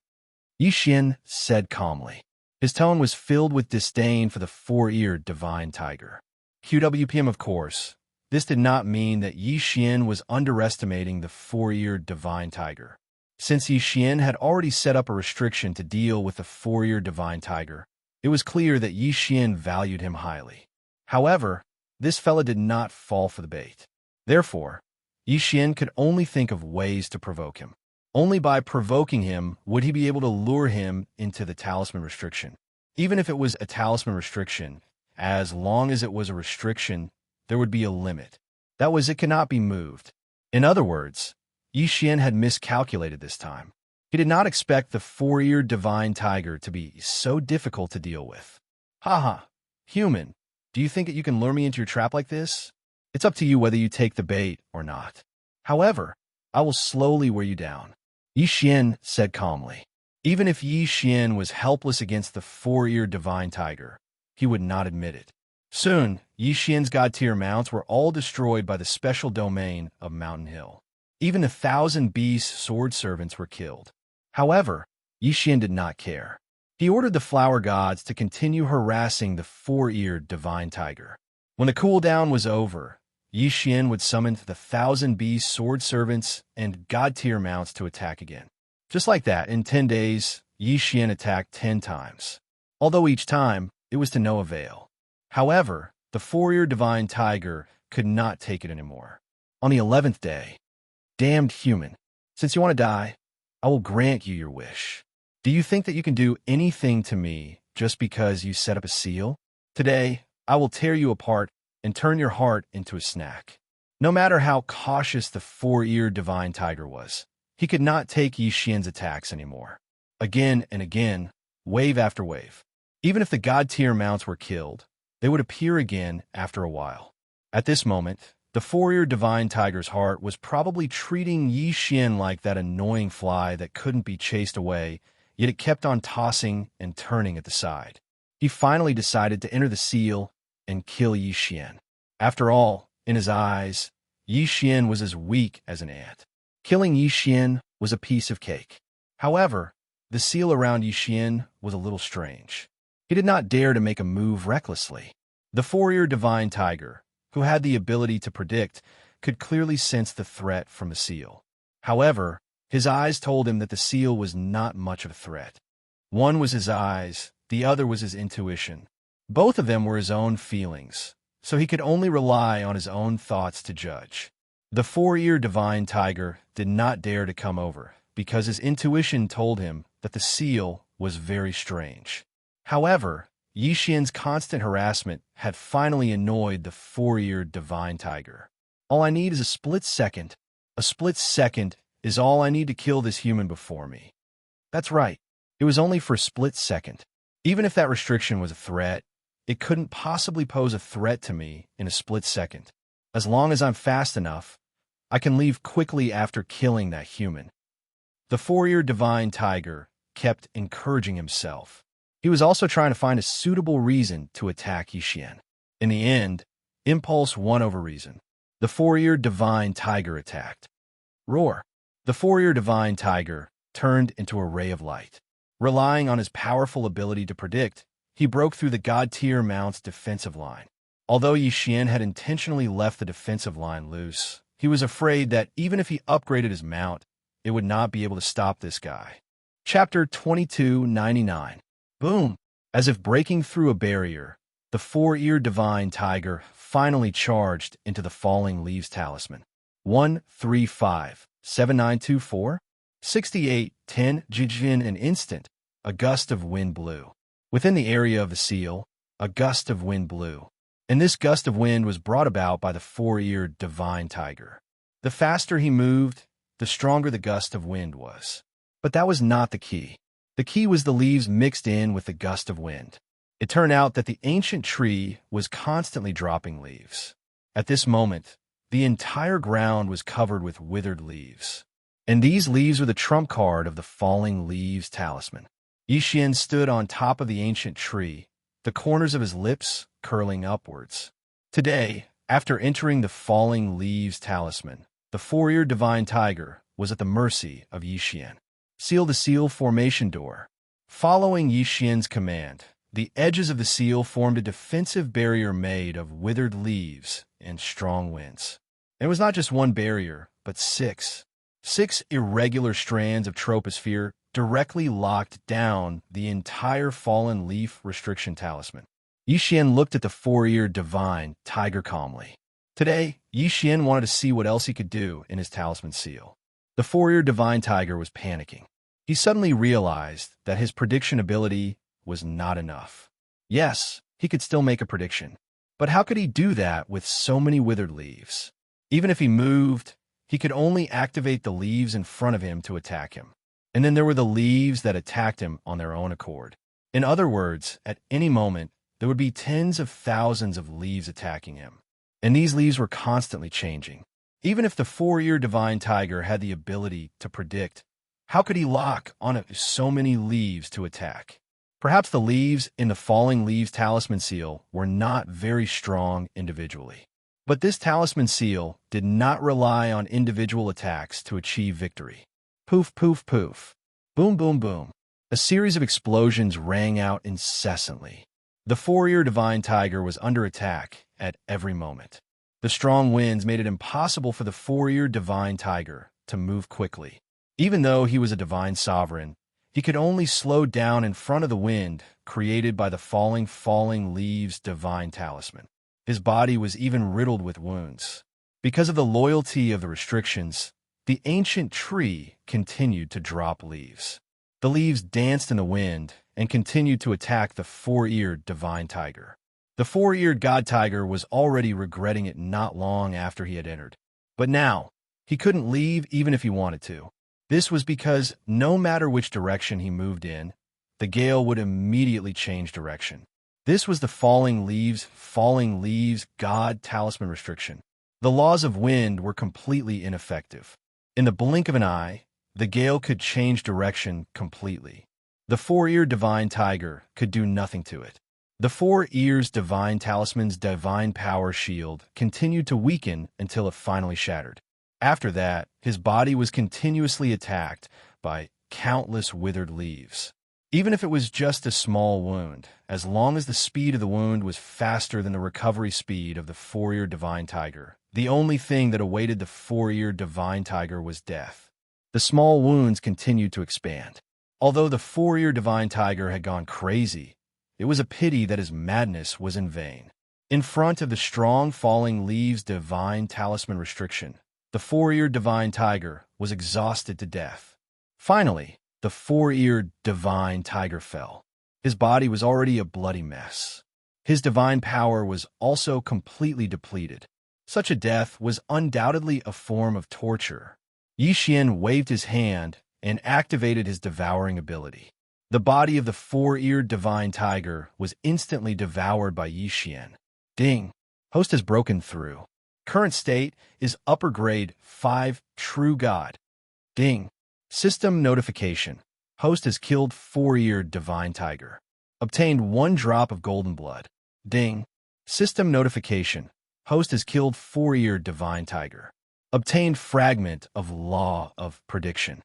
Xianxia said calmly. His tone was filled with disdain for the four-eared divine tiger. QWPM, of course. This did not mean that Xianxia was underestimating the four-eared divine tiger. Since Xianxia had already set up a restriction to deal with the four-eared divine tiger, it was clear that Xianxia valued him highly. However, this fella did not fall for the bait. Therefore, Xianxia could only think of ways to provoke him. Only by provoking him would he be able to lure him into the talisman restriction. Even if it was a talisman restriction, as long as it was a restriction, there would be a limit. That was, it cannot be moved. In other words, Xianxia had miscalculated this time. He did not expect the four-eared divine tiger to be so difficult to deal with. Haha, human, do you think that you can lure me into your trap like this? It's up to you whether you take the bait or not. However, I will slowly wear you down. Xianxia said calmly. Even if Xianxia was helpless against the four-eared divine tiger, he would not admit it. Soon, Yi Xian's god-tier mounts were all destroyed by the special domain of Mountain Hill. Even 1,000 beast sword servants were killed. However, Yi Xian did not care. He ordered the flower gods to continue harassing the four-eared divine tiger. When the cooldown was over, Yi Xian would summon the 1,000 beast sword servants and god-tier mounts to attack again. Just like that, in 10 days, Yi Xian attacked 10 times. Although each time, it was to no avail. However, the four-eared divine tiger could not take it anymore. On the 11th day, "Damned human, since you want to die, I will grant you your wish. Do you think that you can do anything to me just because you set up a seal? Today, I will tear you apart and turn your heart into a snack." No matter how cautious the four-eared divine tiger was, he could not take Yi Xian's attacks anymore. Again and again, wave after wave. Even if the god-tier mounts were killed, they would appear again after a while. At this moment, the four-eared divine tiger's heart was probably treating Yi Xian like that annoying fly that couldn't be chased away, yet it kept on tossing and turning at the side. He finally decided to enter the seal and kill Yi Xian. After all, in his eyes, Yi Xian was as weak as an ant. Killing Yi Xian was a piece of cake. However, the seal around Yi Xian was a little strange. He did not dare to make a move recklessly. The four-eared divine tiger, who had the ability to predict, could clearly sense the threat from the seal. However, his eyes told him that the seal was not much of a threat. One was his eyes, the other was his intuition. Both of them were his own feelings, so he could only rely on his own thoughts to judge. The four-eared divine tiger did not dare to come over, because his intuition told him that the seal was very strange. However, Yi Xian's constant harassment had finally annoyed the four-eared divine tiger. All I need is a split second. A split second is all I need to kill this human before me. That's right. It was only for a split second. Even if that restriction was a threat, it couldn't possibly pose a threat to me in a split second. As long as I'm fast enough, I can leave quickly after killing that human. The four-eared divine tiger kept encouraging himself. He was also trying to find a suitable reason to attack Yi Xian. In the end, impulse won over reason. The four-eared divine tiger attacked. Roar! The four-eared divine tiger turned into a ray of light. Relying on his powerful ability to predict, he broke through the god-tier mount's defensive line. Although Yi Xian had intentionally left the defensive line loose, he was afraid that even if he upgraded his mount, it would not be able to stop this guy. Chapter 2299. Boom! As if breaking through a barrier, the four-eared divine tiger finally charged into the falling leaves talisman. 1357924 6810 Jijin an instant, a gust of wind blew. Within the area of the seal, a gust of wind blew. And this gust of wind was brought about by the four-eared divine tiger. The faster he moved, the stronger the gust of wind was. But that was not the key. The key was the leaves mixed in with the gust of wind. It turned out that the ancient tree was constantly dropping leaves. At this moment, the entire ground was covered with withered leaves. And these leaves were the trump card of the falling leaves talisman. Yi Xian stood on top of the ancient tree, the corners of his lips curling upwards. Today, after entering the falling leaves talisman, the four-eared divine tiger was at the mercy of Yi Xian. Seal the seal formation door. Following Yi Xian's command, the edges of the seal formed a defensive barrier made of withered leaves and strong winds. It was not just one barrier, but six. 6 irregular strands of troposphere directly locked down the entire fallen leaf restriction talisman. Yi Xian looked at the four-eared divine tiger calmly. Today, Yi Xian wanted to see what else he could do in his talisman seal. The four-eared divine tiger was panicking. He suddenly realized that his prediction ability was not enough. Yes, he could still make a prediction, but how could he do that with so many withered leaves? Even if he moved, he could only activate the leaves in front of him to attack him. And then there were the leaves that attacked him on their own accord. In other words, at any moment, there would be tens of thousands of leaves attacking him. And these leaves were constantly changing. Even if the four-eared divine tiger had the ability to predict, how could he lock on so many leaves to attack? Perhaps the leaves in the Falling Leaves talisman seal were not very strong individually. But this talisman seal did not rely on individual attacks to achieve victory. Poof, poof, poof. Boom, boom, boom. A series of explosions rang out incessantly. The four-ear divine tiger was under attack at every moment. The strong winds made it impossible for the four-ear divine tiger to move quickly. Even though he was a divine sovereign, he could only slow down in front of the wind created by the falling leaves divine talisman. His body was even riddled with wounds. Because of the loyalty of the restrictions, the ancient tree continued to drop leaves. The leaves danced in the wind and continued to attack the four-eared divine tiger. The four-eared god tiger was already regretting it not long after he had entered. But now, he couldn't leave even if he wanted to. This was because no matter which direction he moved in, the gale would immediately change direction. This was the falling leaves god talisman restriction. The laws of wind were completely ineffective. In the blink of an eye, the gale could change direction completely. The four-eared divine tiger could do nothing to it. The four ears divine talisman's divine power shield continued to weaken until it finally shattered. After that, his body was continuously attacked by countless withered leaves. Even if it was just a small wound, as long as the speed of the wound was faster than the recovery speed of the four-eared divine tiger, the only thing that awaited the four-eared divine tiger was death. The small wounds continued to expand. Although the four-eared divine tiger had gone crazy, it was a pity that his madness was in vain. In front of the strong falling leaves divine talisman restriction, the four-eared divine tiger was exhausted to death. Finally, the four-eared divine tiger fell. His body was already a bloody mess. His divine power was also completely depleted. Such a death was undoubtedly a form of torture. Xianxia waved his hand and activated his devouring ability. The body of the four-eared divine tiger was instantly devoured by Xianxia. Ding! Host has broken through. Current state is upper grade 5 true god. Ding! System notification. Host has killed four-eared divine tiger. Obtained 1 drop of golden blood. Ding! System notification. Host has killed four-eared divine tiger. Obtained fragment of law of prediction.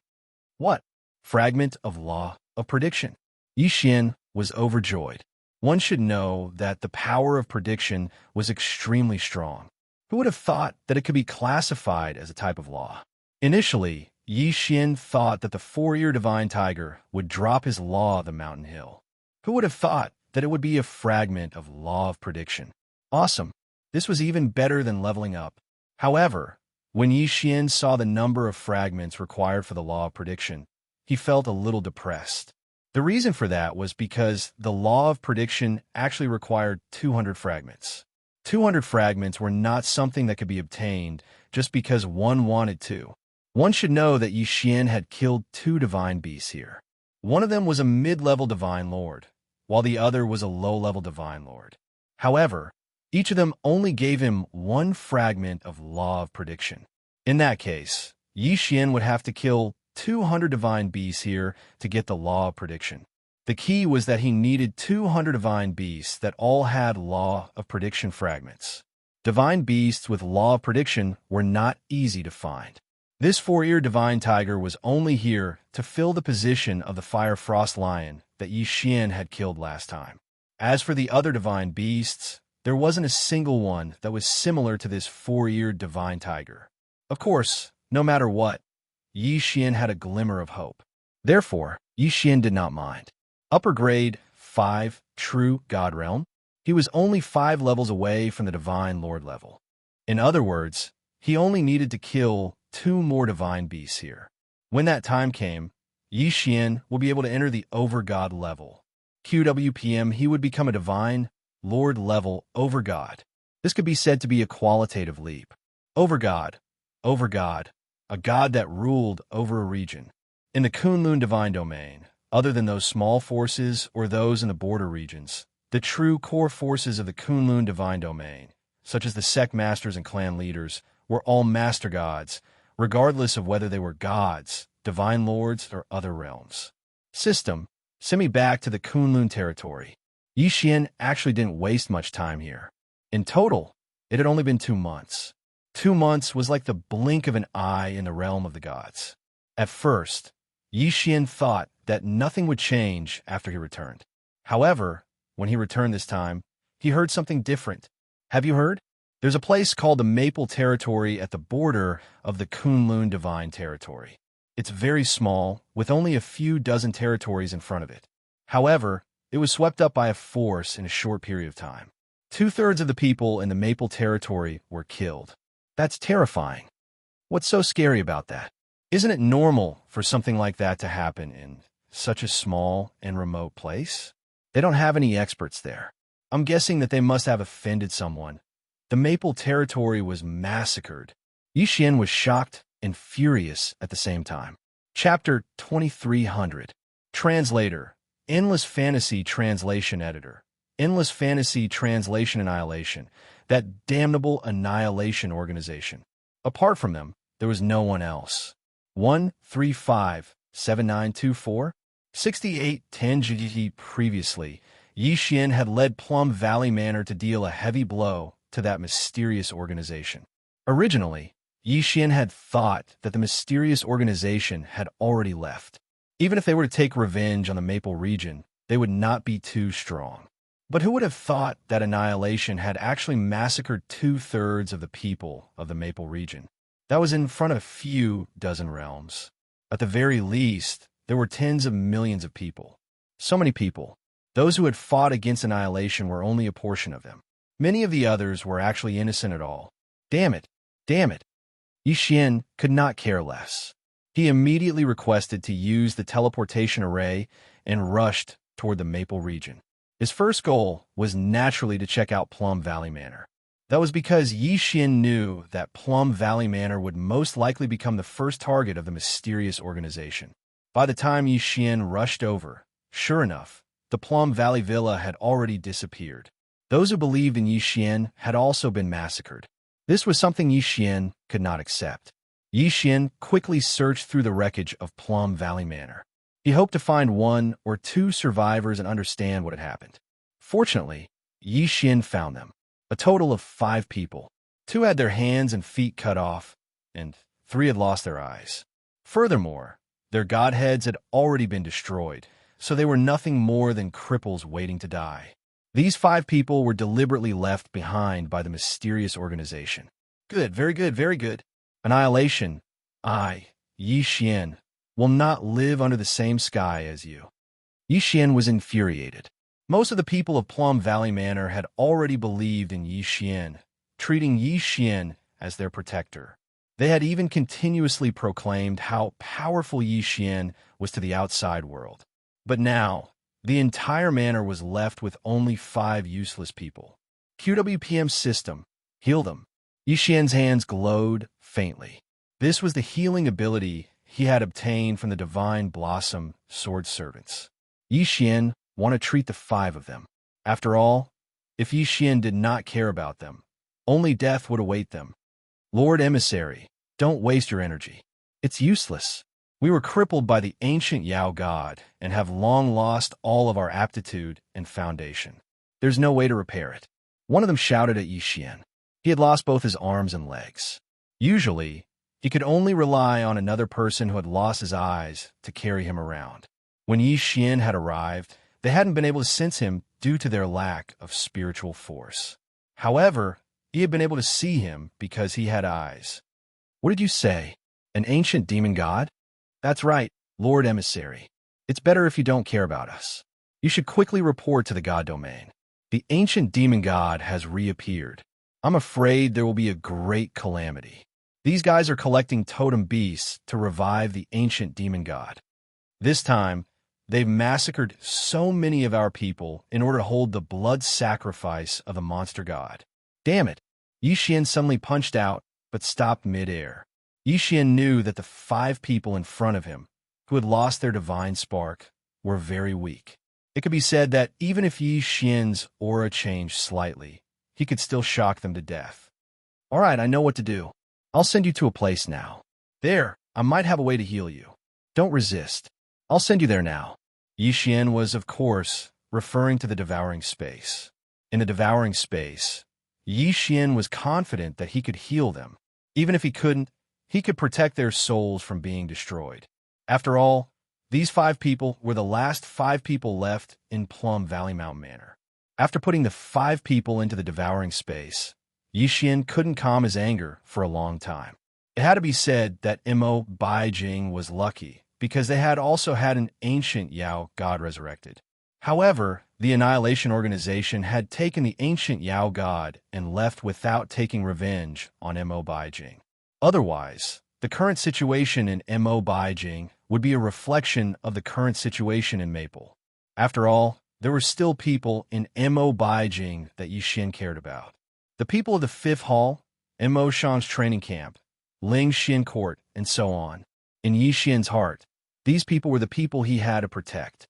What? Fragment of law of prediction. Xianxia was overjoyed. One should know that the power of prediction was extremely strong. Who would have thought that it could be classified as a type of law? Initially, Xianxia thought that the four-eared divine tiger would drop his law of the mountain hill. Who would have thought that it would be a fragment of law of prediction? Awesome. This was even better than leveling up. However, when Xianxia saw the number of fragments required for the law of prediction, he felt a little depressed. The reason for that was because the law of prediction actually required 200 fragments. 200 fragments were not something that could be obtained just because one wanted to. One should know that Xianxia had killed 2 divine beasts here. One of them was a mid-level divine lord, while the other was a low-level divine lord. However, each of them only gave him 1 fragment of law of prediction. In that case, Xianxia would have to kill 200 divine beasts here to get the law of prediction. The key was that he needed 200 divine beasts that all had law of prediction fragments. Divine beasts with law of prediction were not easy to find. This four-eared divine tiger was only here to fill the position of the fire frost lion that Xianxia had killed last time. As for the other divine beasts, there wasn't a single one that was similar to this four-eared divine tiger. Of course, no matter what, Xianxia had a glimmer of hope. Therefore, Xianxia did not mind. Upper grade 5 true god realm. He was only 5 levels away from the divine lord level. In other words, he only needed to kill 2 more divine beasts here. When that time came, Xianxia will be able to enter the overgod level. QWPM, he would become a divine lord level overgod. This could be said to be a qualitative leap. Overgod, a god that ruled over a region. In the Kunlun divine domain, other than those small forces or those in the border regions, the true core forces of the Kunlun divine domain, such as the sect masters and clan leaders, were all master gods, regardless of whether they were gods, divine lords, or other realms. System, Send me back to the Kunlun territory. Yi Xian actually didn't waste much time here. In total, it had only been 2 months. 2 months was like the blink of an eye in the realm of the gods. At first, Yi Xian thought that nothing would change after he returned. However, when he returned this time, he heard something different. Have you heard? There's a place called the Maple Territory at the border of the Kunlun Divine Territory. It's very small, with only a few dozen territories in front of it. However, it was swept up by a force in a short period of time. 2/3 of the people in the Maple Territory were killed. That's terrifying. What's so scary about that? Isn't it normal for something like that to happen in such a small and remote place? They don't have any experts there. I'm guessing that they must have offended someone. The Maple Territory was massacred. Yi Xian was shocked and furious at the same time. Chapter 2300. Translator. Endless Fantasy Translation Editor. Endless Fantasy Translation Annihilation. That damnable annihilation organization. Apart from them, there was no one else. 135-7924. 6810 GG. Previously, Yi Xian had led Plum Valley Manor to deal a heavy blow to that mysterious organization. Originally, Yi Xian had thought that the mysterious organization had already left. Even if they were to take revenge on the Maple region, they would not be too strong. But who would have thought that annihilation had actually massacred 2/3 of the people of the Maple region? That was in front of a few dozen realms. At the very least, there were tens of millions of people. So many people. Those who had fought against annihilation were only a portion of them. Many of the others were actually innocent at all. Damn it! Damn it! Yi Xian could not care less. He immediately requested to use the teleportation array and rushed toward the Maple region. His first goal was naturally to check out Plum Valley Manor. That was because Yi Xian knew that Plum Valley Manor would most likely become the first target of the mysterious organization. By the time Yi Xian rushed over, sure enough, the Plum Valley Villa had already disappeared. Those who believed in Yi Xian had also been massacred. This was something Yi Xian could not accept. Yi Xian quickly searched through the wreckage of Plum Valley Manor. He hoped to find 1 or 2 survivors and understand what had happened. Fortunately, Yi Xian found them. A total of 5 people. 2 had their hands and feet cut off, and 3 had lost their eyes. Furthermore, their godheads had already been destroyed, so they were nothing more than cripples waiting to die. These 5 people were deliberately left behind by the mysterious organization. Good, very good, very good. Annihilation. I, Yi Xian, will not live under the same sky as you. Yi Xian was infuriated. Most of the people of Plum Valley Manor had already believed in Yi Xian, treating Yi Xian as their protector. They had even continuously proclaimed how powerful Yi Xian was to the outside world. But now, the entire manor was left with only 5 useless people. QWPM system. Heal them. Yi Xian's hands glowed faintly. This was the healing ability he had obtained from the Divine Blossom Sword Servants. Yi Xian wanted to treat the 5 of them. After all, if Yi Xian did not care about them, only death would await them. Lord Emissary, don't waste your energy. It's useless. We were crippled by the ancient Yao God and have long lost all of our aptitude and foundation. There's no way to repair it. One of them shouted at Yi Xian. He had lost both his arms and legs. Usually, he could only rely on another person who had lost his eyes to carry him around. When Yi Xian had arrived, they hadn't been able to sense him due to their lack of spiritual force. However, he had been able to see him because he had eyes. What did you say? An ancient demon god? That's right, Lord Emissary. It's better if you don't care about us. You should quickly report to the god domain. The ancient demon god has reappeared. I'm afraid there will be a great calamity. These guys are collecting totem beasts to revive the ancient demon god. This time, they've massacred so many of our people in order to hold the blood sacrifice of the monster god. Damn it! Yi Xian suddenly punched out, but stopped mid-air. Yi Xian knew that the 5 people in front of him, who had lost their divine spark, were very weak. It could be said that even if Yi Xian's aura changed slightly, he could still shock them to death. All right, I know what to do. I'll send you to a place now. There, I might have a way to heal you. Don't resist. I'll send you there now. Xian was, of course, referring to the devouring space. In the devouring space, Xian was confident that he could heal them. Even if he couldn't, he could protect their souls from being destroyed. After all, these 5 people were the last 5 people left in Plum Valley Mountain Manor. After putting the 5 people into the devouring space, Xian couldn't calm his anger for a long time. It had to be said that Imo Baijing was lucky, because they had also had an ancient Yao god resurrected. However, the Annihilation Organization had taken the ancient Yao god and left without taking revenge on Imo Baijing. Otherwise, the current situation in Imo Baijing would be a reflection of the current situation in Maple. After all, there were still people in Imo Baijing that Xian cared about. The people of the 5th Hall, Imo Shan's training camp, Ling Xian Court, and so on. In Xian's heart, these people were the people he had to protect.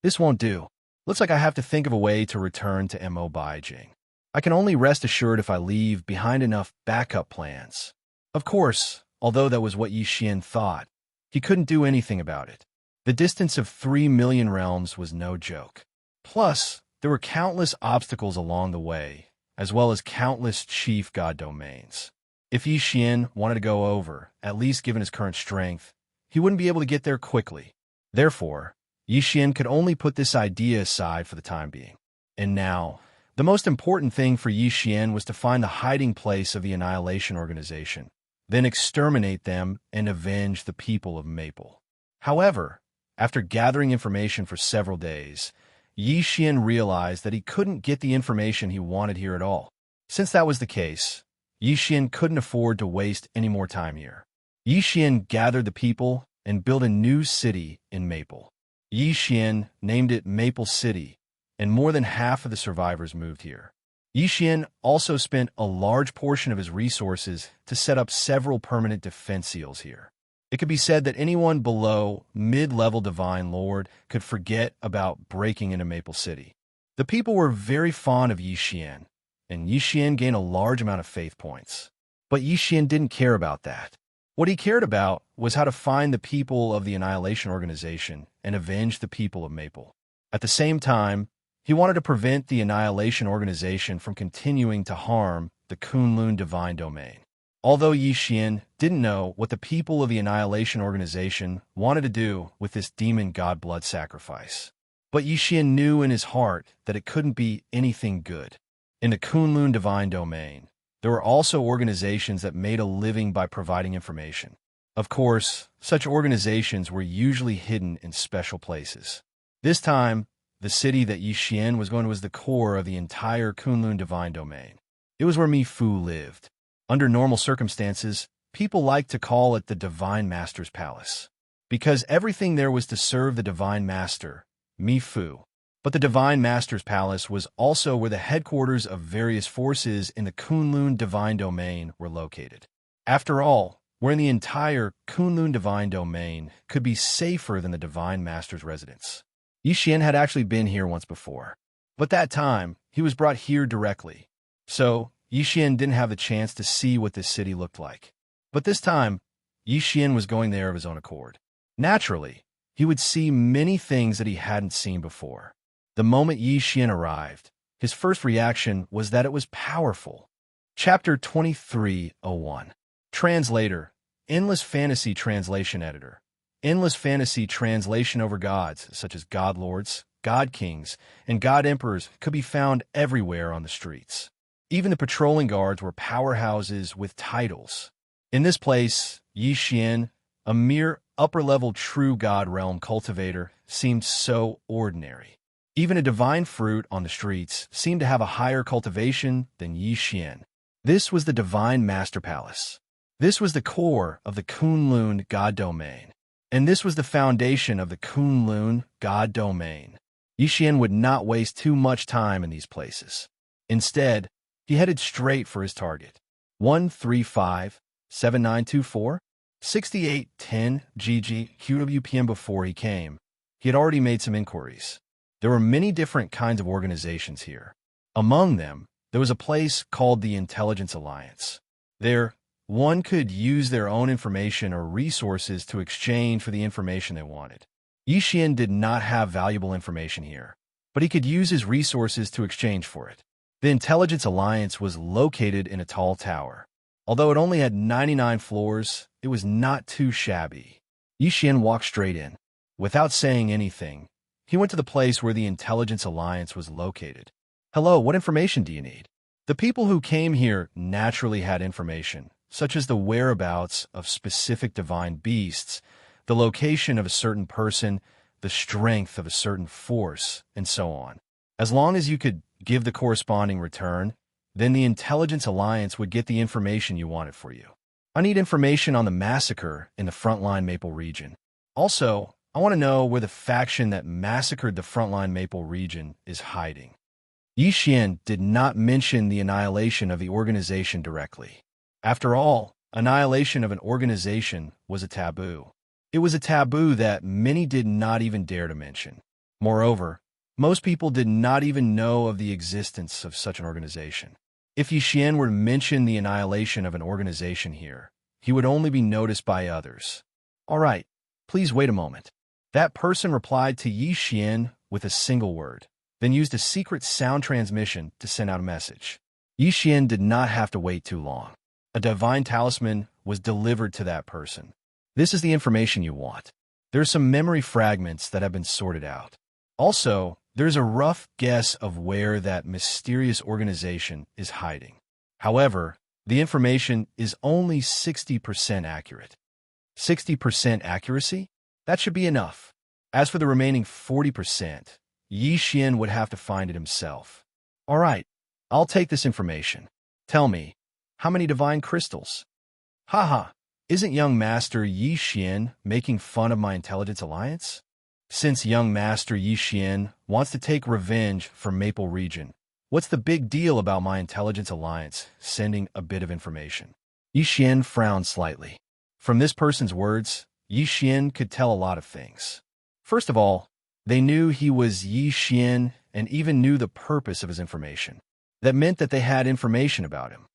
This won't do. Looks like I have to think of a way to return to Imo Baijing. I can only rest assured if I leave behind enough backup plans. Of course, although that was what Xian thought, he couldn't do anything about it. The distance of 3 million realms was no joke. Plus, there were countless obstacles along the way, as well as countless chief god domains. If Xian wanted to go over, at least given his current strength, he wouldn't be able to get there quickly. Therefore, Xian could only put this idea aside for the time being. And now, the most important thing for Xian was to find the hiding place of the Annihilation Organization, then exterminate them and avenge the people of Maple. However, after gathering information for several days, Xian realized that he couldn't get the information he wanted here at all. Since that was the case, Xian couldn't afford to waste any more time here. Xian gathered the people and built a new city in Maple. Xian named it Maple City, and more than half of the survivors moved here. Xian also spent a large portion of his resources to set up several permanent defense seals here. It could be said that anyone below mid-level Divine Lord could forget about breaking into Maple City. The people were very fond of Xian, and Xian gained a large amount of faith points. But Xian didn't care about that. What he cared about was how to find the people of the Annihilation Organization and avenge the people of Maple. At the same time, he wanted to prevent the Annihilation Organization from continuing to harm the Kunlun Divine Domain. Although Xian didn't know what the people of the Annihilation Organization wanted to do with this demon god blood sacrifice. But Xian knew in his heart that it couldn't be anything good. In the Kunlun Divine Domain, there were also organizations that made a living by providing information. Of course, such organizations were usually hidden in special places. This time, the city that Xian was going to was the core of the entire Kunlun Divine Domain. It was where Mi Fu lived. Under normal circumstances, people liked to call it the Divine Master's Palace, because everything there was to serve the Divine Master, Mi Fu. But the Divine Master's Palace was also where the headquarters of various forces in the Kunlun Divine Domain were located. After all, where in the entire Kunlun Divine Domain could be safer than the Divine Master's residence. Xian had actually been here once before, but that time he was brought here directly, so Xian didn't have the chance to see what this city looked like. But this time, Xian was going there of his own accord. Naturally, he would see many things that he hadn't seen before. The moment Xian arrived, his first reaction was that it was powerful. Chapter 23:01. Translator, Endless Fantasy Translation Editor. Endless fantasy translation over gods, such as god lords, god kings, and god emperors, could be found everywhere on the streets. Even the patrolling guards were powerhouses with titles. In this place, Xian, a mere upper-level true god realm cultivator, seemed so ordinary. Even a divine fruit on the streets seemed to have a higher cultivation than Xian. This was the Divine Master Palace. This was the core of the Kunlun God Domain. And this was the foundation of the Kunlun God Domain. Xian would not waste too much time in these places. Instead, he headed straight for his target. 135-7924, 6810 GG QWPM. Before he came, he had already made some inquiries. There were many different kinds of organizations here. Among them, there was a place called the Intelligence Alliance. There, one could use their own information or resources to exchange for the information they wanted. Yi Xian did not have valuable information here, but he could use his resources to exchange for it. The Intelligence Alliance was located in a tall tower. Although it only had 99 floors, it was not too shabby. Yi Xian walked straight in. Without saying anything, he went to the place where the Intelligence Alliance was located. "Hello, what information do you need?" The people who came here naturally had information, such as the whereabouts of specific divine beasts, the location of a certain person, the strength of a certain force, and so on. As long as you could give the corresponding return, then the Intelligence Alliance would get the information you wanted for you. "I need information on the massacre in the Frontline Maple region. Also, I want to know where the faction that massacred the Frontline Maple region is hiding." Yi Xian did not mention the annihilation of the organization directly. After all, annihilation of an organization was a taboo. It was a taboo that many did not even dare to mention. Moreover, most people did not even know of the existence of such an organization. If Yi Xian were to mention the annihilation of an organization here, he would only be noticed by others. "All right, please wait a moment." That person replied to Yi Xian with a single word, then used a secret sound transmission to send out a message. Yi Xian did not have to wait too long. A divine talisman was delivered to that person. "This is the information you want. There are some memory fragments that have been sorted out. Also, there's a rough guess of where that mysterious organization is hiding. However, the information is only 60% accurate." 60% accuracy? That should be enough. As for the remaining 40%, Yi Xian would have to find it himself. "All right, I'll take this information. Tell me, how many divine crystals?" "Haha, isn't young Master Yi Xian making fun of my Intelligence Alliance?" Since young Master Yi Xian wants to take revenge for Maple Region, what's the big deal about my Intelligence Alliance sending a bit of information? Yi Xian frowned slightly. From this person's words, Yi Xian could tell a lot of things. First of all, they knew he was Yi Xian and even knew the purpose of his information. That meant that they had information about him.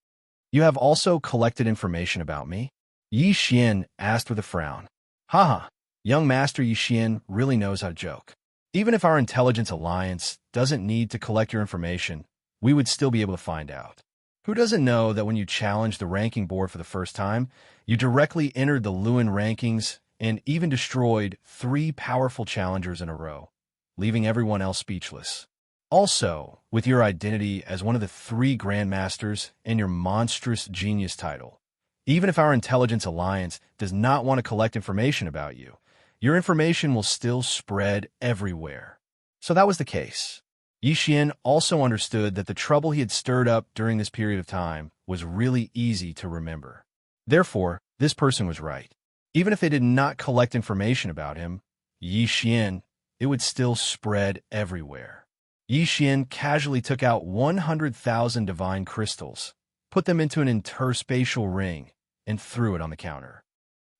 "You have also collected information about me?" Yi Xian asked with a frown. "Haha, young Master Yi Xian really knows how to joke. Even if our Intelligence Alliance doesn't need to collect your information, we would still be able to find out. Who doesn't know that when you challenged the ranking board for the first time, you directly entered the Lewin rankings and even destroyed 3 powerful challengers in a row, leaving everyone else speechless? Also, with your identity as one of the 3 Grandmasters and your monstrous genius title, even if our Intelligence Alliance does not want to collect information about you, your information will still spread everywhere." So that was the case. Yi Xian also understood that the trouble he had stirred up during this period of time was really easy to remember. Therefore, this person was right. Even if they did not collect information about him, Yi Xian, it would still spread everywhere. Yi Xian casually took out 100,000 divine crystals, put them into an interspatial ring, and threw it on the counter.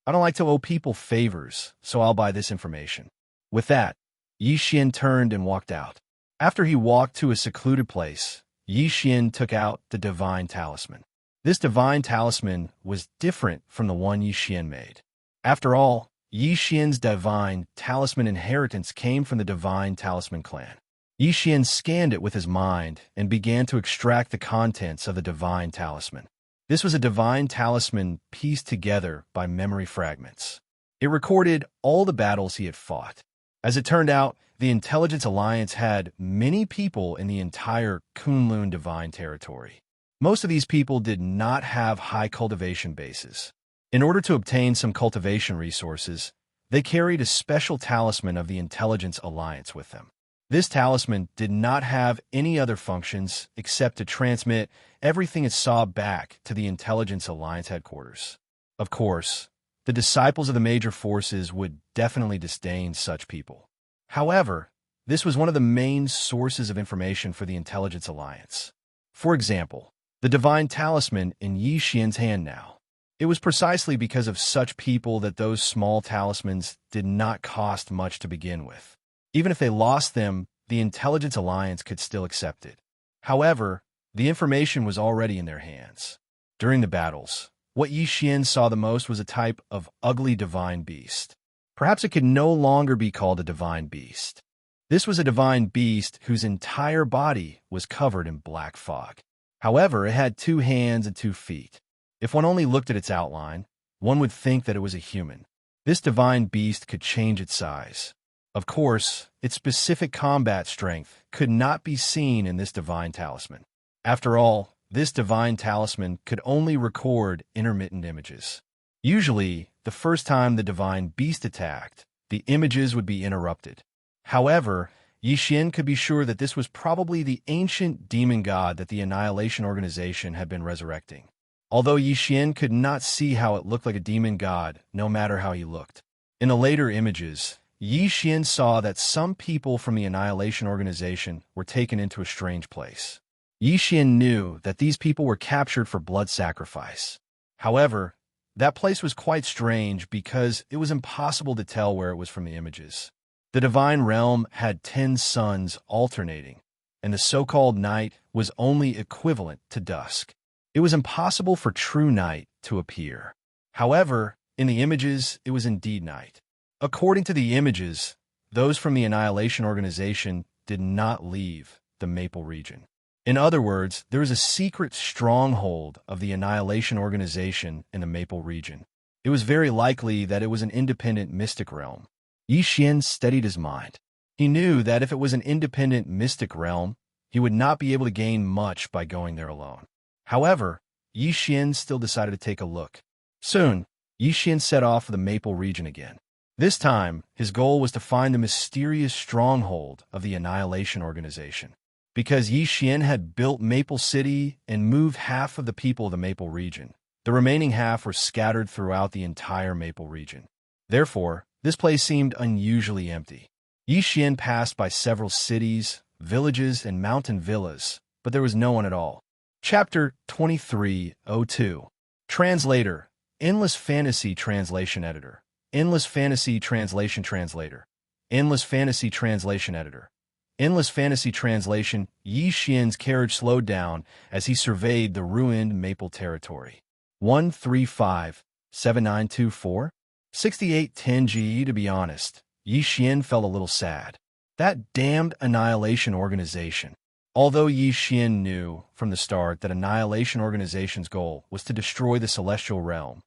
"I don't like to owe people favors, so I'll buy this information." With that, Yi Xian turned and walked out. After he walked to a secluded place, Yi Xian took out the divine talisman. This divine talisman was different from the one Yi Xian made. After all, Yi Xian's divine talisman inheritance came from the divine talisman clan. Yi Xian scanned it with his mind and began to extract the contents of the divine talisman. This was a divine talisman pieced together by memory fragments. It recorded all the battles he had fought. As it turned out, the Intelligence Alliance had many people in the entire Kunlun divine territory. Most of these people did not have high cultivation bases. In order to obtain some cultivation resources, they carried a special talisman of the Intelligence Alliance with them. This talisman did not have any other functions except to transmit everything it saw back to the Intelligence Alliance headquarters. Of course, the disciples of the major forces would definitely disdain such people. However, this was one of the main sources of information for the Intelligence Alliance. For example, the divine talisman in Yi Xian's hand now. It was precisely because of such people that those small talismans did not cost much to begin with. Even if they lost them, the Intelligence Alliance could still accept it. However, the information was already in their hands. During the battles, what Yi Xian saw the most was a type of ugly divine beast. Perhaps it could no longer be called a divine beast. This was a divine beast whose entire body was covered in black fog. However, it had 2 hands and 2 feet. If one only looked at its outline, one would think that it was a human. This divine beast could change its size. Of course, its specific combat strength could not be seen in this divine talisman. After all, this divine talisman could only record intermittent images. Usually, the first time the divine beast attacked, the images would be interrupted. However, Xianxia could be sure that this was probably the ancient demon god that the Annihilation Organization had been resurrecting. Although Xianxia could not see how it looked like a demon god, no matter how he looked. In the later images, Xianxia saw that some people from the Annihilation Organization were taken into a strange place. Xianxia knew that these people were captured for blood sacrifice. However, that place was quite strange because it was impossible to tell where it was from the images. The divine realm had 10 suns alternating, and the so-called night was only equivalent to dusk. It was impossible for true night to appear. However, in the images, it was indeed night. According to the images, those from the Annihilation Organization did not leave the Maple region. In other words, there is a secret stronghold of the Annihilation Organization in the Maple region. It was very likely that it was an independent mystic realm. Xianxia steadied his mind. He knew that if it was an independent mystic realm, he would not be able to gain much by going there alone. However, Xianxia still decided to take a look. Soon, Xianxia set off for the Maple region again. This time, his goal was to find the mysterious stronghold of the Annihilation Organization. Because Xianxia had built Maple City and moved half of the people of the Maple region, the remaining half were scattered throughout the entire Maple region. Therefore, this place seemed unusually empty. Xianxia passed by several cities, villages, and mountain villas, but there was no one at all. Chapter 2302. Translator, Endless Fantasy Translation Editor. Endless Fantasy Translation Translator. Endless Fantasy Translation Editor. Endless Fantasy Translation. Xianxia's carriage slowed down as he surveyed the ruined Maple territory. 135-7924? 6810 GE. To be honest, Xianxia felt a little sad. That damned Annihilation Organization. Although Xianxia knew from the start that Annihilation Organization's goal was to destroy the Celestial Realm,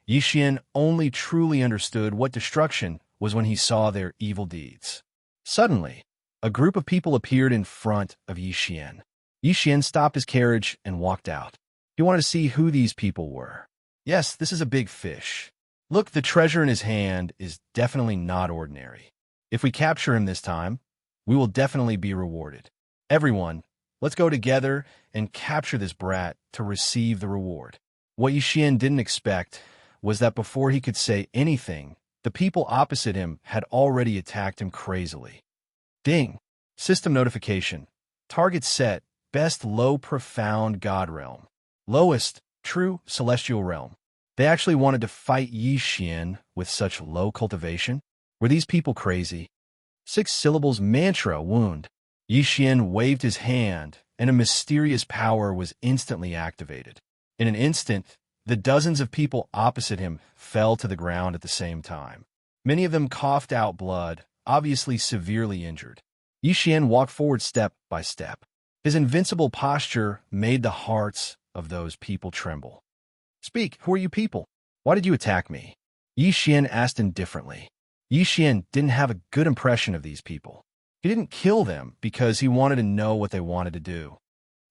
Xianxia only truly understood what destruction was when he saw their evil deeds. Suddenly, a group of people appeared in front of Xianxia. Xianxia stopped his carriage and walked out. He wanted to see who these people were. Yes, this is a big fish. Look, the treasure in his hand is definitely not ordinary. If we capture him this time, we will definitely be rewarded. Everyone, let's go together and capture this brat to receive the reward. What Xianxia didn't expect was that before he could say anything, the people opposite him had already attacked him crazily. Ding! System notification. Target set, best low profound god realm. Lowest, true celestial realm. They actually wanted to fight Xianxia with such low cultivation? Were these people crazy? 6 syllables mantra wound. Xianxia waved his hand, and a mysterious power was instantly activated. In an instant, the dozens of people opposite him fell to the ground at the same time. Many of them coughed out blood, obviously severely injured. Xianxia walked forward step by step. His invincible posture made the hearts of those people tremble. Speak, who are you people? Why did you attack me? Xianxia asked indifferently. Xianxia didn't have a good impression of these people. He didn't kill them because he wanted to know what they wanted to do.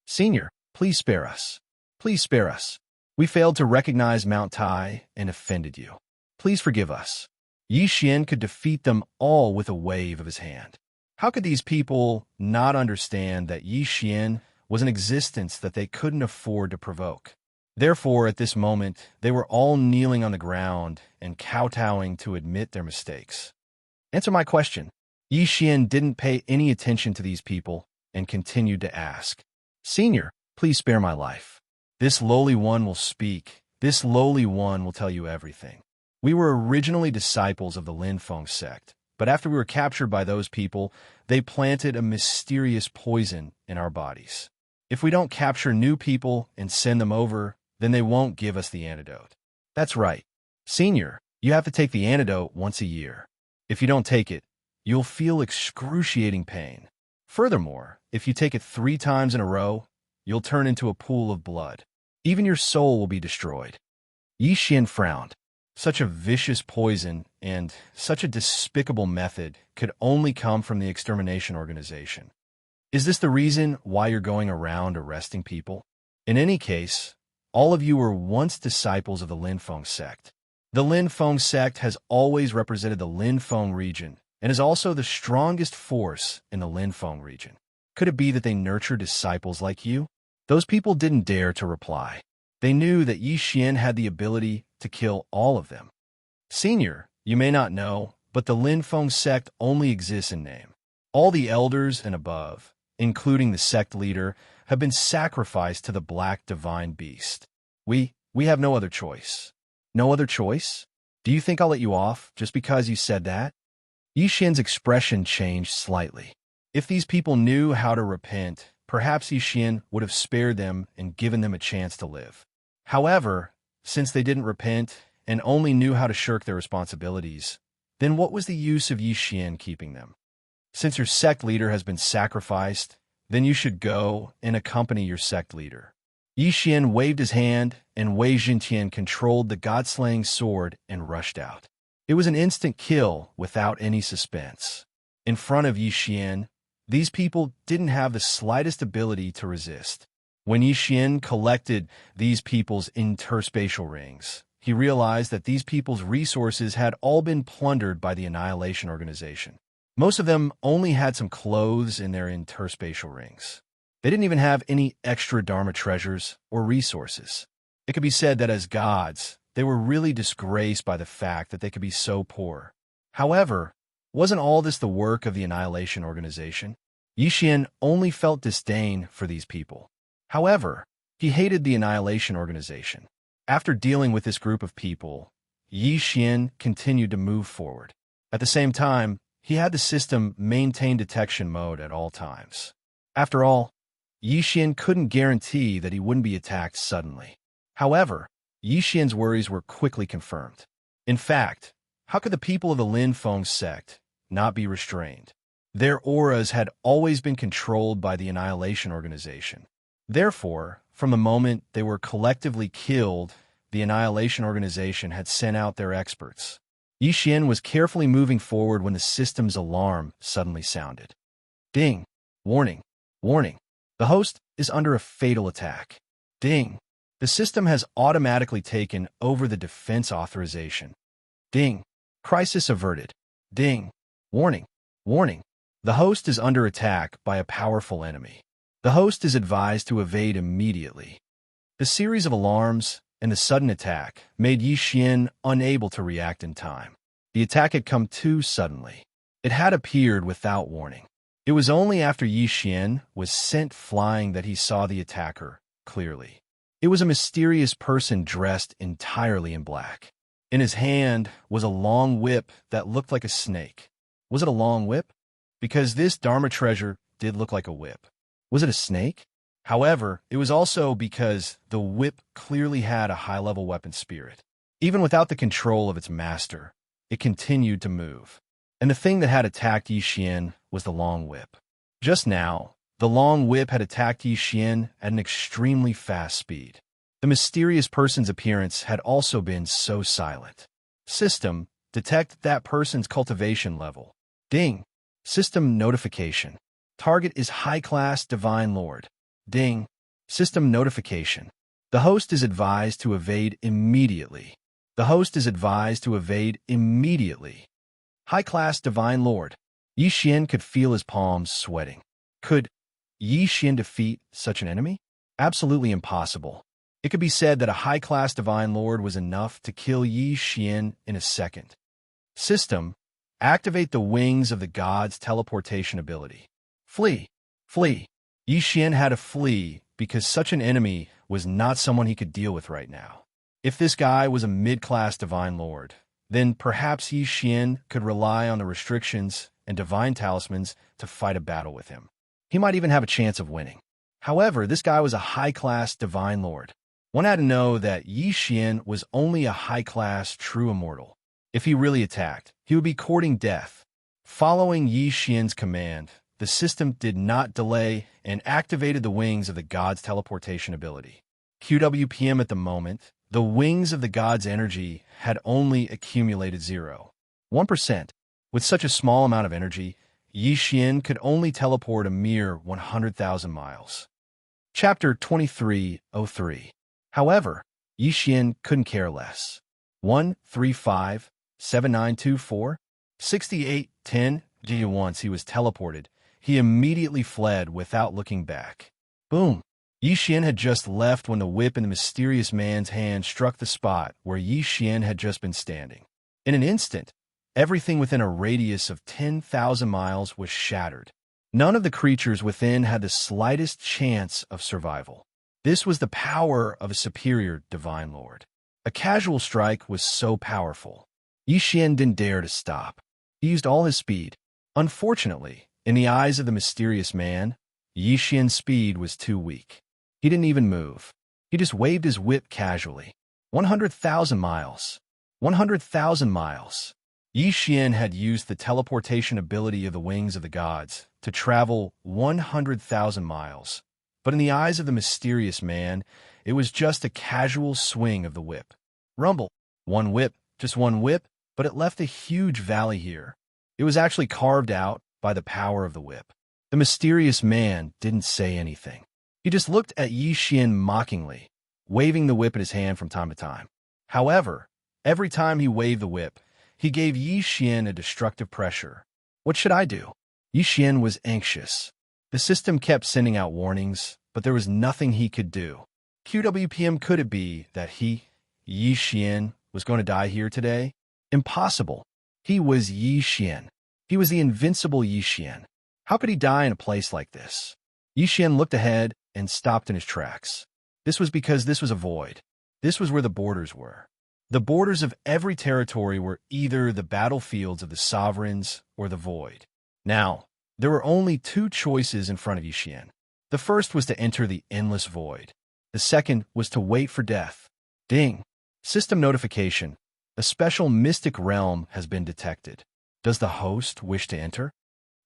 Senior, please spare us. Please spare us. We failed to recognize Mount Tai and offended you. Please forgive us. Xianxia could defeat them all with a wave of his hand. How could these people not understand that Xianxia was an existence that they couldn't afford to provoke? Therefore, at this moment, they were all kneeling on the ground and kowtowing to admit their mistakes. Answer my question. Xianxia didn't pay any attention to these people and continued to ask. Senior, please spare my life. This lowly one will speak. This lowly one will tell you everything. We were originally disciples of the Linfeng sect, but after we were captured by those people, they planted a mysterious poison in our bodies. If we don't capture new people and send them over, then they won't give us the antidote. That's right. Senior, you have to take the antidote once a year. If you don't take it, you'll feel excruciating pain. Furthermore, if you take it 3 times in a row, you'll turn into a pool of blood. Even your soul will be destroyed. Yi Xian frowned. Such a vicious poison and such a despicable method could only come from the extermination organization. Is this the reason why you're going around arresting people? In any case, all of you were once disciples of the Linfeng sect. The Linfeng sect has always represented the Linfeng region and is also the strongest force in the Linfeng region. Could it be that they nurture disciples like you? Those people didn't dare to reply. They knew that Yi Xian had the ability to kill all of them. Senior, you may not know, but the Linfeng sect only exists in name. All the elders and above, including the sect leader, have been sacrificed to the black divine beast. We have no other choice. No other choice? Do you think I'll let you off just because you said that? Yi Xian's expression changed slightly. If these people knew how to repent, perhaps Yi Xian would have spared them and given them a chance to live. However, since they didn't repent and only knew how to shirk their responsibilities, then what was the use of Yi Xian keeping them? Since your sect leader has been sacrificed, then you should go and accompany your sect leader. Yi Xian waved his hand, and Wei Jintian controlled the god-slaying sword and rushed out. It was an instant kill without any suspense. In front of Yi Xian, these people didn't have the slightest ability to resist. When Yi Xian collected these people's interspatial rings, he realized that these people's resources had all been plundered by the Annihilation Organization. Most of them only had some clothes in their interspatial rings. They didn't even have any extra Dharma treasures or resources. It could be said that as gods, they were really disgraced by the fact that they could be so poor. However, wasn't all this the work of the Annihilation Organization? Yi Xian only felt disdain for these people. However, he hated the Annihilation Organization. After dealing with this group of people, Yi Xian continued to move forward. At the same time, he had the system maintain detection mode at all times. After all, Yi Xian couldn't guarantee that he wouldn't be attacked suddenly. However, Yi Xian's worries were quickly confirmed. In fact, how could the people of the Linfeng sect not be restrained? Their auras had always been controlled by the Annihilation Organization. Therefore, from the moment they were collectively killed, the Annihilation Organization had sent out their experts. Yi Xian was carefully moving forward when the system's alarm suddenly sounded. Ding! Warning! Warning! The host is under a fatal attack. Ding! The system has automatically taken over the defense authorization. Ding! Crisis averted. Ding! Warning! Warning! The host is under attack by a powerful enemy. The host is advised to evade immediately. The series of alarms and the sudden attack made Yi Xian unable to react in time. The attack had come too suddenly. It had appeared without warning. It was only after Yi Xian was sent flying that he saw the attacker clearly. It was a mysterious person dressed entirely in black. In his hand was a long whip that looked like a snake. Was it a long whip? Because this Dharma treasure did look like a whip. Was it a snake? However, it was also because the whip clearly had a high-level weapon spirit. Even without the control of its master, it continued to move. And the thing that had attacked Yi Xian was the long whip. Just now, the long whip had attacked Yi Xian at an extremely fast speed. The mysterious person's appearance had also been so silent. System, detect that person's cultivation level. Ding! System notification. Target is high-class Divine Lord. Ding! System notification. The host is advised to evade immediately. The host is advised to evade immediately. High-class Divine Lord. Yi Xian could feel his palms sweating. Could Yi Xian defeat such an enemy? Absolutely impossible. It could be said that a high-class Divine Lord was enough to kill Yi Xian in a second. System, activate the wings of the god's teleportation ability. Flee! Flee! Yi Xian had to flee because such an enemy was not someone he could deal with right now. If this guy was a mid-class Divine Lord, then perhaps Yi Xian could rely on the restrictions and divine talismans to fight a battle with him. He might even have a chance of winning. However, this guy was a high-class Divine Lord. One had to know that Yi Xian was only a high-class true immortal. If he really attacked, he would be courting death. Following Yi Xian's command, the system did not delay and activated the wings of the god's teleportation ability. QWPM at the moment, the wings of the god's energy had only accumulated 0.1%. With such a small amount of energy, Yi Xian could only teleport a mere 100,000 miles. Chapter 2303. However, Yi Xian couldn't care less. 135-7924-6810. Once he was teleported, he immediately fled without looking back. Boom! Yi Xian had just left when the whip in the mysterious man's hand struck the spot where Yi Xian had just been standing. In an instant, everything within a radius of 10,000 miles was shattered. None of the creatures within had the slightest chance of survival. This was the power of a superior divine lord. A casual strike was so powerful. Yi Xian didn't dare to stop. He used all his speed. Unfortunately, in the eyes of the mysterious man, Yi Xian's speed was too weak. He didn't even move. He just waved his whip casually. 100,000 miles. 100,000 miles. Yi Xian had used the teleportation ability of the wings of the gods to travel 100,000 miles. But in the eyes of the mysterious man, it was just a casual swing of the whip. Rumble. One whip, just one whip, but it left a huge valley here. It was actually carved out by the power of the whip. The mysterious man didn't say anything. He just looked at Yi Xian mockingly, waving the whip in his hand from time to time. However, every time he waved the whip, he gave Yi Xian a destructive pressure. What should I do? Yi Xian was anxious. The system kept sending out warnings, but there was nothing he could do. QWPM, could it be that Yi Xian, was going to die here today? Impossible. He was Yi Xian. He was the invincible Yi Xian. How could he die in a place like this? Yi Xian looked ahead and stopped in his tracks. This was because this was a void. This was where the borders were. The borders of every territory were either the battlefields of the sovereigns or the void. Now, there were only two choices in front of Yi Xian. The first was to enter the endless void. The second was to wait for death. Ding! System notification. A special mystic realm has been detected. Does the host wish to enter?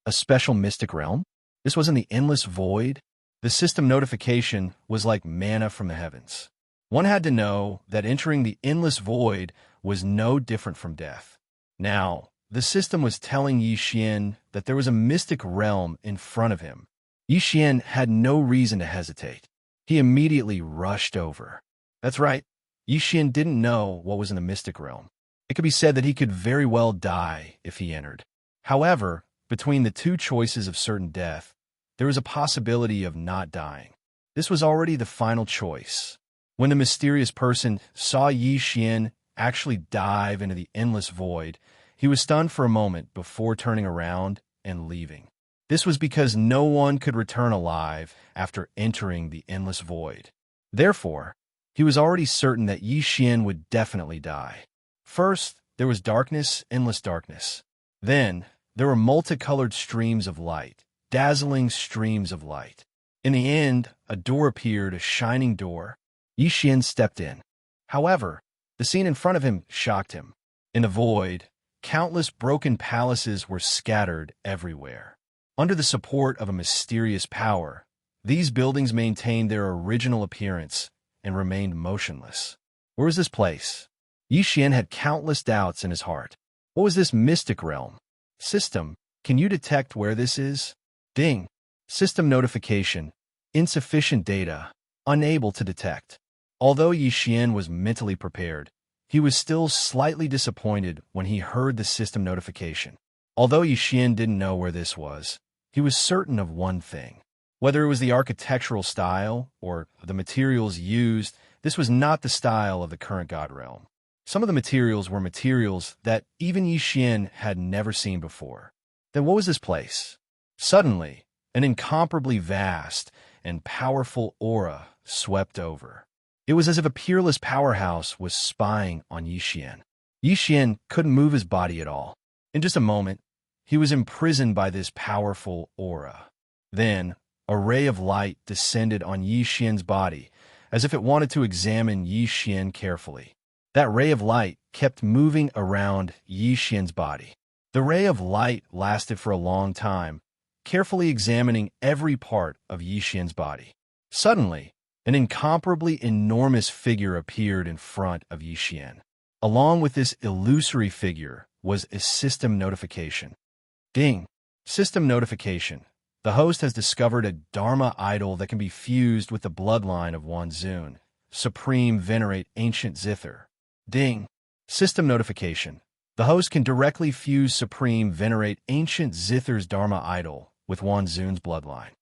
A special mystic realm? This was in the endless void? The system notification was like manna from the heavens. One had to know that entering the endless void was no different from death. Now, the system was telling Yi Xian that there was a mystic realm in front of him. Yi Xian had no reason to hesitate. He immediately rushed over. That's right, Yi Xian didn't know what was in the mystic realm. It could be said that he could very well die if he entered. However, between the two choices of certain death, there was a possibility of not dying. This was already the final choice. When the mysterious person saw Yi Xian actually dive into the endless void, he was stunned for a moment before turning around and leaving. This was because no one could return alive after entering the endless void. Therefore, he was already certain that Yi Xian would definitely die. First, there was darkness, endless darkness. Then, there were multicolored streams of light, dazzling streams of light. In the end, a door appeared, a shining door. Yi Xian stepped in. However, the scene in front of him shocked him. In the void, countless broken palaces were scattered everywhere. Under the support of a mysterious power, these buildings maintained their original appearance and remained motionless. Where was this place? Yi Xian had countless doubts in his heart. What was this mystic realm? System, can you detect where this is? Ding! System notification. Insufficient data. Unable to detect. Although Yi Xian was mentally prepared, he was still slightly disappointed when he heard the system notification. Although Yi Xian didn't know where this was, he was certain of one thing. Whether it was the architectural style or the materials used, this was not the style of the current god realm. Some of the materials were materials that even Yi Xian had never seen before. Then what was this place? Suddenly, an incomparably vast and powerful aura swept over. It was as if a peerless powerhouse was spying on Yi Xian. Yi Xian couldn't move his body at all. In just a moment, he was imprisoned by this powerful aura. Then, a ray of light descended on Yi Xian's body, as if it wanted to examine Yi Xian carefully. That ray of light kept moving around Xian's body. The ray of light lasted for a long time, carefully examining every part of Xian's body. Suddenly, an incomparably enormous figure appeared in front of Xian. Along with this illusory figure was a system notification. Ding! System notification. The host has discovered a Dharma idol that can be fused with the bloodline of Wanzun, Supreme Venerate Ancient Zither. Ding! System notification. The host can directly fuse Supreme Venerate Ancient Zither's Dharma idol with Wanzun's bloodline.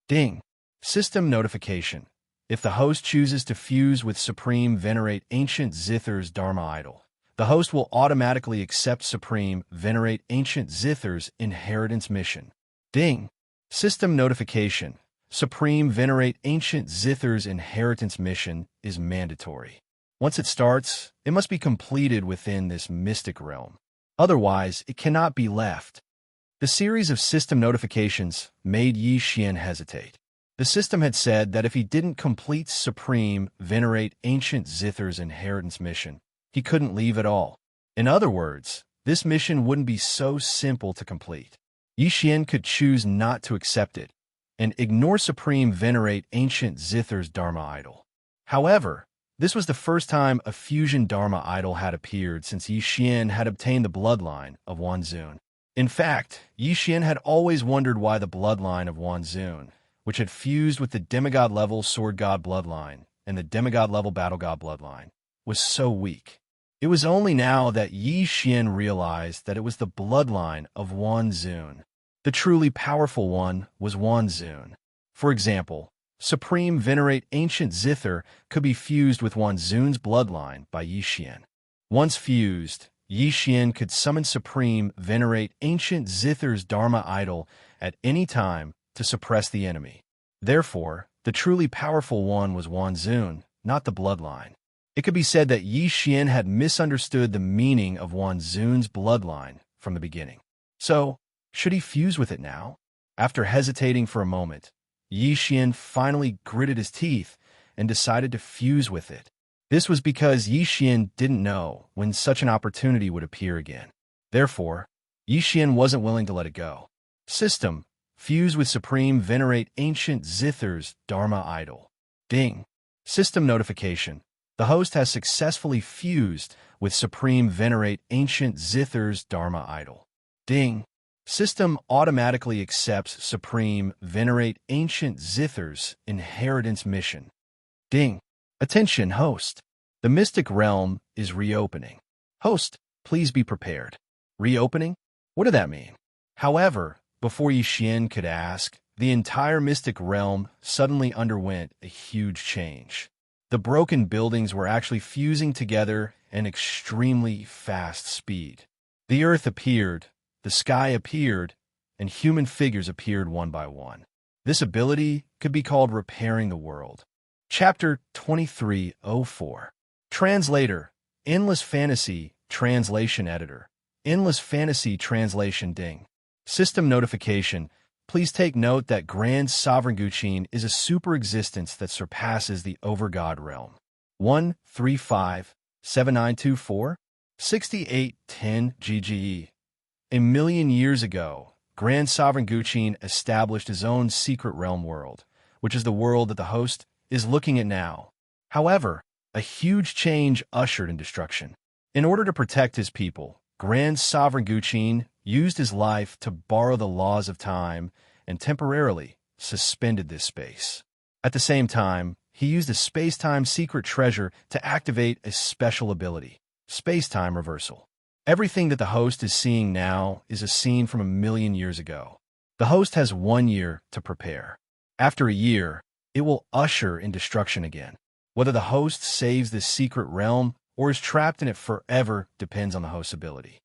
Ding! System notification. If the host chooses to fuse with Supreme Venerate Ancient Zither's Dharma idol, the host will automatically accept Supreme Venerate Ancient Zither's inheritance mission. Ding! System notification. Supreme Venerate Ancient Zither's inheritance mission is mandatory. Once it starts, it must be completed within this mystic realm. Otherwise, it cannot be left. The series of system notifications made Xian hesitate. The system had said that if he didn't complete Supreme Venerate Ancient Zither's inheritance mission, he couldn't leave at all. In other words, this mission wouldn't be so simple to complete. Xian could choose not to accept it and ignore Supreme Venerate Ancient Zither's Dharma idol. However, this was the first time a fusion Dharma idol had appeared since Xian had obtained the bloodline of Wanzun. In fact, Xian had always wondered why the bloodline of Wanzun, which had fused with the demigod-level sword god bloodline and the demigod-level battle god bloodline, was so weak. It was only now that Xian realized that it was the bloodline of Wanzun. The truly powerful one was Wanzun. For example, Supreme Venerate Ancient Zither could be fused with Wanzun's bloodline by Xian. Once fused, Xian could summon Supreme Venerate Ancient Zither's Dharma idol at any time to suppress the enemy. Therefore, the truly powerful one was Wanzun, not the bloodline. It could be said that Xian had misunderstood the meaning of Wanzun's bloodline from the beginning. So, should he fuse with it now? After hesitating for a moment, Xian finally gritted his teeth and decided to fuse with it. This was because Xian didn't know when such an opportunity would appear again. Therefore, Xian wasn't willing to let it go. System: fuse with Supreme Venerate Ancient Zither's Dharma idol. Ding! System notification. The host has successfully fused with Supreme Venerate Ancient Zither's Dharma idol. Ding! System automatically accepts Supreme Venerate Ancient Zither's inheritance mission. Ding! Attention, host. The mystic realm is reopening. Host, please be prepared. Reopening? What did that mean? However, before Xian could ask, the entire mystic realm suddenly underwent a huge change. The broken buildings were actually fusing together at an extremely fast speed. The earth appeared, the sky appeared, and human figures appeared one by one. This ability could be called repairing the world. Chapter 2304. Translator, Endless Fantasy, Translation Editor. Endless Fantasy Translation Ding. System notification. Please take note that Grand Sovereign Guqin is a super existence that surpasses the Overgod realm. 1357924 6810 GGE. A million years ago, Grand Sovereign Guqin established his own secret realm world, which is the world that the host is looking at now. However, a huge change ushered in destruction. In order to protect his people, Grand Sovereign Guqin used his life to borrow the laws of time and temporarily suspended this space. At the same time, he used a space-time secret treasure to activate a special ability, space-time reversal. Everything that the host is seeing now is a scene from a million years ago. The host has 1 year to prepare. After a year, it will usher in destruction again. Whether the host saves this secret realm or is trapped in it forever depends on the host's ability.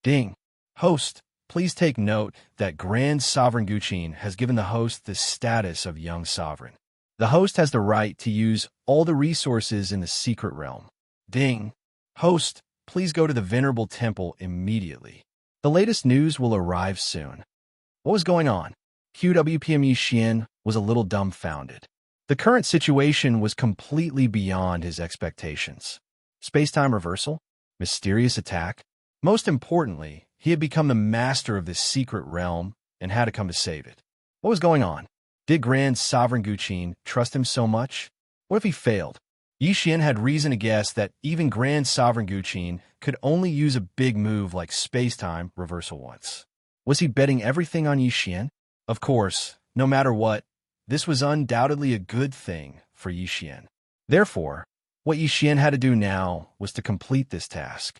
Ding! Host, please take note that Grand Sovereign Guqin has given the host the status of young sovereign. The host has the right to use all the resources in the secret realm. Ding! Host, please go to the Venerable Temple immediately. The latest news will arrive soon. What was going on? QWPME Xian was a little dumbfounded. The current situation was completely beyond his expectations. Space-time reversal? Mysterious attack? Most importantly, he had become the master of this secret realm and had to come to save it. What was going on? Did Grand Sovereign Guqin trust him so much? What if he failed? Xian had reason to guess that even Grand Sovereign Guqin could only use a big move like space-time reversal once. Was he betting everything on Xian? Of course, no matter what, this was undoubtedly a good thing for Xian. Therefore, what Xian had to do now was to complete this task.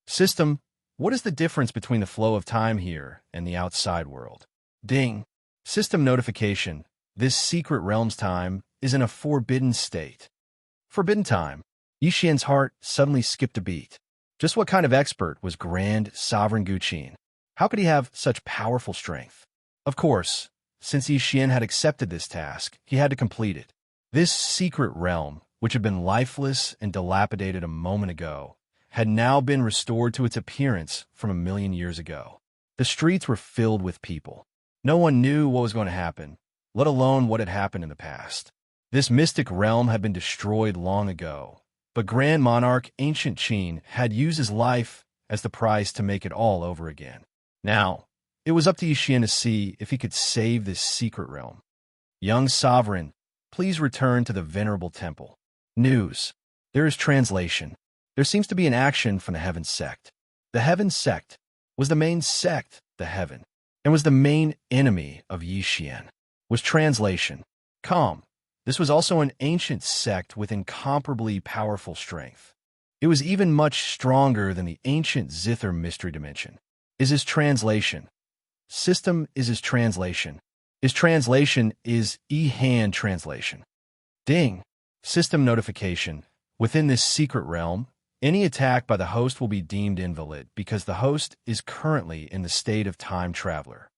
System, what is the difference between the flow of time here and the outside world? Ding. System notification. This secret realm's time is in a forbidden state. Forbidden time. Xian's heart suddenly skipped a beat. Just what kind of expert was Grand Sovereign Guqin? How could he have such powerful strength? Of course, since Xian had accepted this task, he had to complete it. This secret realm, which had been lifeless and dilapidated a moment ago, had now been restored to its appearance from 1,000,000 years ago. The streets were filled with people. No one knew what was going to happen, let alone what had happened in the past. This mystic realm had been destroyed long ago, but Grand Monarch Ancient Qin had used his life as the price to make it all over again. Now, it was up to Xian to see if he could save this secret realm. Young Sovereign, please return to the Venerable Temple. News. There is translation. There seems to be an action from the Heaven Sect. The Heaven Sect was the main sect, the Heaven, and was the main enemy of Xian. Was translation. Calm. This was also an ancient sect with incomparably powerful strength. It was even much stronger than the ancient Zither Mystery Dimension. Is his translation. System is his translation. His translation is E-Hand translation. Ding. System notification. Within this secret realm, any attack by the host will be deemed invalid because the host is currently in the state of time traveler.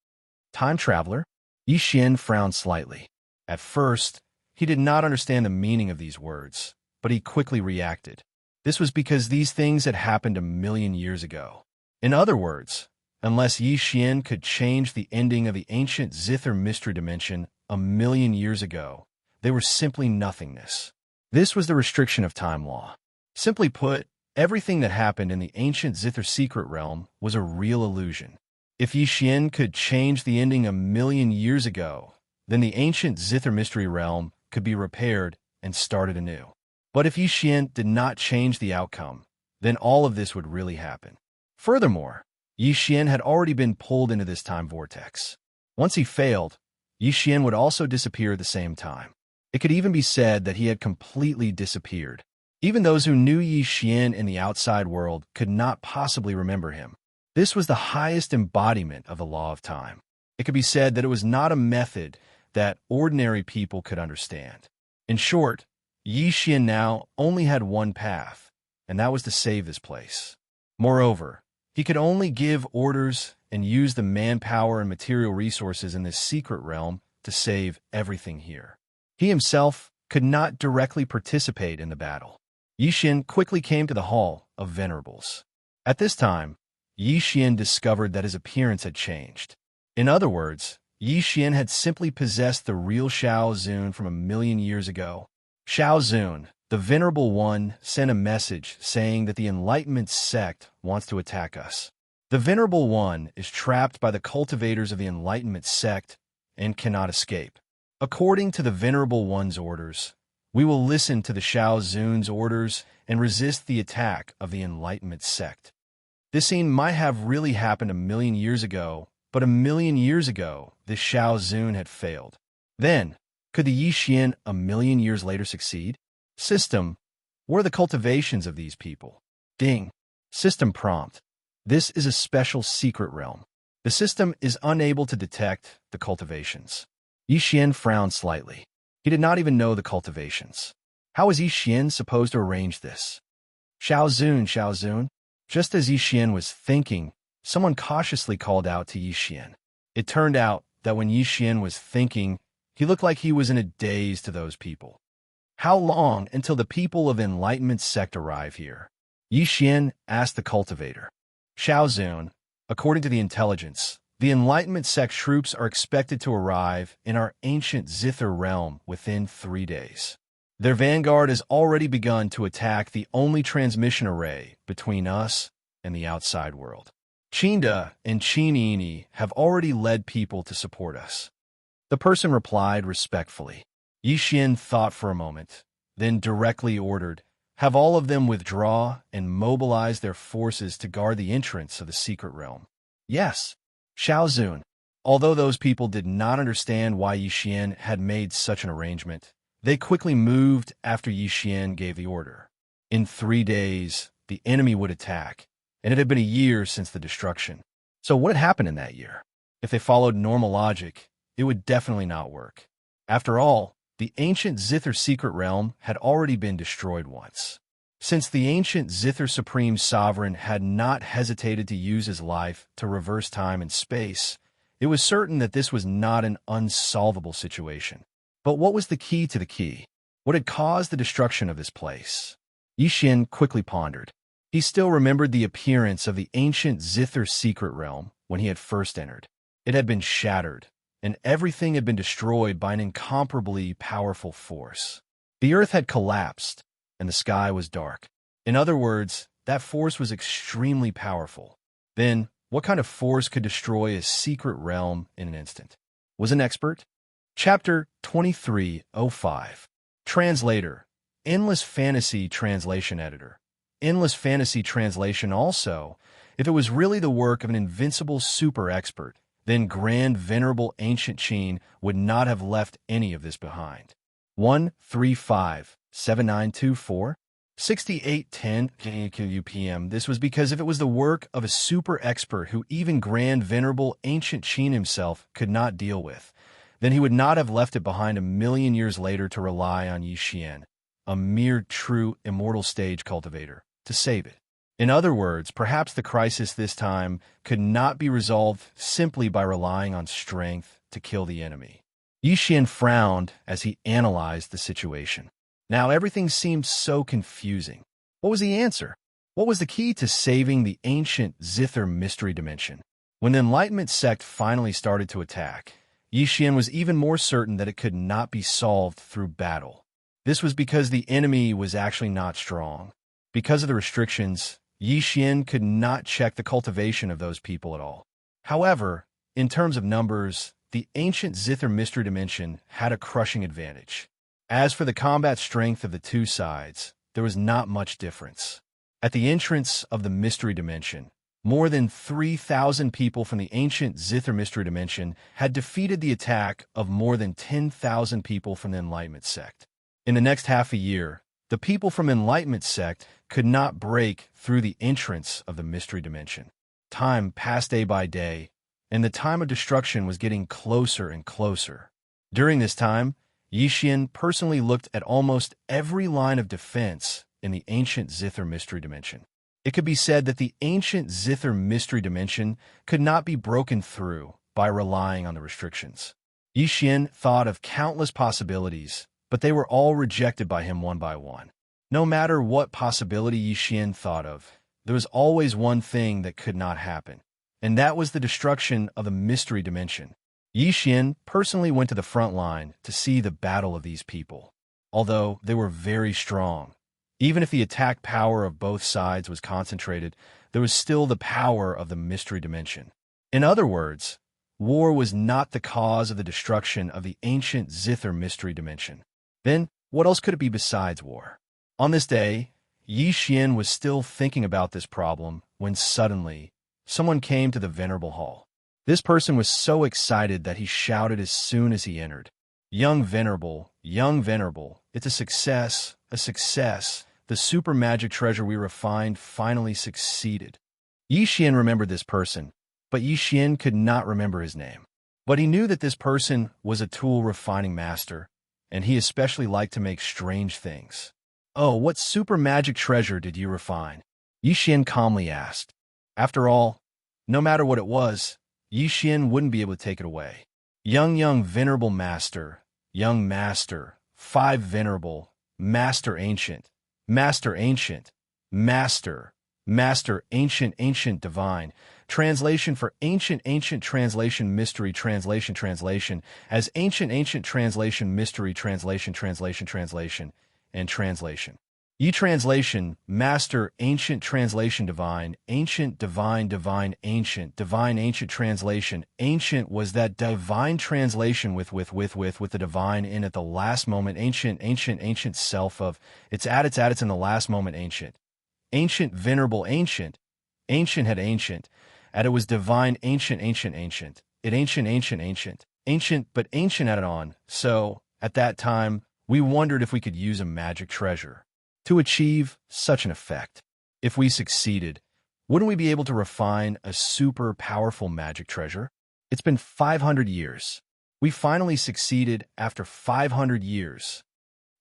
Time traveler? Xian frowned slightly. At first, he did not understand the meaning of these words, but he quickly reacted. This was because these things had happened 1,000,000 years ago. In other words, unless Xian could change the ending of the ancient Zither Mystery Dimension 1,000,000 years ago, they were simply nothingness. This was the restriction of time law. Simply put, everything that happened in the ancient Zither secret realm was a real illusion. If Xian could change the ending 1,000,000 years ago, then the ancient Zither mystery realm could be repaired and started anew. But if Xian did not change the outcome, then all of this would really happen. Furthermore, Xian had already been pulled into this time vortex. Once he failed, Xian would also disappear at the same time. It could even be said that he had completely disappeared. Even those who knew Xian in the outside world could not possibly remember him. This was the highest embodiment of the law of time. It could be said that it was not a method that ordinary people could understand. In short, Xian now only had one path, and that was to save this place. Moreover, he could only give orders and use the manpower and material resources in this secret realm to save everything here. He himself could not directly participate in the battle. Xian quickly came to the Hall of Venerables. At this time, Xian discovered that his appearance had changed. In other words, Xian had simply possessed the real Xiao Zun from 1,000,000 years ago. Xiao Zun, the Venerable One, sent a message saying that the Enlightenment sect wants to attack us. The Venerable One is trapped by the cultivators of the Enlightenment sect and cannot escape. According to the Venerable One's orders, we will listen to the Xiao Zun's orders and resist the attack of the Enlightenment sect. This scene might have really happened 1,000,000 years ago, but 1,000,000 years ago, this Xiao Zun had failed. Then, could the Xian 1,000,000 years later succeed? System, what are the cultivations of these people? Ding. System prompt. This is a special secret realm. The system is unable to detect the cultivations. Xian frowned slightly. He did not even know the cultivations. How was Xian supposed to arrange this? Xiao Zun, Xiao Zun. Just as Xian was thinking, someone cautiously called out to Xian. It turned out that when Xian was thinking, he looked like he was in a daze to those people. How long until the people of Enlightenment sect arrive here? Xian asked the cultivator. Xiao Zun, according to the intelligence, the Enlightenment sect troops are expected to arrive in our ancient Zither realm within 3 days. Their vanguard has already begun to attack the only transmission array between us and the outside world. Chinda and Chinini have already led people to support us." The person replied respectfully. Yixian thought for a moment, then directly ordered, "Have all of them withdraw and mobilize their forces to guard the entrance of the secret realm." "Yes, Xiaozun." Although those people did not understand why Yixian had made such an arrangement, they quickly moved after Yixian gave the order. In 3 days, the enemy would attack, and it had been a year since the destruction. So what had happened in that year? If they followed normal logic, it would definitely not work. After all, the ancient Zither secret realm had already been destroyed once. Since the ancient Zither Supreme Sovereign had not hesitated to use his life to reverse time and space, it was certain that this was not an unsolvable situation. But what was the key to the key? What had caused the destruction of this place? Yixian quickly pondered. He still remembered the appearance of the ancient Zither secret realm when he had first entered. It had been shattered, and everything had been destroyed by an incomparably powerful force. The earth had collapsed, and the sky was dark. In other words, that force was extremely powerful. Then, what kind of force could destroy a secret realm in an instant? Was an expert? Chapter 2305. Translator. Endless Fantasy Translation Editor. Endless Fantasy Translation also, if it was really the work of an invincible super expert, then Grand Venerable Ancient Qin would not have left any of this behind. 135-7924 6810 UPM. This was because if it was the work of a super expert who even Grand Venerable Ancient Qin himself could not deal with, then he would not have left it behind a million years later to rely on Yixian, a mere true immortal stage cultivator, to save it. In other words, perhaps the crisis this time could not be resolved simply by relying on strength to kill the enemy. Yixian frowned as he analyzed the situation. Now everything seemed so confusing. What was the answer? What was the key to saving the ancient Zither mystery dimension? When the Enlightenment sect finally started to attack, Yixian was even more certain that it could not be solved through battle. This was because the enemy was actually not strong. Because of the restrictions, Yixian could not check the cultivation of those people at all. However, in terms of numbers, the ancient Zither mystery dimension had a crushing advantage. As for the combat strength of the two sides, there was not much difference. At the entrance of the mystery dimension, more than 3,000 people from the ancient Zither mystery dimension had defeated the attack of more than 10,000 people from the Enlightenment sect. In the next half a year, the people from Enlightenment sect could not break through the entrance of the mystery dimension. Time passed day by day, and the time of destruction was getting closer and closer. During this time, Yixian personally looked at almost every line of defense in the ancient Zither mystery dimension. It could be said that the ancient Zither mystery dimension could not be broken through by relying on the restrictions. Yixian thought of countless possibilities, but they were all rejected by him one by one. No matter what possibility Yixian thought of, there was always one thing that could not happen, and that was the destruction of the mystery dimension. Yixian personally went to the front line to see the battle of these people. Although they were very strong, even if the attack power of both sides was concentrated, there was still the power of the mystery dimension. In other words, war was not the cause of the destruction of the ancient Zither mystery dimension. Then, what else could it be besides war? On this day, Yixian was still thinking about this problem when suddenly, someone came to the Venerable Hall. This person was so excited that he shouted as soon as he entered, young Venerable, it's a success, a success. The super magic treasure we refined finally succeeded." Yixian remembered this person, but Yixian could not remember his name. But he knew that this person was a tool refining master, and he especially liked to make strange things. "Oh, what super magic treasure did you refine?" Yixian calmly asked. After all, no matter what it was, Yixian wouldn't be able to take it away. Young Venerable Master, young Master, 5 Venerable, Master Ancient, Master Ancient, Master, Master Ancient Divine. Translation for Ancient Translation Mystery Translation as Ancient Translation Mystery Translation. and translation. Yi translation, master, ancient translation, divine, ancient, divine, divine, ancient, divine, ancient translation. Ancient was that divine translation with the divine in at the last moment. Ancient, ancient, ancient self of, it's at its in the last moment. Ancient, ancient, venerable, ancient, ancient had ancient, at it was divine, ancient, ancient, ancient, it ancient, ancient, ancient, ancient, but ancient added on. So, at that time, we wondered if we could use a magic treasure to achieve such an effect. If we succeeded, wouldn't we be able to refine a super powerful magic treasure? It's been 500 years. We finally succeeded after 500 years.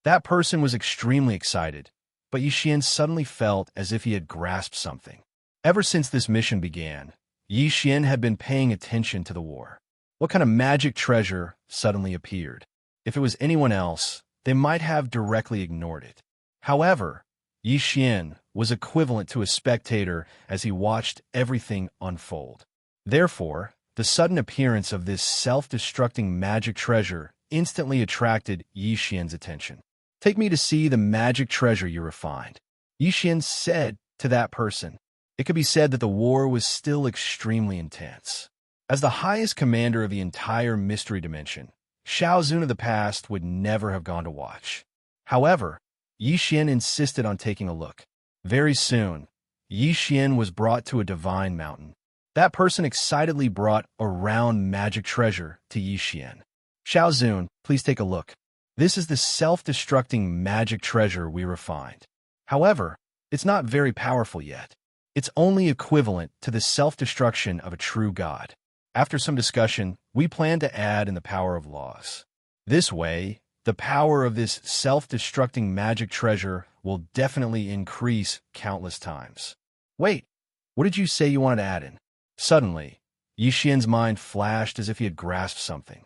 That person was extremely excited, but Yixian suddenly felt as if he had grasped something. Ever since this mission began, Yixian had been paying attention to the war. What kind of magic treasure suddenly appeared? If it was anyone else, they might have directly ignored it. However, Yixian was equivalent to a spectator as he watched everything unfold. Therefore, the sudden appearance of this self-destructing magic treasure instantly attracted Yixian's attention. "Take me to see the magic treasure you refined," Yixian said to that person. It could be said that the war was still extremely intense. As the highest commander of the entire mystery dimension, Xiaozun of the past would never have gone to watch. However, Yixian insisted on taking a look. Very soon, Yixian was brought to a divine mountain. That person excitedly brought a round magic treasure to Yixian. "Xiaozun, please take a look. This is the self-destructing magic treasure we refined. However, it's not very powerful yet. It's only equivalent to the self-destruction of a true god. After some discussion, we plan to add in the power of laws. This way, the power of this self-destructing magic treasure will definitely increase countless times." "Wait, what did you say you wanted to add in?" Suddenly, Yixian's mind flashed as if he had grasped something.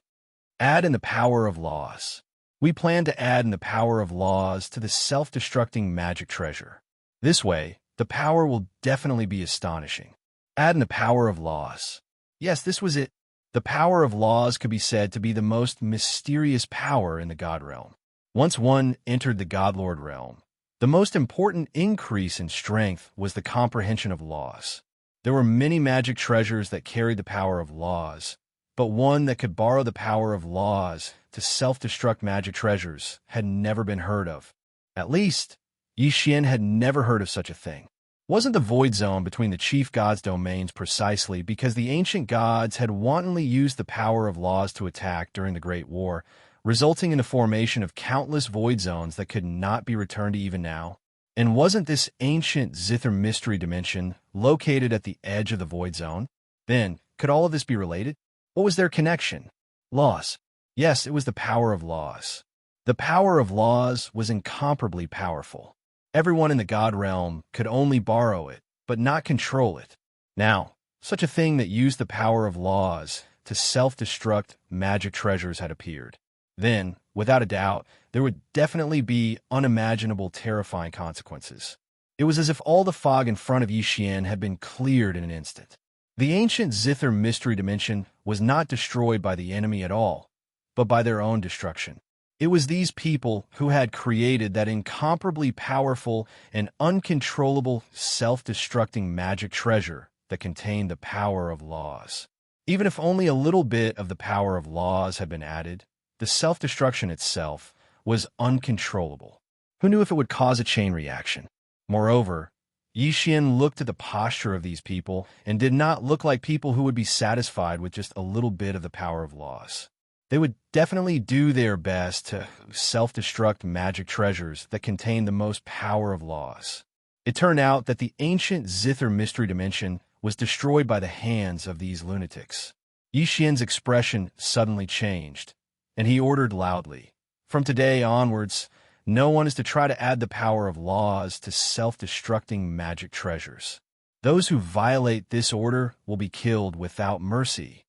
"Add in the power of laws. We plan to add in the power of laws to the self-destructing magic treasure. This way, the power will definitely be astonishing. Add in the power of laws." Yes, this was it. The power of laws could be said to be the most mysterious power in the God realm. Once one entered the Godlord realm, the most important increase in strength was the comprehension of laws. There were many magic treasures that carried the power of laws, but one that could borrow the power of laws to self-destruct magic treasures had never been heard of. At least, Yixian had never heard of such a thing. Wasn't the void zone between the chief god's domains precisely because the ancient gods had wantonly used the power of laws to attack during the Great War, resulting in the formation of countless void zones that could not be returned to even now? And wasn't this ancient Zither mystery dimension located at the edge of the void zone? Then, could all of this be related? What was their connection? Laws. Yes, it was the power of laws. The power of laws was incomparably powerful. Everyone in the God realm could only borrow it, but not control it. Now, such a thing that used the power of laws to self-destruct magic treasures had appeared. Then, without a doubt, there would definitely be unimaginable, terrifying consequences. It was as if all the fog in front of Yixian had been cleared in an instant. The ancient Zither mystery dimension was not destroyed by the enemy at all, but by their own destruction. It was these people who had created that incomparably powerful and uncontrollable self-destructing magic treasure that contained the power of laws. Even if only a little bit of the power of laws had been added, the self-destruction itself was uncontrollable. Who knew if it would cause a chain reaction? Moreover, Yixian looked at the posture of these people and did not look like people who would be satisfied with just a little bit of the power of laws. They would definitely do their best to self-destruct magic treasures that contain the most power of laws. It turned out that the ancient Zither mystery dimension was destroyed by the hands of these lunatics. Yixian's expression suddenly changed, and he ordered loudly, "From today onwards, no one is to try to add the power of laws to self-destructing magic treasures. Those who violate this order will be killed without mercy."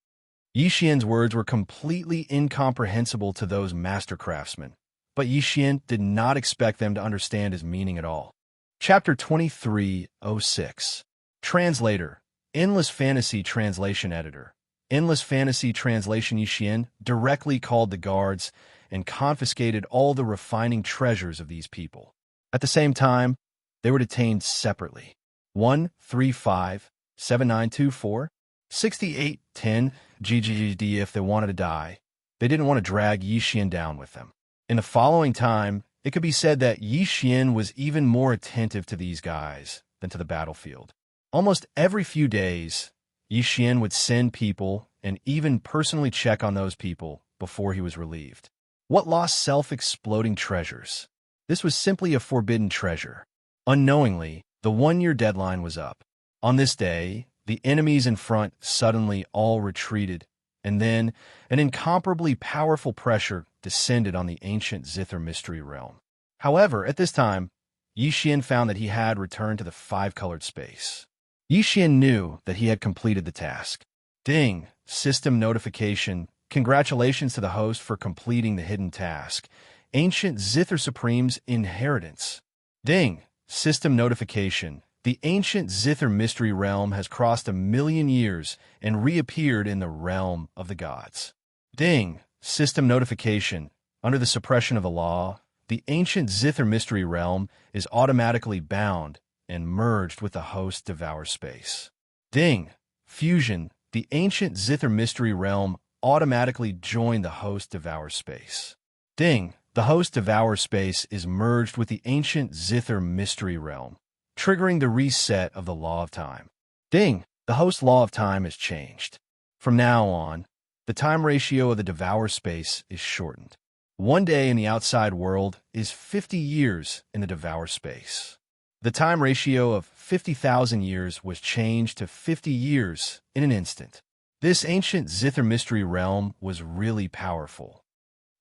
Yixian's words were completely incomprehensible to those master craftsmen, but Yixian did not expect them to understand his meaning at all. Chapter 23:06. Translator, Endless Fantasy Translation Editor. Endless Fantasy Translation. Yixian directly called the guards and confiscated all the refining treasures of these people. At the same time, they were detained separately. 135-7924, 6810 GGD if they wanted to die. They didn't want to drag Yixian down with them. In the following time, it could be said that Yixian was even more attentive to these guys than to the battlefield. Almost every few days, Yixian would send people and even personally check on those people before he was relieved. What lost self-exploding treasures? This was simply a forbidden treasure. Unknowingly, the 1-year deadline was up. On this day, the enemies in front suddenly all retreated, and then an incomparably powerful pressure descended on the ancient Zither mystery realm. However, at this time, Yixian found that he had returned to the 5-colored space. Yixian knew that he had completed the task. Ding! System notification. Congratulations to the host for completing the hidden task. Ancient Zither Supreme's inheritance. Ding! System notification. The ancient Zither mystery realm has crossed 1,000,000 years and reappeared in the realm of the gods. Ding! System notification. Under the suppression of the law, the ancient Zither mystery realm is automatically bound and merged with the host Devourer space. Ding! Fusion. The ancient Zither mystery realm automatically joined the host Devourer space. Ding! The host Devourer space is merged with the ancient Zither mystery realm, triggering the reset of the law of time. Ding! The host law of time has changed. From now on, the time ratio of the Devourer space is shortened. 1 day in the outside world is 50 years in the Devourer space. The time ratio of 50,000 years was changed to 50 years in an instant. This ancient Zither mystery realm was really powerful.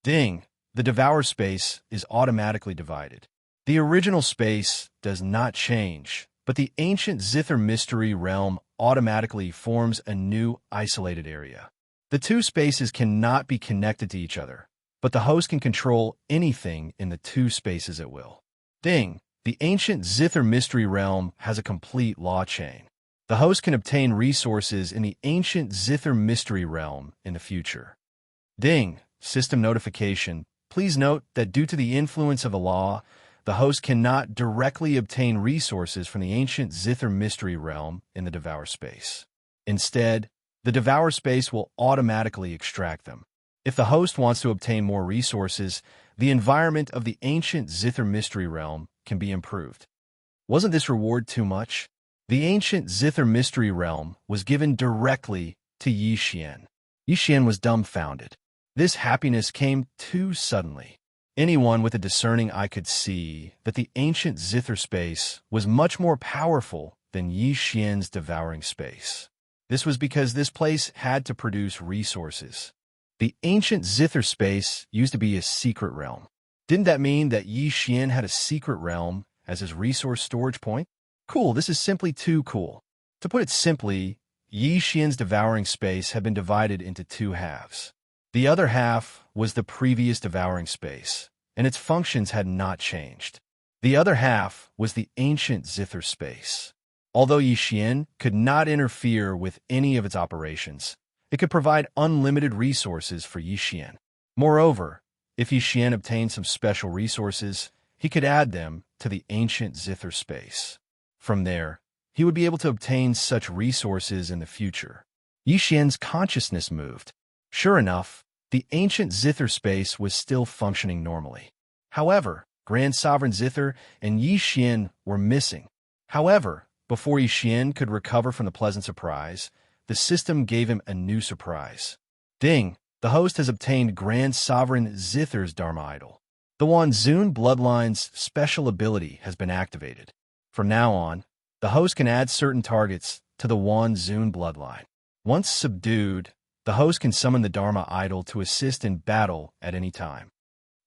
Ding! The Devourer space is automatically divided. The original space does not change, but the ancient Zither mystery realm automatically forms a new isolated area. The two spaces cannot be connected to each other, but the host can control anything in the two spaces at will. Ding! The ancient Zither mystery realm has a complete law chain. The host can obtain resources in the ancient Zither mystery realm in the future. Ding! System notification. Please note that due to the influence of the law, the host cannot directly obtain resources from the ancient Zither mystery realm in the Devourer space. Instead, the Devourer space will automatically extract them. If the host wants to obtain more resources, the environment of the ancient Zither mystery realm can be improved. Wasn't this reward too much? The ancient Zither mystery realm was given directly to Yixian. Yixian was dumbfounded. This happiness came too suddenly. Anyone with a discerning eye could see that the ancient Zither space was much more powerful than Yixian's devouring space. This was because this place had to produce resources. The ancient Zither space used to be a secret realm. Didn't that mean that Yixian had a secret realm as his resource storage point? Cool, this is simply too cool. To put it simply, Yixian's devouring space had been divided into 2 halves. The other half was the previous devouring space, and its functions had not changed. The other half was the ancient Zither space. Although Yixian could not interfere with any of its operations, it could provide unlimited resources for Yixian. Moreover, if Yixian obtained some special resources, he could add them to the ancient Zither space. From there, he would be able to obtain such resources in the future. Yixian's consciousness moved. Sure enough, the ancient Zither space was still functioning normally. However, Grand Sovereign Zither and Yixian were missing. However, before Yixian could recover from the pleasant surprise, the system gave him a new surprise. Ding! The host has obtained Grand Sovereign Zither's Dharma idol. The Wanzun bloodline's special ability has been activated. From now on, the host can add certain targets to the Wanzun bloodline. Once subdued, the host can summon the Dharma idol to assist in battle at any time.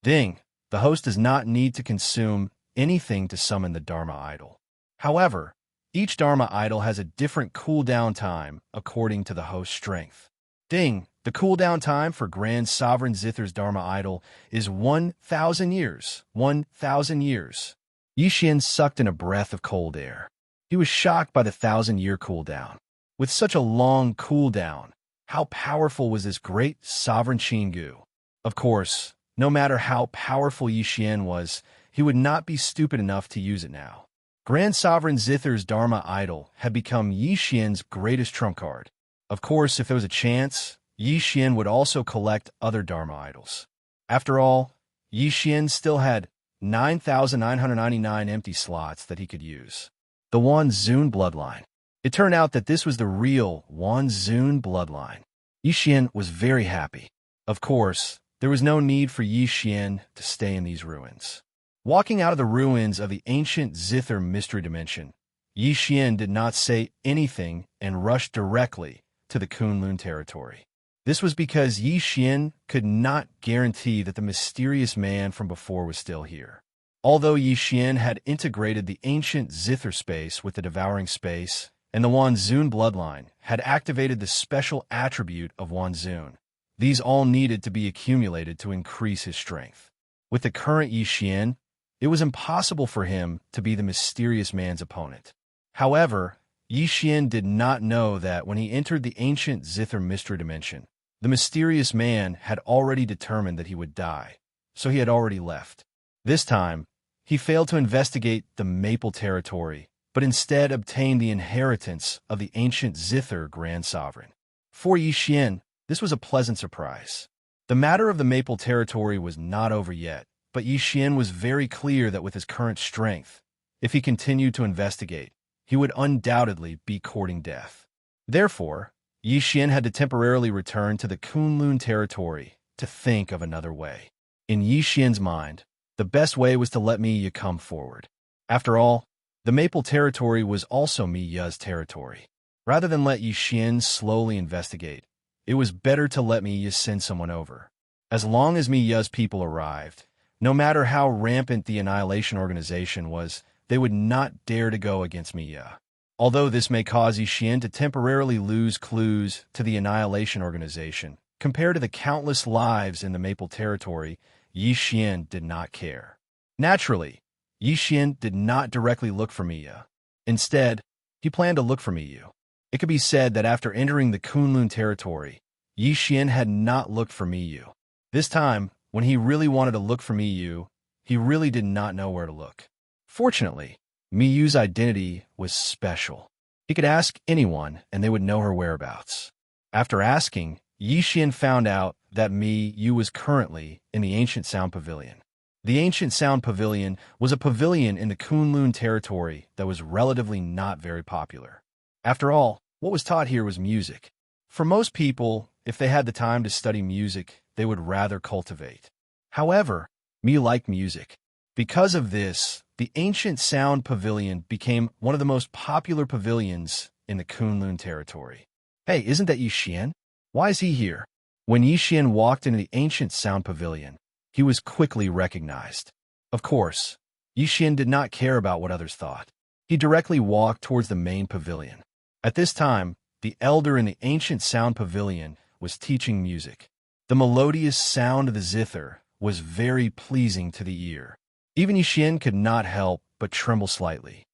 Ding! The host does not need to consume anything to summon the Dharma idol. However, each Dharma idol has a different cooldown time according to the host's strength. Ding! The cooldown time for Grand Sovereign Zither's Dharma idol is 1,000 years. 1,000 years. Yixian sucked in a breath of cold air. He was shocked by the 1,000-year cooldown. With such a long cooldown, how powerful was this great sovereign Qinggu? Of course, No matter how powerful Xian was, he would not be stupid enough to use it now. Grand Sovereign Zither's Dharma idol had become Xian's greatest trump card. Of course, if there was a chance, Xian would also collect other Dharma idols. After all, Xian still had 9,999 empty slots that he could use. The Wanzun bloodline. It turned out that this was the real Wanzun bloodline. Xian was very happy. Of course, there was no need for Xian to stay in these ruins. Walking out of the ruins of the ancient Zither mystery dimension, Xian did not say anything and rushed directly to the Kunlun territory. This was because Xian could not guarantee that the mysterious man from before was still here. Although Xian had integrated the ancient Zither space with the devouring space, and the Wanzun bloodline had activated the special attribute of Wanzun, these all needed to be accumulated to increase his strength. With the current Xian, it was impossible for him to be the mysterious man's opponent. However, Xian did not know that when he entered the ancient Zither mystery dimension, the mysterious man had already determined that he would die, so he had already left. This time, he failed to investigate the Maple territory, but instead obtained the inheritance of the ancient Zither Grand Sovereign. For Xian, this was a pleasant surprise. The matter of the Maple territory was not over yet, but Xian was very clear that with his current strength, if he continued to investigate, he would undoubtedly be courting death. Therefore, Xian had to temporarily return to the Kunlun territory to think of another way. In Xian's mind, the best way was to let Miya come forward. After all, the Maple territory was also Miya's territory. Rather than let Xian slowly investigate, it was better to let Miya send someone over. As long as Miya's people arrived, no matter how rampant the Annihilation organization was, they would not dare to go against Miya. Although this may cause Xian to temporarily lose clues to the Annihilation organization, compared to the countless lives in the Maple territory, Xian did not care. Naturally, Xian did not directly look for Miya. Instead, he planned to look for Miyu. It could be said that after entering the Kunlun territory, Xian had not looked for Miyu. This time, when he really wanted to look for Miyu, he really did not know where to look. Fortunately, Miyu's identity was special. He could ask anyone and they would know her whereabouts. After asking, Xian found out that Miyu was currently in the Ancient Sound Pavilion. The Ancient Sound Pavilion was a pavilion in the Kunlun territory that was relatively not very popular. After all, what was taught here was music. For most people, if they had the time to study music, they would rather cultivate. However, Miyu liked music. Because of this, the Ancient Sound Pavilion became one of the most popular pavilions in the Kunlun territory. Hey, isn't that Xian? Why is he here? When Xian walked into the Ancient Sound Pavilion, he was quickly recognized. Of course, Xian did not care about what others thought. He directly walked towards the main pavilion. At this time, the elder in the Ancient Sound Pavilion was teaching music. The melodious sound of the zither was very pleasing to the ear. Even Xian could not help but tremble slightly.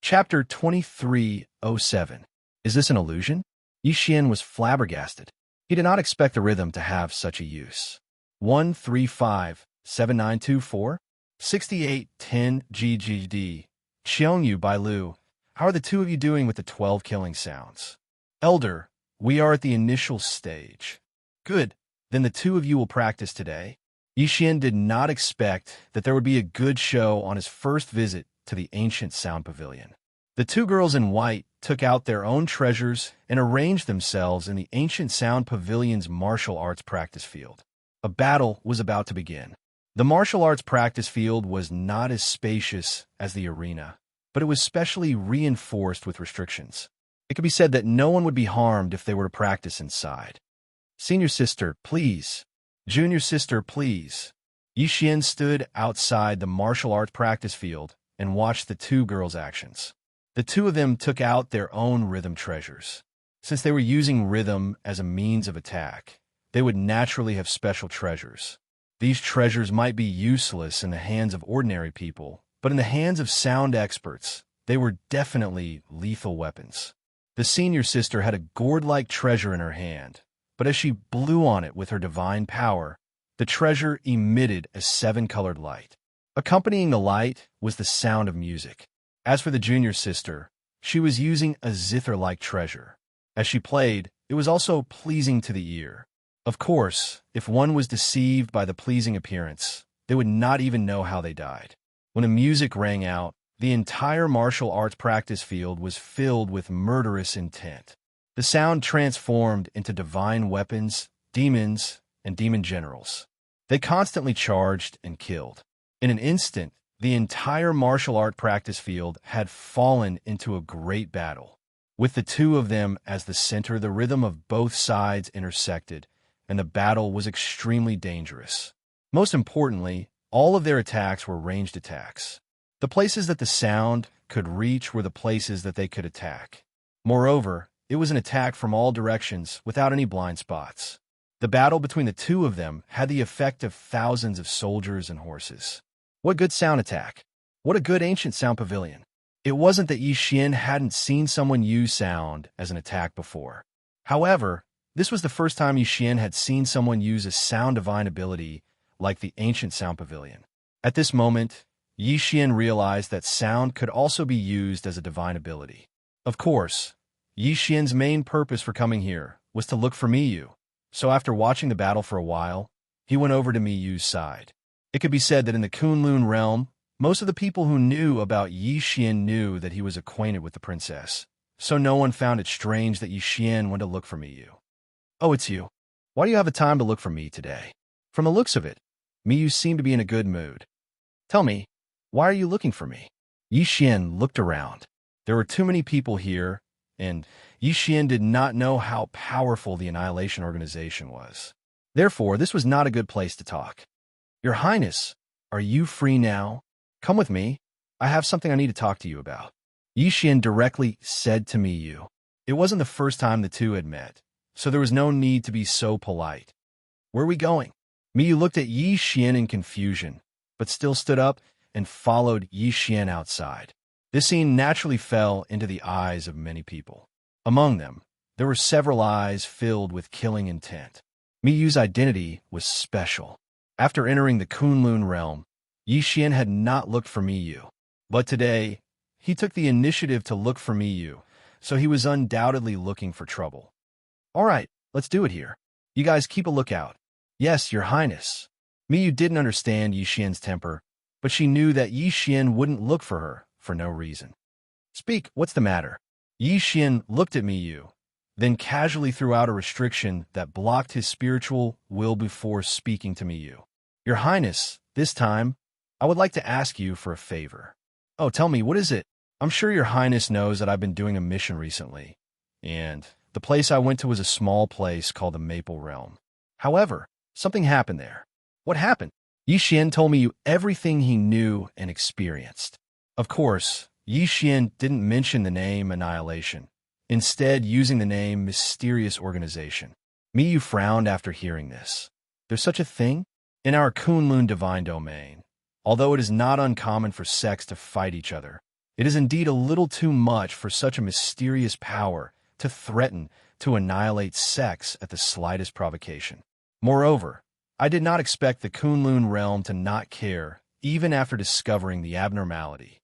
Chapter 2307. Is this an illusion? Xian was flabbergasted. He did not expect the rhythm to have such a use. 1357924 6810 GGD. Xiongyu Bailu. How are the two of you doing with the 12 killing sounds? Elder, we are at the initial stage. Good. Then the two of you will practice today. Xian did not expect that there would be a good show on his first visit to the Ancient Sound Pavilion. The two girls in white took out their own treasures and arranged themselves in the Ancient Sound Pavilion's martial arts practice field. A battle was about to begin. The martial arts practice field was not as spacious as the arena, but it was specially reinforced with restrictions. It could be said that no one would be harmed if they were to practice inside. Senior sister, please. Junior sister, please. Xian stood outside the martial arts practice field and watched the two girls' actions. The two of them took out their own rhythm treasures. Since they were using rhythm as a means of attack, they would naturally have special treasures. These treasures might be useless in the hands of ordinary people, but in the hands of sound experts, they were definitely lethal weapons. The senior sister had a gourd-like treasure in her hand, but as she blew on it with her divine power, The treasure emitted a 7-colored light. Accompanying the light was the sound of music. As for the junior sister, she was using a zither-like treasure. As she played, it was also pleasing to the ear. Of course, if one was deceived by the pleasing appearance, they would not even know how they died. When the music rang out, the entire martial arts practice field was filled with murderous intent. The sound transformed into divine weapons, demons, and demon generals. They constantly charged and killed. In an instant, the entire martial art practice field had fallen into a great battle. With the two of them as the center, the rhythm of both sides intersected, and the battle was extremely dangerous. Most importantly, all of their attacks were ranged attacks. The places that the sound could reach were the places that they could attack. Moreover, it was an attack from all directions without any blind spots. The battle between the two of them had the effect of thousands of soldiers and horses. What good sound attack! What a good ancient sound pavilion! It wasn't that Xian hadn't seen someone use sound as an attack before. However, this was the first time Xian had seen someone use a sound divine ability like the ancient sound pavilion. At this moment, Xian realized that sound could also be used as a divine ability. Of course, Xian's main purpose for coming here was to look for Miyu. So after watching the battle for a while, he went over to Miyu's side. It could be said that in the Kunlun realm, most of the people who knew about Xian knew that he was acquainted with the princess, so no one found it strange that Xian went to look for Miyu. "Oh, it's you. Why do you have a time to look for me today?" From the looks of it, Miyu seemed to be in a good mood. "Tell me, why are you looking for me?" Xian looked around. There were too many people here, and Xian did not know how powerful the Annihilation Organization was. Therefore, this was not a good place to talk. "Your Highness, are you free now? Come with me. I have something I need to talk to you about." Xian directly said to Miyu. It wasn't the first time the two had met, so there was no need to be so polite. "Where are we going?" Miyu looked at Xian in confusion, but still stood up and followed Xian outside. This scene naturally fell into the eyes of many people. Among them, there were several eyes filled with killing intent. Miyu's identity was special. After entering the Kunlun realm, Xian had not looked for Miyu. But today, he took the initiative to look for Miyu, so he was undoubtedly looking for trouble. "All right, let's do it here. You guys keep a lookout." "Yes, Your Highness." Miyu didn't understand Xian's temper, but she knew that Xian wouldn't look for her for no reason. "Speak, what's the matter?" Xian looked at Miyu, then casually threw out a restriction that blocked his spiritual will before speaking to Miyu. "Your Highness, this time, I would like to ask you for a favor." "Oh, tell me, what is it?" "I'm sure Your Highness knows that I've been doing a mission recently, and the place I went to was a small place called the Maple Realm. However, something happened there." "What happened?" Xian told me everything he knew and experienced. Of course, Xian didn't mention the name Annihilation, instead using the name Mysterious Organization. Miyu frowned after hearing this. "There's such a thing? In our Kunlun divine domain, although it is not uncommon for sects to fight each other, it is indeed a little too much for such a mysterious power to threaten to annihilate sects at the slightest provocation. Moreover, I did not expect the Kunlun realm to not care, even after discovering the abnormality."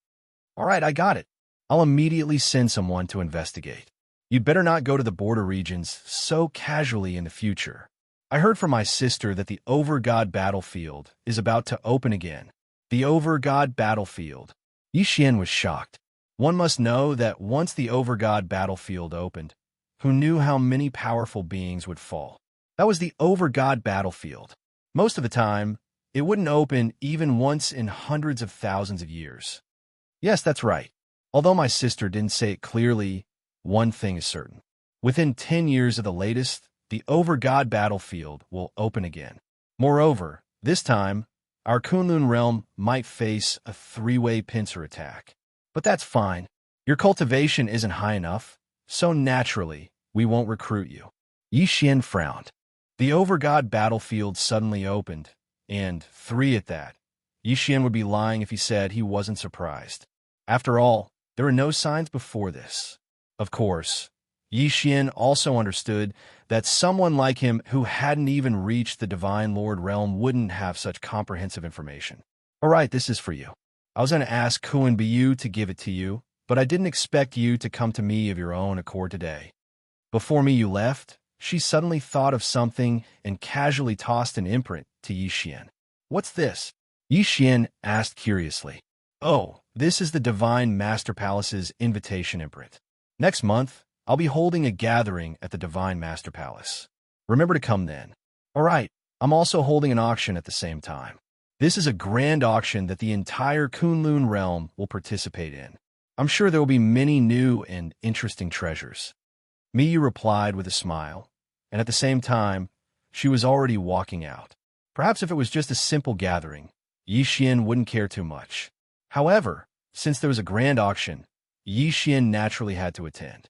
"All right, I got it. I'll immediately send someone to investigate. You'd better not go to the border regions so casually in the future. I heard from my sister that the Overgod battlefield is about to open again." The Overgod battlefield. Xian was shocked. One must know that once the Overgod battlefield opened, who knew how many powerful beings would fall? That was the Overgod battlefield. Most of the time, it wouldn't open even once in hundreds of thousands of years. Yes, that's right. Although my sister didn't say it clearly, one thing is certain. Within 10 years of the latest, the Overgod battlefield will open again. Moreover, this time, our Kunlun realm might face a 3-way pincer attack. But that's fine. Your cultivation isn't high enough, so naturally, we won't recruit you. Xian frowned. The Overgod battlefield suddenly opened, and 3 at that. Xian would be lying if he said he wasn't surprised. After all, there were no signs before this. Of course, Yi Xian also understood that someone like him who hadn't even reached the Divine Lord realm wouldn't have such comprehensive information. All right, this is for you. I was going to ask Kuan Biyu to give it to you, but I didn't expect you to come to me of your own accord today. Before me you left, she suddenly thought of something and casually tossed an imprint to Yi Xian. What's this? Yi Xian asked curiously. Oh, this is the Divine Master Palace's invitation imprint. Next month, I'll be holding a gathering at the Divine Master Palace. Remember to come then. All right, I'm also holding an auction at the same time. This is a grand auction that the entire Kunlun realm will participate in. I'm sure there will be many new and interesting treasures. Miyu replied with a smile, and at the same time, she was already walking out. Perhaps if it was just a simple gathering, Yi Xian wouldn't care too much. However, since there was a grand auction, Yi Xian naturally had to attend.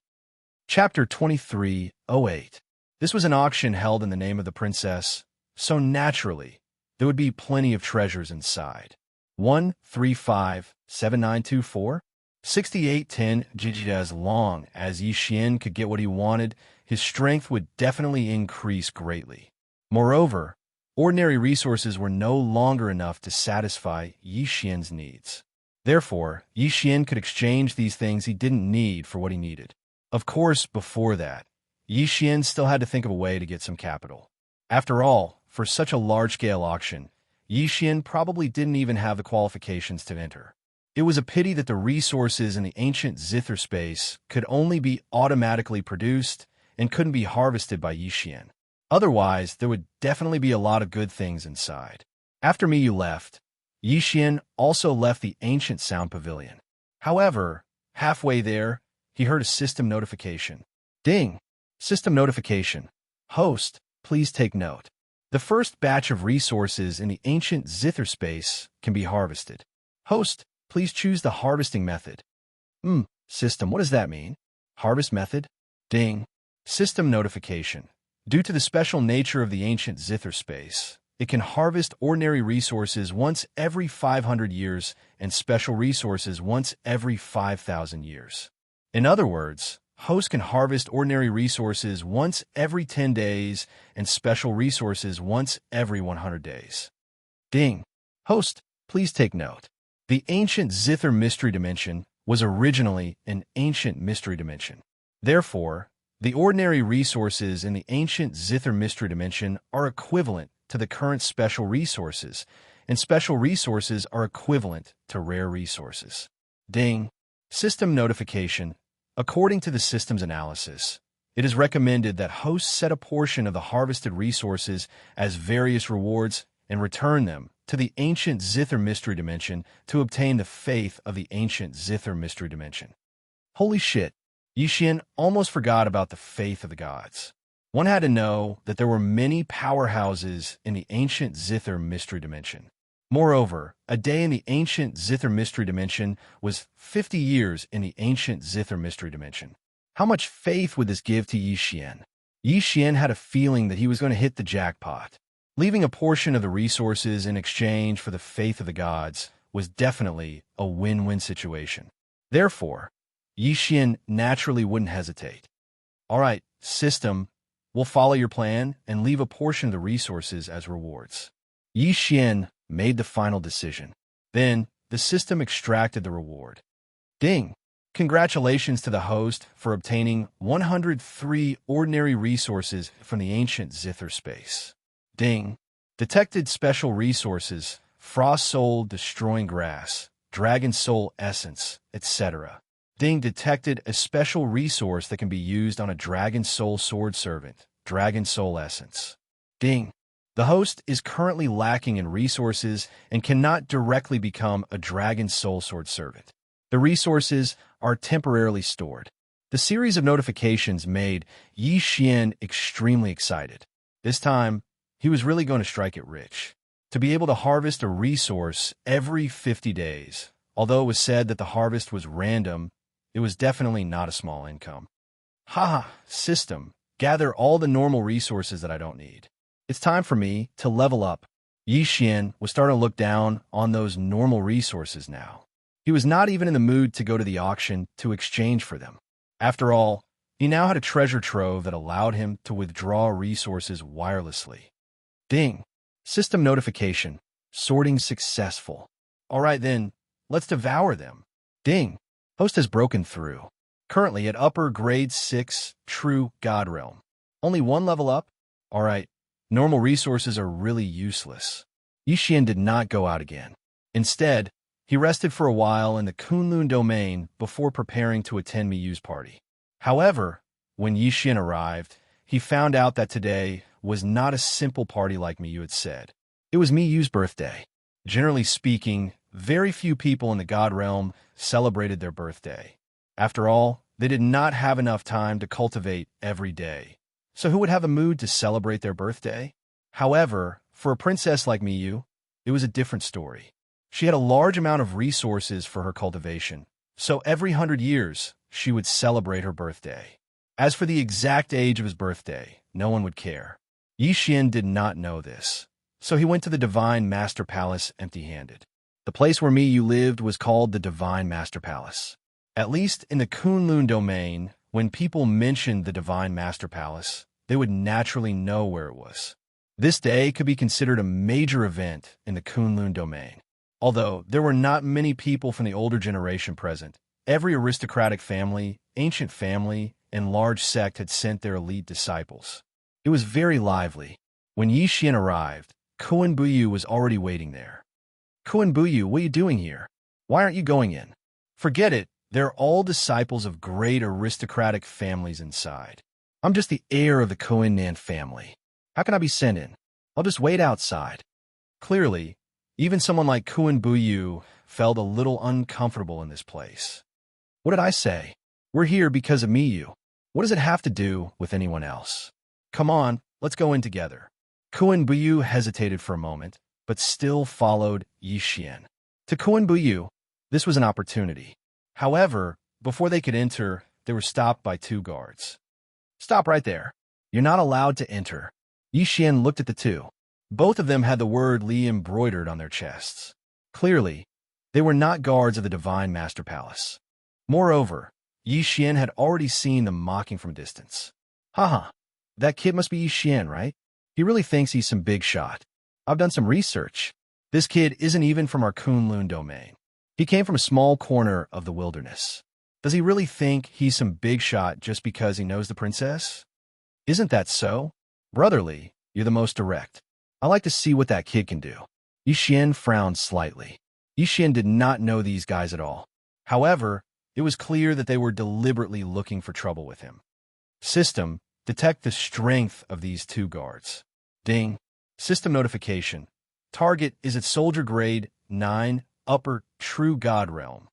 Chapter 23:08. This was an auction held in the name of the princess, so naturally, there would be plenty of treasures inside. 1357924 6810 GG. As long as Yi Xian could get what he wanted, his strength would definitely increase greatly. Moreover, ordinary resources were no longer enough to satisfy Yi Xian's needs. Therefore, Yi Xian could exchange these things he didn't need for what he needed. Of course, before that, Yi Xian still had to think of a way to get some capital. After all, for such a large-scale auction, Yi Xian probably didn't even have the qualifications to enter. It was a pity that the resources in the ancient zither space could only be automatically produced and couldn't be harvested by Yi Xian. Otherwise, there would definitely be a lot of good things inside. After Miyu left, Yi Xian also left the ancient sound pavilion. However, halfway there, he heard a system notification. Ding! System notification. Host, please take note. The first batch of resources in the ancient zither space can be harvested. Host, please choose the harvesting method. System, what does that mean? Harvest method? Ding. System notification. Due to the special nature of the ancient zither space, it can harvest ordinary resources once every 500 years and special resources once every 5,000 years. In other words, host can harvest ordinary resources once every 10 days and special resources once every 100 days. Ding. Host, please take note. The ancient zither mystery dimension was originally an ancient mystery dimension. Therefore, the ordinary resources in the ancient zither mystery dimension are equivalent to the current special resources, and special resources are equivalent to rare resources. Ding. System notification. According to the system's analysis, it is recommended that hosts set a portion of the harvested resources as various rewards and return them to the ancient zither mystery dimension to obtain the faith of the ancient zither mystery dimension. Holy shit, Yi Xian almost forgot about the faith of the gods. One had to know that there were many powerhouses in the ancient zither mystery dimension. Moreover, a day in the ancient zither mystery dimension was 50 years in the ancient zither mystery dimension. How much faith would this give to Yi Xian? Yi Xian had a feeling that he was going to hit the jackpot. Leaving a portion of the resources in exchange for the faith of the gods was definitely a win-win situation. Therefore, Yi Xian naturally wouldn't hesitate. All right, system, we'll follow your plan and leave a portion of the resources as rewards. Yi Xian made the final decision. Then, the system extracted the reward. Ding! Congratulations to the host for obtaining 103 ordinary resources from the ancient zither space. Ding! Detected special resources, Frost Soul Destroying Grass, Dragon Soul Essence, etc. Ding! Detected a special resource that can be used on a Dragon Soul Sword Servant, Dragon Soul Essence. Ding! The host is currently lacking in resources and cannot directly become a Dragon Soul Sword Servant. The resources are temporarily stored. The series of notifications made Yi Xian extremely excited. This time, he was really going to strike it rich. To be able to harvest a resource every 50 days, although it was said that the harvest was random, it was definitely not a small income. Haha, system, gather all the normal resources that I don't need. It's time for me to level up. Yi Xian was starting to look down on those normal resources now. He was not even in the mood to go to the auction to exchange for them. After all, He now had a treasure trove that allowed him to withdraw resources wirelessly. Ding! System notification. Sorting successful. All right then, let's devour them. Ding! Host has broken through. Currently at upper grade 6, true God realm. Only one level up? All right, normal resources are really useless. Yixian did not go out again. Instead, he rested for a while in the Kunlun domain before preparing to attend Miyu's party. However, when Yixian arrived, he found out that today was not a simple party like Miyu had said. It was Miyu's birthday. Generally speaking, very few people in the God realm celebrated their birthday. After all, they did not have enough time to cultivate every day. So who would have a mood to celebrate their birthday? However, for a princess like Miyu, it was a different story. She had a large amount of resources for her cultivation, so every 100 years, she would celebrate her birthday. As for the exact age of his birthday, no one would care. Yixian did not know this, so he went to the Divine Master Palace empty-handed. The place where Miyu lived was called the Divine Master Palace. At least in the Kunlun domain, when people mentioned the Divine Master Palace, they would naturally know where it was. This day could be considered a major event in the Kunlun domain. Although there were not many people from the older generation present, every aristocratic family, ancient family, and large sect had sent their elite disciples. It was very lively. When Yixian arrived, Kuan Buyu was already waiting there. Kuan Buyu, what are you doing here? Why aren't you going in? Forget it. They're all disciples of great aristocratic families inside. I'm just the heir of the Kuan-Nan family. How can I be sent in? I'll just wait outside. Clearly, even someone like Kuan Buyu felt a little uncomfortable in this place. What did I say? We're here because of Miyu. What does it have to do with anyone else? Come on, let's go in together. Kuan Buyu hesitated for a moment, but still followed Yixian. To Kuan Buyu, this was an opportunity. However, before they could enter, they were stopped by 2 guards. Stop right there. You're not allowed to enter. Yixian looked at the 2. Both of them had the word Li embroidered on their chests. Clearly, they were not guards of the Divine Master Palace. Moreover, Yixian had already seen them mocking from a distance. Haha, that kid must be Yixian, right? He really thinks he's some big shot. I've done some research. This kid isn't even from our Kunlun domain. He came from a small corner of the wilderness. Does he really think he's some big shot just because he knows the princess? Isn't that so? Brotherly, you're the most direct. I like to see what that kid can do. Yixian frowned slightly. Yixian did not know these guys at all. However, it was clear that they were deliberately looking for trouble with him. System, detect the strength of these 2 guards. Ding. System notification. Target is at soldier grade 9, upper true God realm.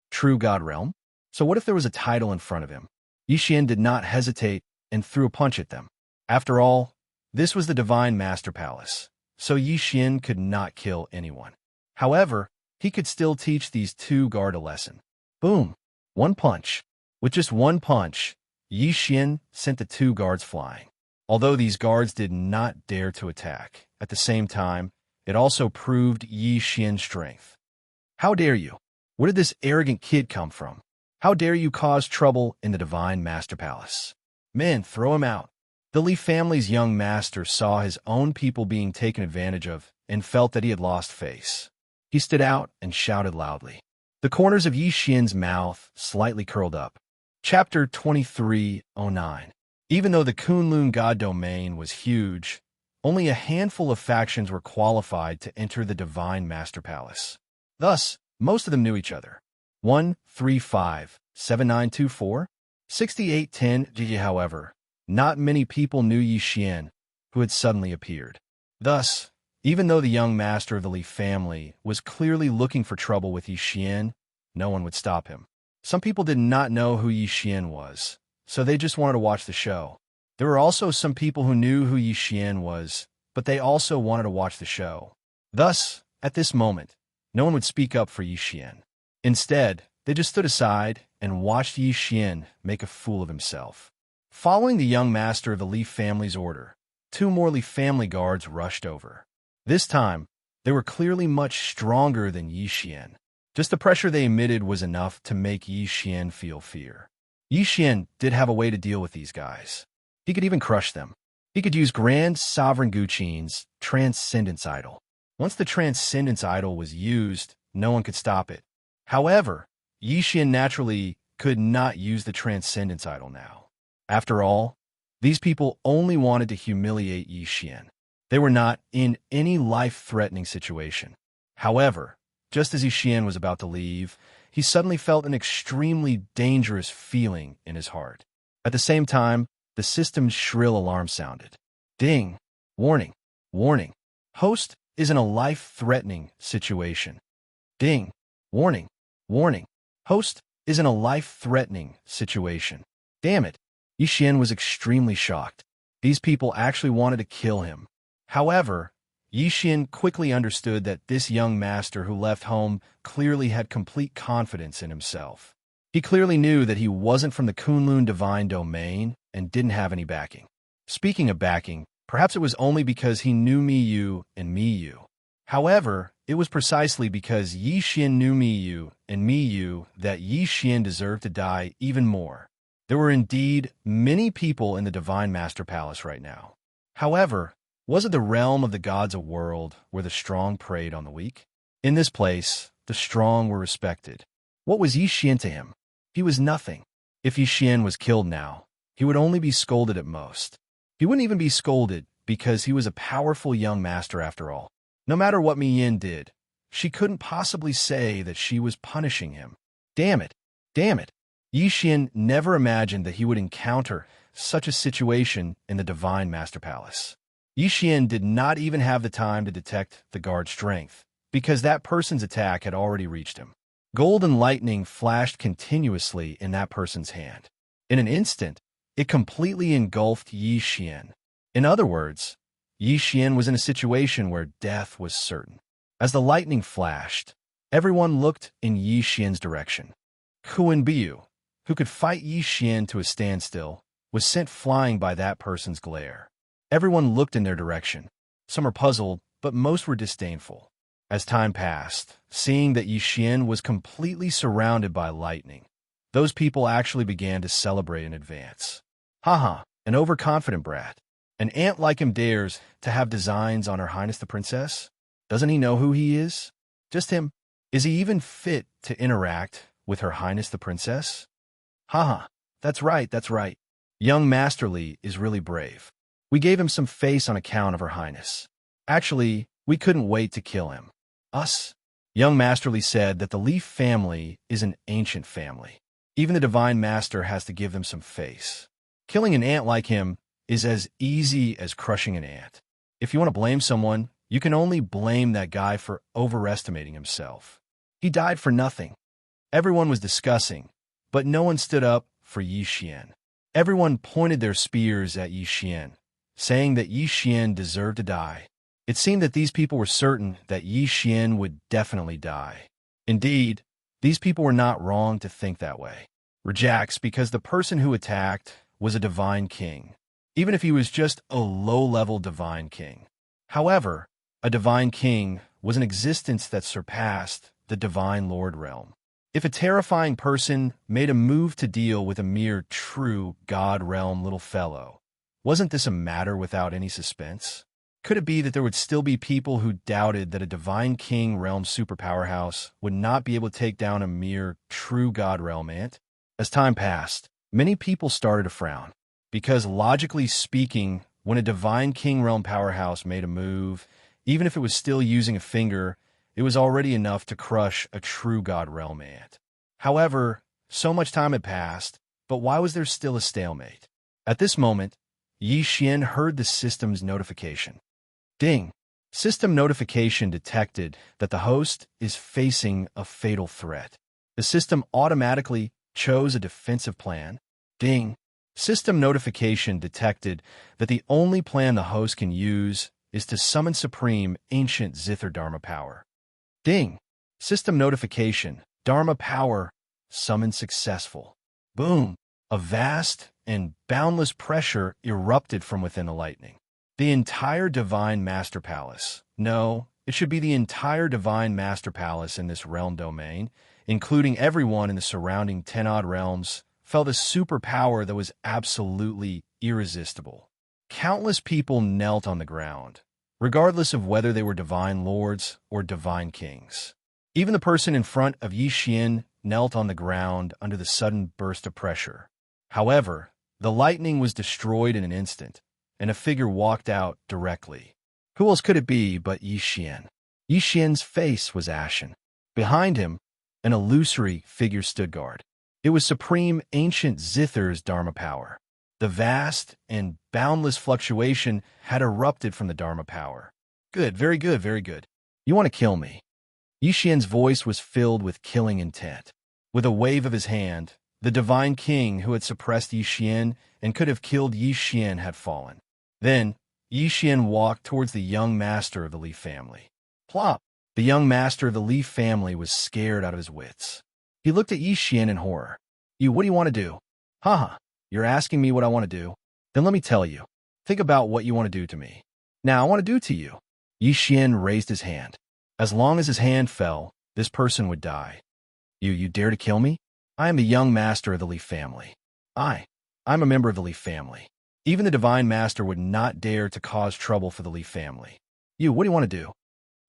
True God realm? So what if there was a title in front of him? Yixian did not hesitate and threw a punch at them. After all, this was the Divine Master Palace, so Yixian could not kill anyone. However, he could still teach these 2 guard a lesson. Boom! 1 punch. With just 1 punch, Yixian sent the 2 guards flying. Although these guards did not dare to attack, at the same time, it also proved Yixian's strength. How dare you? Where did this arrogant kid come from? How dare you cause trouble in the Divine Master Palace? Men, throw him out. The Li family's young master saw his own people being taken advantage of and felt that he had lost face. He stood out and shouted loudly. The corners of Yixian's mouth slightly curled up. Chapter 2309. Even though the Kunlun God domain was huge, only a handful of factions were qualified to enter the Divine Master Palace. Thus, most of them knew each other. 135-7924, 6810 GG. However, not many people knew Yixian, who had suddenly appeared. Thus, even though the young master of the Li family was clearly looking for trouble with Yixian, no one would stop him. Some people did not know who Yixian was, so they just wanted to watch the show. There were also some people who knew who Yixian was, but they also wanted to watch the show. Thus, at this moment, no one would speak up for Yixian. Instead, they just stood aside and watched Yixian make a fool of himself. Following the young master of the Li family's order, 2 more Li family guards rushed over. This time, they were clearly much stronger than Yixian. Just the pressure they emitted was enough to make Yixian feel fear. Yixian did have a way to deal with these guys. He could even crush them. He could use Grand Sovereign Guqian's Transcendence Idol. Once the Transcendence Idol was used, no one could stop it. However, Yixian naturally could not use the Transcendence Idol now. After all, these people only wanted to humiliate Yixian. They were not in any life-threatening situation. However, just as Yixian was about to leave, he suddenly felt an extremely dangerous feeling in his heart. At the same time, the system's shrill alarm sounded. Ding! Warning! Warning! Host is in a life-threatening situation. Ding! Warning! Warning! Host is in a life-threatening situation. Damn it! Yixian was extremely shocked. These people actually wanted to kill him. However, Yixian quickly understood that this young master who left home clearly had complete confidence in himself. He clearly knew that he wasn't from the Kunlun divine domain and didn't have any backing. Speaking of backing, perhaps it was only because he knew Miyu and Miyu. However, it was precisely because Yixian knew Miyu and Miyu that Yixian deserved to die even more. There were indeed many people in the Divine Master Palace right now. However, was it the realm of the gods a world where the strong preyed on the weak? In this place, the strong were respected. What was Yixian to him? He was nothing. If Yixian was killed now, he would only be scolded at most. He wouldn't even be scolded because he was a powerful young master after all. No matter what Mi Yin did, she couldn't possibly say that she was punishing him. Damn it! Damn it! Yixian never imagined that he would encounter such a situation in the Divine Master Palace. Yixian did not even have the time to detect the guard's strength, because that person's attack had already reached him. Golden lightning flashed continuously in that person's hand. In an instant, it completely engulfed Yixian. In other words, Yixian was in a situation where death was certain. As the lightning flashed, everyone looked in Yixian's direction. Kuan Biu, who could fight Yixian to a standstill, was sent flying by that person's glare. Everyone looked in their direction. Some were puzzled, but most were disdainful. As time passed, seeing that Yixian was completely surrounded by lightning, those people actually began to celebrate in advance. Haha, an overconfident brat. An ant like him dares to have designs on Her Highness the Princess? Doesn't he know who he is? Just him. Is he even fit to interact with Her Highness the Princess? Haha, that's right, that's right. Young Master Li is really brave. We gave him some face on account of Her Highness. Actually, we couldn't wait to kill him. Us? Young Master Li said that the Li family is an ancient family. Even the Divine Master has to give them some face. Killing an ant like him is as easy as crushing an ant. If you want to blame someone, you can only blame that guy for overestimating himself. He died for nothing. Everyone was discussing, but no one stood up for Yixian. Everyone pointed their spears at Yixian, saying that Yixian deserved to die. It seemed that these people were certain that Yixian would definitely die. Indeed, these people were not wrong to think that way. Rejects because the person who attacked was a divine king, even if he was just a low-level divine king. However, a divine king was an existence that surpassed the divine lord realm. If a terrifying person made a move to deal with a mere true god realm little fellow, wasn't this a matter without any suspense? Could it be that there would still be people who doubted that a divine king realm superpowerhouse would not be able to take down a mere true god realm ant? As time passed, many people started to frown, because logically speaking, when a divine king realm powerhouse made a move, even if it was still using a finger, it was already enough to crush a true god realm ant. However, so much time had passed, but why was there still a stalemate? At this moment, Yixian heard the system's notification. Ding! System notification detected that the host is facing a fatal threat. The system automatically chose a defensive plan. Ding! System notification detected that the only plan the host can use is to summon supreme ancient Zither Dharma power. Ding! System notification, Dharma power, summoned successful. Boom! A vast and boundless pressure erupted from within the lightning. The entire Divine Master Palace, no, it should be the entire Divine Master Palace in this realm domain, including everyone in the surrounding 10-odd realms, felt a superpower that was absolutely irresistible. Countless people knelt on the ground, regardless of whether they were divine lords or divine kings. Even the person in front of Yixian knelt on the ground under the sudden burst of pressure. However, the lightning was destroyed in an instant, and a figure walked out directly. Who else could it be but Yixian? Yixian's face was ashen. Behind him, an illusory figure stood guard. It was supreme ancient Zither's Dharma power. The vast and boundless fluctuation had erupted from the Dharma power. Good, very good, very good. You want to kill me? Yixian's voice was filled with killing intent. With a wave of his hand, the divine king who had suppressed Yixian and could have killed Yixian had fallen. Then, Yixian walked towards the young master of the Li family. Plop! The young master of the Li family was scared out of his wits. He looked at Yixian in horror. What do you want to do? Haha, you're asking me what I want to do? Then let me tell you. Think about what you want to do to me. Now I want to do to you. Yixian raised his hand. As long as his hand fell, this person would die. You dare to kill me? I am the young master of the Li family. I'm a member of the Li family. Even the divine master would not dare to cause trouble for the Li family. What do you want to do?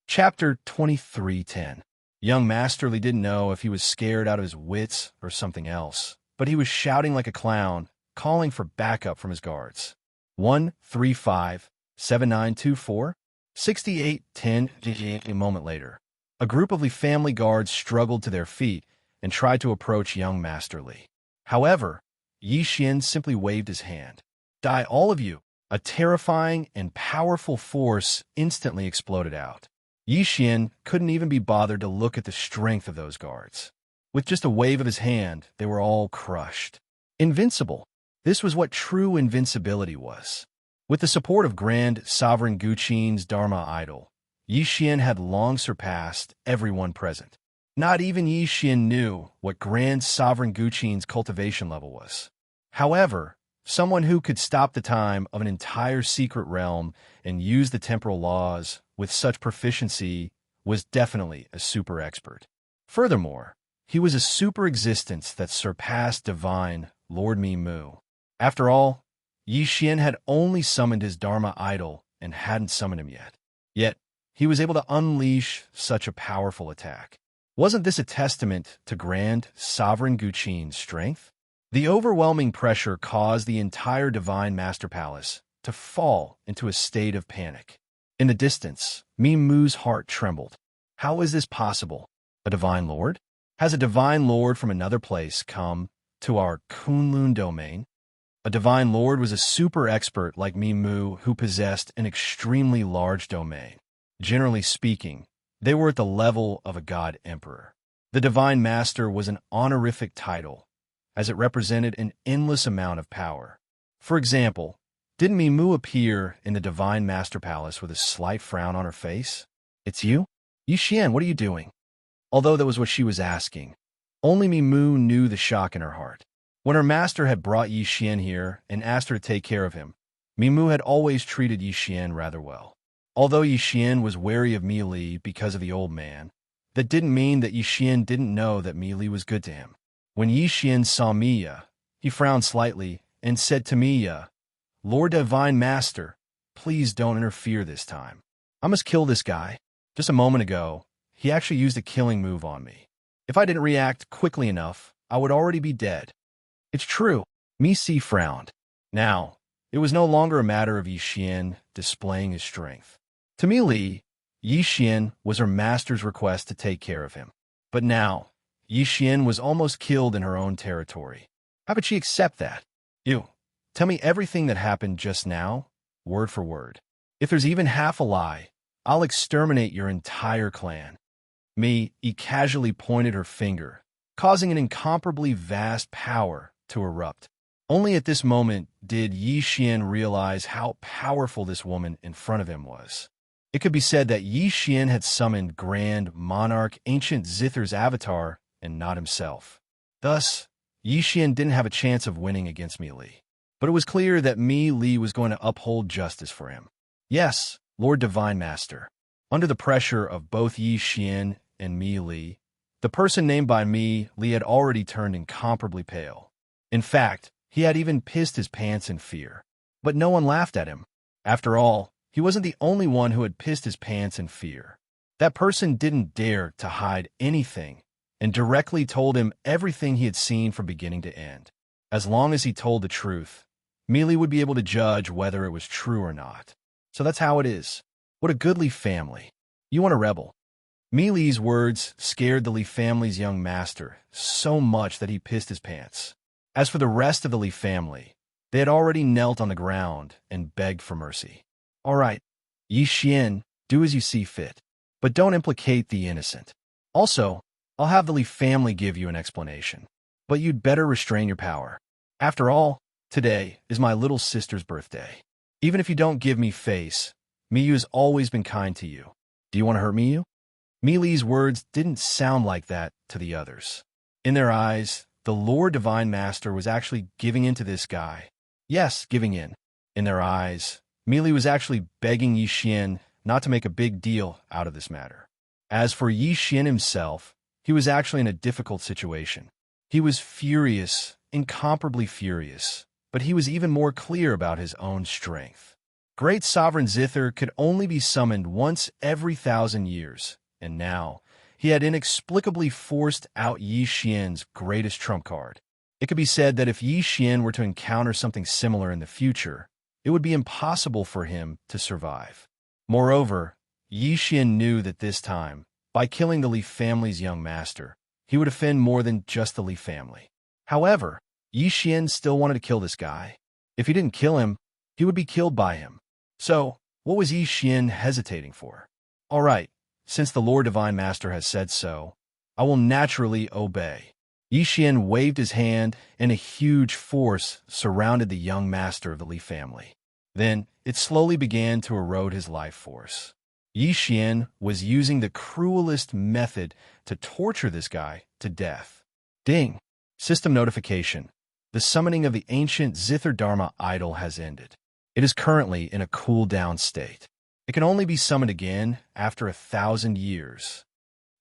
Chapter 23:10. Young Master Li didn't know if he was scared out of his wits or something else, but he was shouting like a clown, calling for backup from his guards. 135-7924 6810. A moment later, a group of Li family guards struggled to their feet and tried to approach young Master Li. However, Yixian simply waved his hand. Die, all of you! A terrifying and powerful force instantly exploded out. Yixian couldn't even be bothered to look at the strength of those guards. With just a wave of his hand, they were all crushed. Invincible. This was what true invincibility was. With the support of Grand Sovereign Guqin's Dharma idol, Yixian had long surpassed everyone present. Not even Yixian knew what Grand Sovereign Guqin's cultivation level was. However, someone who could stop the time of an entire secret realm and use the temporal laws with such proficiency was definitely a super expert. Furthermore, he was a super existence that surpassed divine Lord Mimu. After all, Yixian had only summoned his Dharma idol and hadn't summoned him yet. Yet, he was able to unleash such a powerful attack. Wasn't this a testament to Grand Sovereign Guqin's strength? The overwhelming pressure caused the entire Divine Master Palace to fall into a state of panic. In the distance, Mimu's heart trembled. How is this possible? A Divine Lord? Has a Divine Lord from another place come to our Kunlun domain? A Divine Lord was a super expert like Mimu who possessed an extremely large domain. Generally speaking, they were at the level of a God Emperor. The Divine Master was an honorific title, as it represented an endless amount of power. For example, didn't Mimu appear in the Divine Master Palace with a slight frown on her face? It's you? Yixian, what are you doing? Although that was what she was asking, only Mimu knew the shock in her heart. When her master had brought Yixian here and asked her to take care of him, Mimu had always treated Yixian rather well. Although Yixian was wary of Mi Li because of the old man, that didn't mean that Yixian didn't know that Mi Li was good to him. When Yixian saw Miya, he frowned slightly and said to Miya, Lord Divine Master, please don't interfere this time. I must kill this guy. Just a moment ago, he actually used a killing move on me. If I didn't react quickly enough, I would already be dead. It's true. Mi Si frowned. Now, it was no longer a matter of Yixian displaying his strength. To Mi Li, Yixian was her master's request to take care of him. But now, Yixian was almost killed in her own territory. How could she accept that? Tell me everything that happened just now, word for word. If there's even half a lie, I'll exterminate your entire clan. Mi casually pointed her finger, causing an incomparably vast power to erupt. Only at this moment did Yixian realize how powerful this woman in front of him was. It could be said that Yixian had summoned Grand Monarch Ancient Zither's avatar and not himself. Thus, Yixian didn't have a chance of winning against Mi Li. But it was clear that Mi Li was going to uphold justice for him. Yes, Lord Divine Master. Under the pressure of both Yixian and Mi Li, the person named by Mi Li had already turned incomparably pale. In fact, he had even pissed his pants in fear. But no one laughed at him. After all, he wasn't the only one who had pissed his pants in fear. That person didn't dare to hide anything and directly told him everything he had seen from beginning to end. As long as he told the truth, Mealy would be able to judge whether it was true or not. So that's how it is. What a good Leaf family. You want a rebel. Mealy's words scared the Leaf family's young master so much that he pissed his pants. As for the rest of the Leaf family, they had already knelt on the ground and begged for mercy. All right, Yi Xian, do as you see fit, but don't implicate the innocent. Also, I'll have the Leaf family give you an explanation, but you'd better restrain your power. After all, today is my little sister's birthday. Even if you don't give me face, Miyu has always been kind to you. Do you want to hurt Miyu? Mealy's words didn't sound like that to the others. In their eyes, the Lord Divine Master was actually giving in to this guy. Yes, giving in. In their eyes, Mealy was actually begging Yi Xian not to make a big deal out of this matter. As for Yi Xian himself, he was actually in a difficult situation. He was furious, incomparably furious, but he was even more clear about his own strength. Great Sovereign Zither could only be summoned once every 1,000 years, and now he had inexplicably forced out Yi Xian's greatest trump card. It could be said that if Yi Xian were to encounter something similar in the future, it would be impossible for him to survive. Moreover, Yi Xian knew that this time, by killing the Leaf family's young master, he would offend more than just the Leaf family. However, Yi Xian still wanted to kill this guy. If he didn't kill him, he would be killed by him. So, what was Yi Xian hesitating for? All right, since the Lord Divine Master has said so, I will naturally obey. Yi Xian waved his hand, and a huge force surrounded the young master of the Leaf family. Then, it slowly began to erode his life force. Yi Xian was using the cruelest method to torture this guy to death. Ding! System notification. The summoning of the ancient Zither Dharma idol has ended. It is currently in a cool-down state. It can only be summoned again after 1,000 years.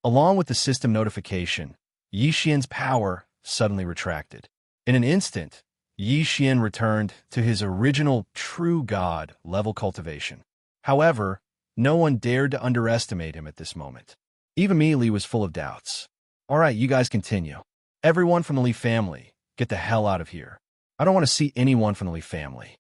Along with the system notification, Yi Xian's power suddenly retracted. In an instant, Yi Xian returned to his original true god level cultivation. However, no one dared to underestimate him at this moment. Even Mealy was full of doubts. All right, you guys continue. Everyone from the Leaf family, get the hell out of here. I don't want to see anyone from the Leaf family.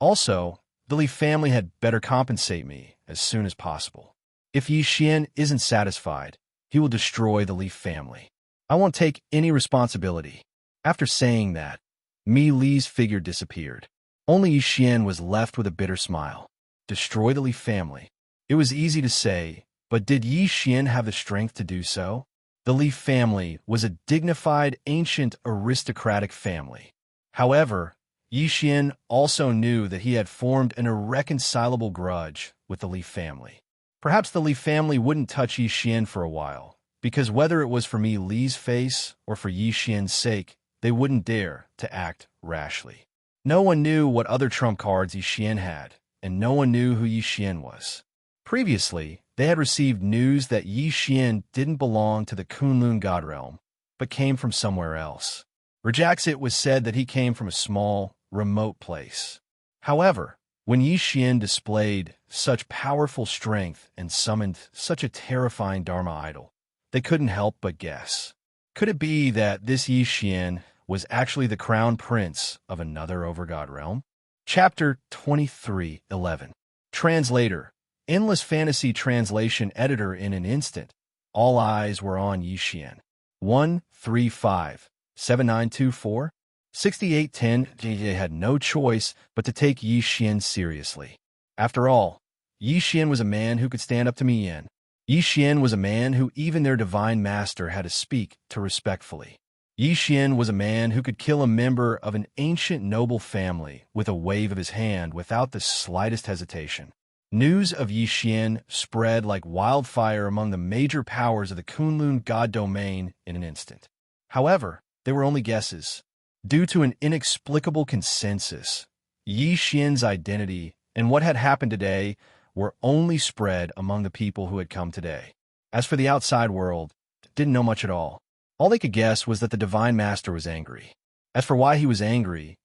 Also, the Leaf family had better compensate me as soon as possible. If Yi Xian isn't satisfied, he will destroy the Leaf family. I won't take any responsibility. After saying that, Mealy's figure disappeared. Only Yi Xian was left with a bitter smile. Destroy the Leaf family. It was easy to say, but did Yi Xian have the strength to do so? The Leaf family was a dignified, ancient, aristocratic family. However, Yi Xian also knew that he had formed an irreconcilable grudge with the Leaf family. Perhaps the Leaf family wouldn't touch Yi Xian for a while, because whether it was for Mealy's face or for Yi Xian's sake, they wouldn't dare to act rashly. No one knew what other trump cards Yi Xian had, and no one knew who Yi Xian was. Previously, they had received news that Yi Xian didn't belong to the Kunlun God Realm, but came from somewhere else. It was said that he came from a small, remote place. However, when Yi Xian displayed such powerful strength and summoned such a terrifying Dharma idol, they couldn't help but guess. Could it be that this Yi Xian was actually the crown prince of another overgod realm? Chapter 23:11. Translator. Endless fantasy translation editor in an instant. All eyes were on Yi Xian. 135-7924. 6810. JJ had no choice but to take Yi Xian seriously. After all, Yi Xian was a man who could stand up to Miyan. Yi Xian was a man who even their divine master had to speak to respectfully. Yi Xian was a man who could kill a member of an ancient noble family with a wave of his hand without the slightest hesitation. News of Yi Xian spread like wildfire among the major powers of the Kunlun God domain in an instant. However, they were only guesses. Due to an inexplicable consensus, Yi Xian's identity and what had happened today were only spread among the people who had come today. As for the outside world, didn't know much at all. All they could guess was that the Divine Master was angry. As for why he was angry,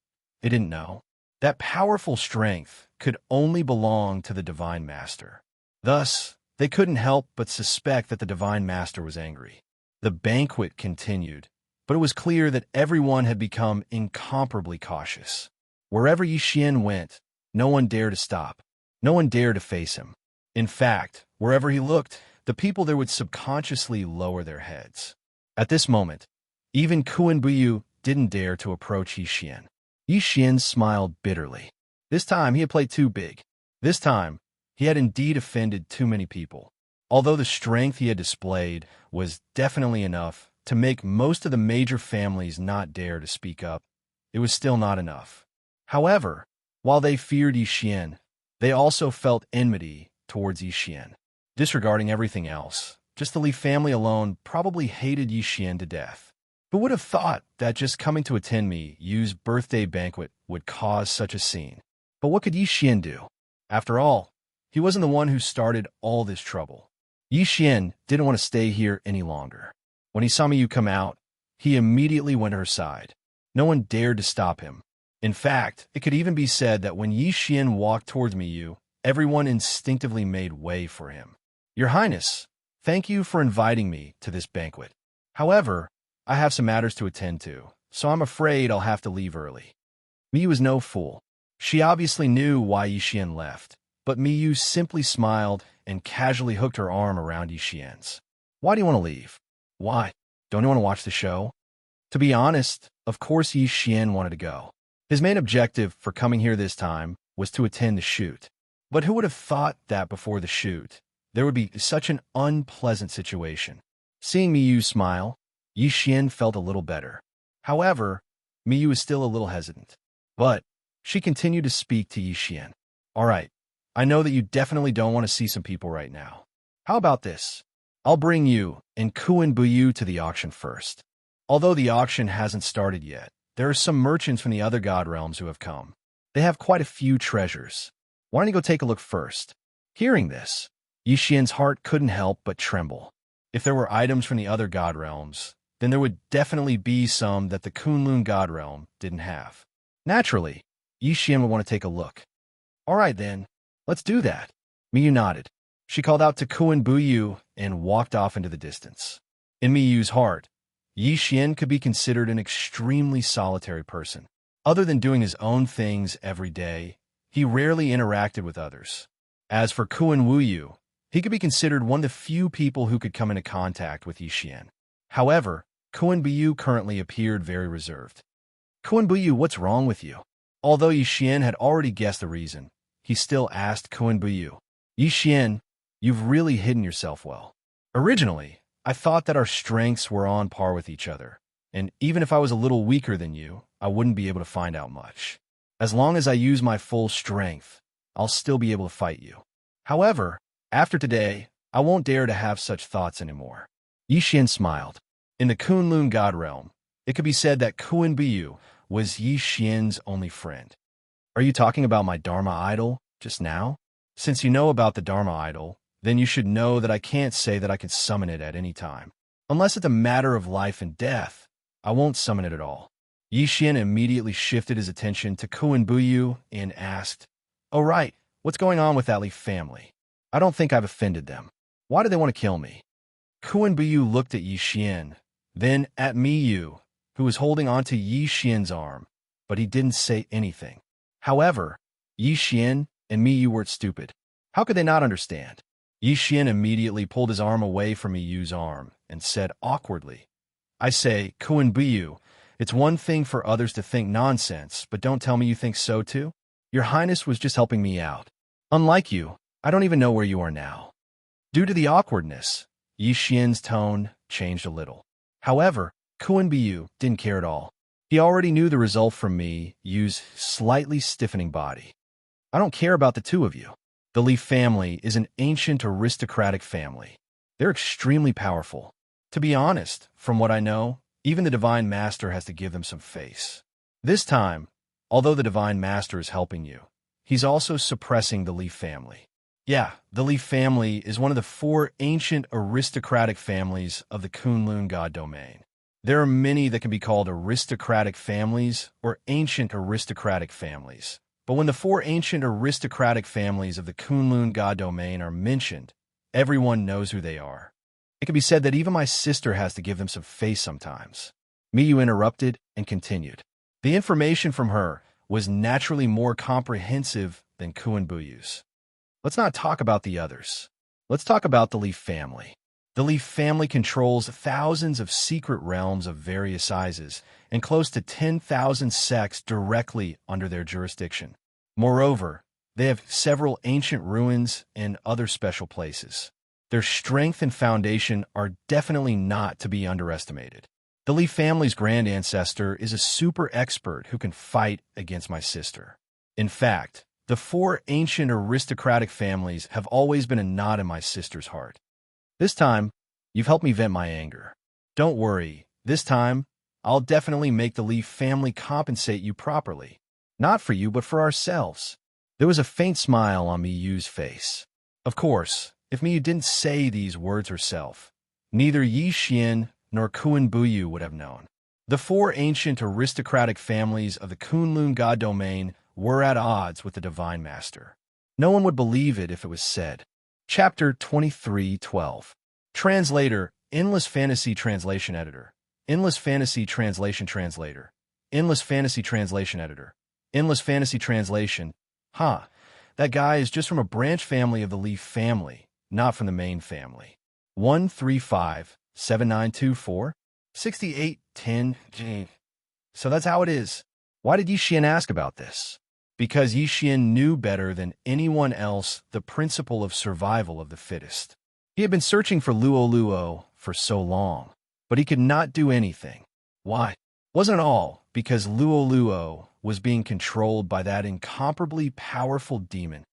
they didn't know. That powerful strength could only belong to the Divine Master. Thus, they couldn't help but suspect that the Divine Master was angry. The banquet continued, but it was clear that everyone had become incomparably cautious. Wherever Xian went, no one dared to stop. No one dared to face him. In fact, wherever he looked, the people there would subconsciously lower their heads. At this moment, even Kuan Buyu didn't dare to approach Xian. Xian smiled bitterly. This time, he had played too big. This time, he had indeed offended too many people. Although the strength he had displayed was definitely enough to make most of the major families not dare to speak up, it was still not enough. However, while they feared Xian, they also felt enmity towards Xian. Disregarding everything else, just the Li family alone probably hated Xian to death. Who would have thought that just coming to attend Mi Yu's birthday banquet would cause such a scene? But what could Xian do? After all, he wasn't the one who started all this trouble. Xian didn't want to stay here any longer. When he saw Mi Yu come out, he immediately went to her side. No one dared to stop him. In fact, it could even be said that when Xian walked towards Mi Yu, everyone instinctively made way for him. Your Highness, thank you for inviting me to this banquet. However, I have some matters to attend to, so I'm afraid I'll have to leave early. Mi Yu was no fool. She obviously knew why Xian left, but Mi Yu simply smiled and casually hooked her arm around Xian's. Why do you want to leave? Why? Don't you want to watch the show? To be honest, of course Xian wanted to go. His main objective for coming here this time was to attend the shoot. But who would have thought that before the shoot, there would be such an unpleasant situation? Seeing Mi Yu smile, Xian felt a little better. However, Mi Yu was still a little hesitant. But she continued to speak to Xian. All right, I know that you definitely don't want to see some people right now. How about this? I'll bring you and Kuan Buyu to the auction first. Although the auction hasn't started yet, there are some merchants from the other god realms who have come. They have quite a few treasures. Why don't you go take a look first? Hearing this, Xian's heart couldn't help but tremble. If there were items from the other god realms, then there would definitely be some that the Kunlun god realm didn't have. Naturally, Xian would want to take a look. All right then, let's do that. Mi Yu nodded. She called out to Kuan Buyu and walked off into the distance. In Mi Yu's heart, Xian could be considered an extremely solitary person. Other than doing his own things every day, he rarely interacted with others. As for Kuan Buyu, he could be considered one of the few people who could come into contact with Xian. However, Kuan Buyu currently appeared very reserved. Kuan Buyu, what's wrong with you? Although Xian had already guessed the reason, he still asked Kuan Buyu, Xian, you've really hidden yourself well. Originally, I thought that our strengths were on par with each other, and even if I was a little weaker than you, I wouldn't be able to find out much. As long as I use my full strength, I'll still be able to fight you. However, after today, I won't dare to have such thoughts anymore. Xian smiled. In the Kunlun god realm, it could be said that Kuan Buyu was Xian's only friend. Are you talking about my Dharma idol just now? Since you know about the Dharma idol, then you should know that I can't say that I can summon it at any time. Unless it's a matter of life and death, I won't summon it at all. Xian immediately shifted his attention to Kuan Buyu and asked, Oh right, what's going on with that Li family? I don't think I've offended them. Why do they want to kill me? Kuan Buyu looked at Xian, then at Mi Yu, who was holding onto Xian's arm, but he didn't say anything. However, Xian and Mi Yu weren't stupid. How could they not understand? Xian immediately pulled his arm away from Mi Yu's arm and said awkwardly, I say, Kuan Buyu, it's one thing for others to think nonsense, but don't tell me you think so too. Your Highness was just helping me out. Unlike you, I don't even know where you are now. Due to the awkwardness, Xian's tone changed a little. However, Kuan Buyu didn't care at all. He already knew the result from Mi Yu's slightly stiffening body. I don't care about the two of you. The Li family is an ancient aristocratic family. They're extremely powerful. To be honest, from what I know, even the Divine Master has to give them some face. This time, although the Divine Master is helping you, he's also suppressing the Li family. Yeah, the Li family is one of the 4 ancient aristocratic families of the Kunlun god domain. There are many that can be called aristocratic families or ancient aristocratic families. But when the four ancient aristocratic families of the Kunlun God domain are mentioned, everyone knows who they are. It can be said that even my sister has to give them some face sometimes. Miyu interrupted and continued. The information from her was naturally more comprehensive than Kuan-Buyu's. Let's not talk about the others. Let's talk about the Leaf family. The Leaf family controls thousands of secret realms of various sizes and close to 10,000 sects directly under their jurisdiction. Moreover, they have several ancient ruins and other special places. Their strength and foundation are definitely not to be underestimated. The Leaf family's grand ancestor is a super expert who can fight against my sister. In fact, the four ancient aristocratic families have always been a knot in my sister's heart. This time, you've helped me vent my anger. Don't worry, this time, I'll definitely make the Leaf family compensate you properly. Not for you, but for ourselves. There was a faint smile on Miyu's face. Of course, if Miyu didn't say these words herself, neither Xianxia nor Kuan-Buyu would have known. The four ancient aristocratic families of the Kunlun God domain were at odds with the Divine Master. No one would believe it if it was said. Chapter 23:12. Translator, Endless Fantasy Translation Editor. Endless Fantasy Translation Translator. Endless Fantasy Translation Editor. Endless Fantasy Translation. That guy is just from a branch family of the Leaf family, not from the main family. 135-7924 6810. So that's how it is. Why did Yixian ask about this? Because Yixian knew better than anyone else the principle of survival of the fittest. He had been searching for Luo for so long, but he could not do anything. Why? Wasn't it all because Luo was being controlled by that incomparably powerful demon?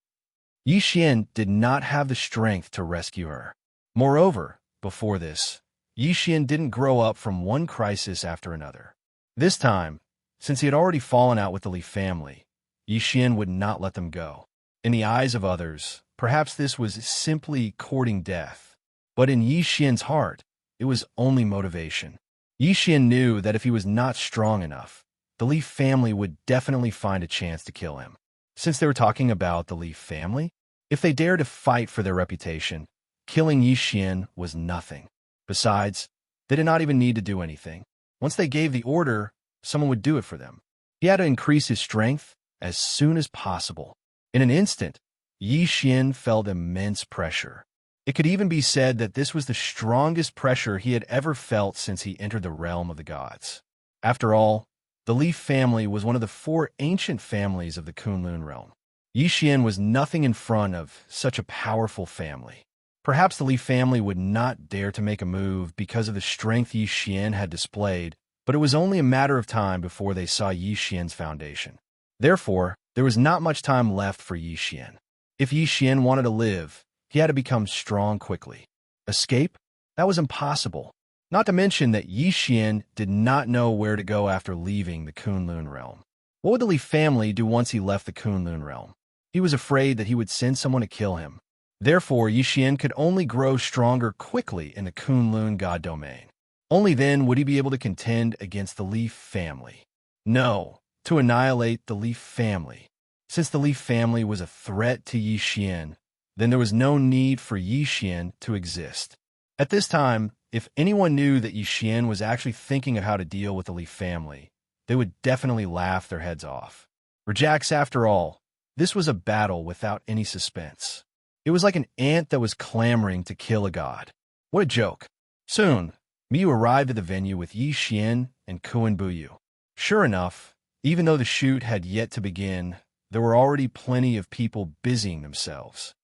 Yixian did not have the strength to rescue her. Moreover, before this, Yixian didn't grow up from one crisis after another. This time, since he had already fallen out with the Leaf family, Yixian would not let them go. In the eyes of others, perhaps this was simply courting death. But in Yixian's heart, it was only motivation. Yixian knew that if he was not strong enough, the Leaf family would definitely find a chance to kill him. Since they were talking about the Leaf family, if they dared to fight for their reputation, killing Yixian was nothing. Besides, they did not even need to do anything. Once they gave the order, someone would do it for them. He had to increase his strength as soon as possible. In an instant, Yixian felt immense pressure. It could even be said that this was the strongest pressure he had ever felt since he entered the realm of the gods. After all, the Leaf family was one of the four ancient families of the Kunlun realm. Yixian was nothing in front of such a powerful family. Perhaps the Leaf family would not dare to make a move because of the strength Yixian had displayed, but it was only a matter of time before they saw Yixian's foundation. Therefore, there was not much time left for Yixian. If Yixian wanted to live, he had to become strong quickly. Escape? That was impossible. Not to mention that Yixian did not know where to go after leaving the Kunlun realm. What would the Leaf family do once he left the Kunlun realm? He was afraid that he would send someone to kill him. Therefore, Yixian could only grow stronger quickly in the Kunlun God domain. Only then would he be able to contend against the Leaf family. No, to annihilate the Leaf family. Since the Leaf family was a threat to Yixian, then there was no need for Yixian to exist. At this time, if anyone knew that Yixian was actually thinking of how to deal with the Leaf family, they would definitely laugh their heads off. Rajax, after all, this was a battle without any suspense. It was like an ant that was clamoring to kill a god. What a joke. Soon, Miyu arrived at the venue with Yixian and Kuan-Buyu. Sure enough, even though the shoot had yet to begin, there were already plenty of people busying themselves.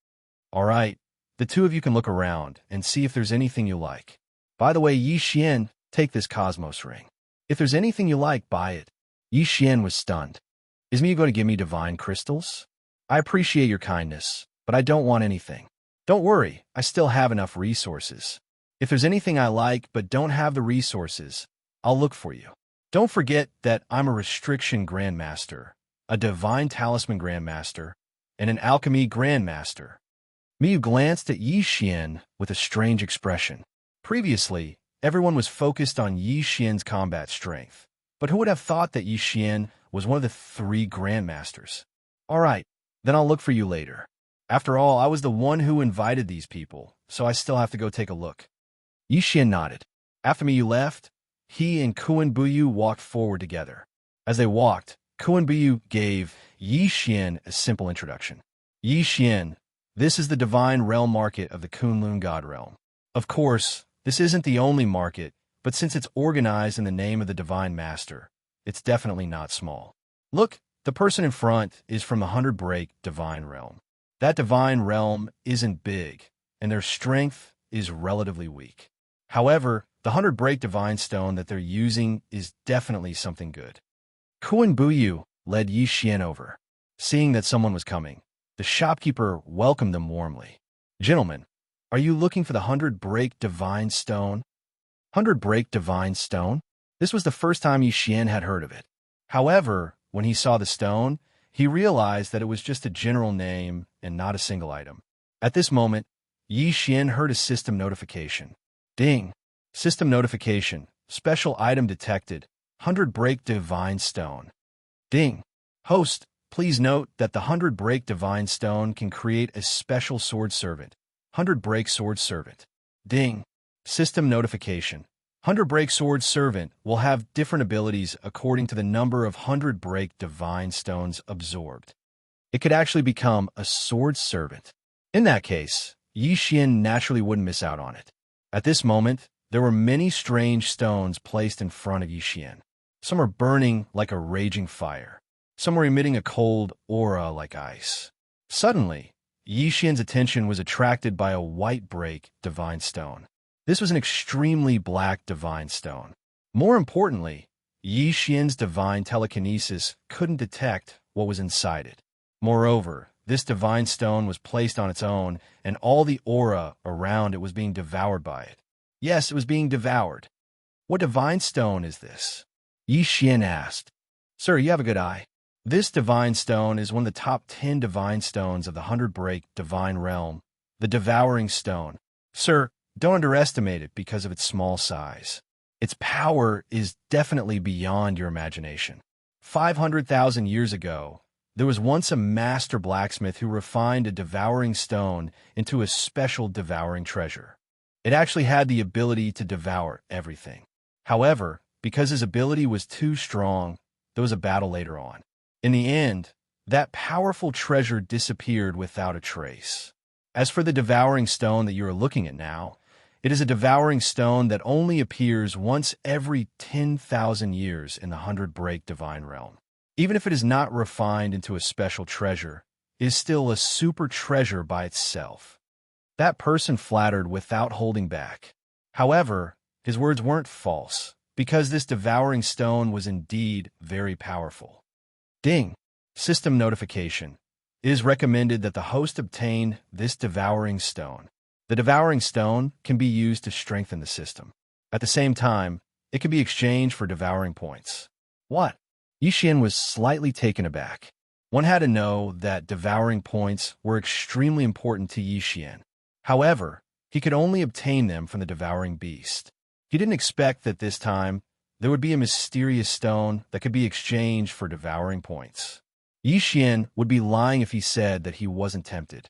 All right, the two of you can look around and see if there's anything you like. By the way, Yixian, take this Cosmos ring. If there's anything you like, buy it. Yixian was stunned. Is Miyu going to give me divine crystals? I appreciate your kindness, but I don't want anything. Don't worry, I still have enough resources. If there's anything I like but don't have the resources, I'll look for you. Don't forget that I'm a Restriction Grandmaster, a Divine Talisman Grandmaster, and an Alchemy Grandmaster. Miyu glanced at Yixian with a strange expression. Previously, Everyone was focused on Yi Xian's combat strength. But who would have thought that Yi Xian was one of the 3 grandmasters? All right, then I'll look for you later. After all, I was the one who invited these people, so I still have to go take a look. Yi Xian nodded. After you left, he and Kuan Buyu walked forward together. As they walked, Kuan Buyu gave Yi Xian a simple introduction. Yi Xian, this is the divine realm market of the Kunlun God realm. Of course, this isn't the only market, but since it's organized in the name of the Divine Master, it's definitely not small. Look, the person in front is from the 100 Break Divine Realm. That divine realm isn't big, and their strength is relatively weak. However, the 100 Break Divine Stone that they're using is definitely something good. Kuan Buyu led Yi Xian over. Seeing that someone was coming, the shopkeeper welcomed them warmly. Gentlemen, are you looking for the 100 Break Divine Stone? 100 Break Divine Stone? This was the first time Yi Xian had heard of it. However, when he saw the stone, he realized that it was just a general name and not a single item. At this moment, Yi Xian heard a system notification. Ding! System notification. Special item detected. 100 Break Divine Stone. Ding! Host, please note that the 100 Break Divine Stone can create a special sword servant. 100 Break Sword Servant. Ding! System notification. 100 Break Sword Servant will have different abilities according to the number of 100 Break Divine Stones absorbed. It could actually become a Sword Servant. In that case, Yi Xian naturally wouldn't miss out on it. At this moment, there were many strange stones placed in front of Yi Xian. Some were burning like a raging fire. Some were emitting a cold aura like ice. Suddenly, Yi Xian's attention was attracted by a white break divine stone. This was an extremely black divine stone. More importantly, Yi Xian's divine telekinesis couldn't detect what was inside it. Moreover, this divine stone was placed on its own, and all the aura around it was being devoured by it. Yes, it was being devoured. What divine stone is this? Yi Xian asked. Sir, you have a good eye. This divine stone is one of the top 10 divine stones of the 100 Break Divine Realm, the Devouring Stone. Sir, don't underestimate it because of its small size. Its power is definitely beyond your imagination. 500,000 years ago, there was once a master blacksmith who refined a devouring stone into a special devouring treasure. It actually had the ability to devour everything. However, because his ability was too strong, there was a battle later on. In the end, that powerful treasure disappeared without a trace. As for the devouring stone that you are looking at now, it is a devouring stone that only appears once every 10,000 years in the 100 Break Divine Realm. Even if it is not refined into a special treasure, it is still a super treasure by itself. That person flattered without holding back. However, his words weren't false, because this devouring stone was indeed very powerful. Ding! System notification. It is recommended that the host obtain this devouring stone. The devouring stone can be used to strengthen the system. At the same time, it can be exchanged for devouring points. What? Yi Xian was slightly taken aback. One had to know that devouring points were extremely important to Yi Xian. However, he could only obtain them from the devouring beast. He didn't expect that this time there would be a mysterious stone that could be exchanged for devouring points. Yi Xian would be lying if he said that he wasn't tempted.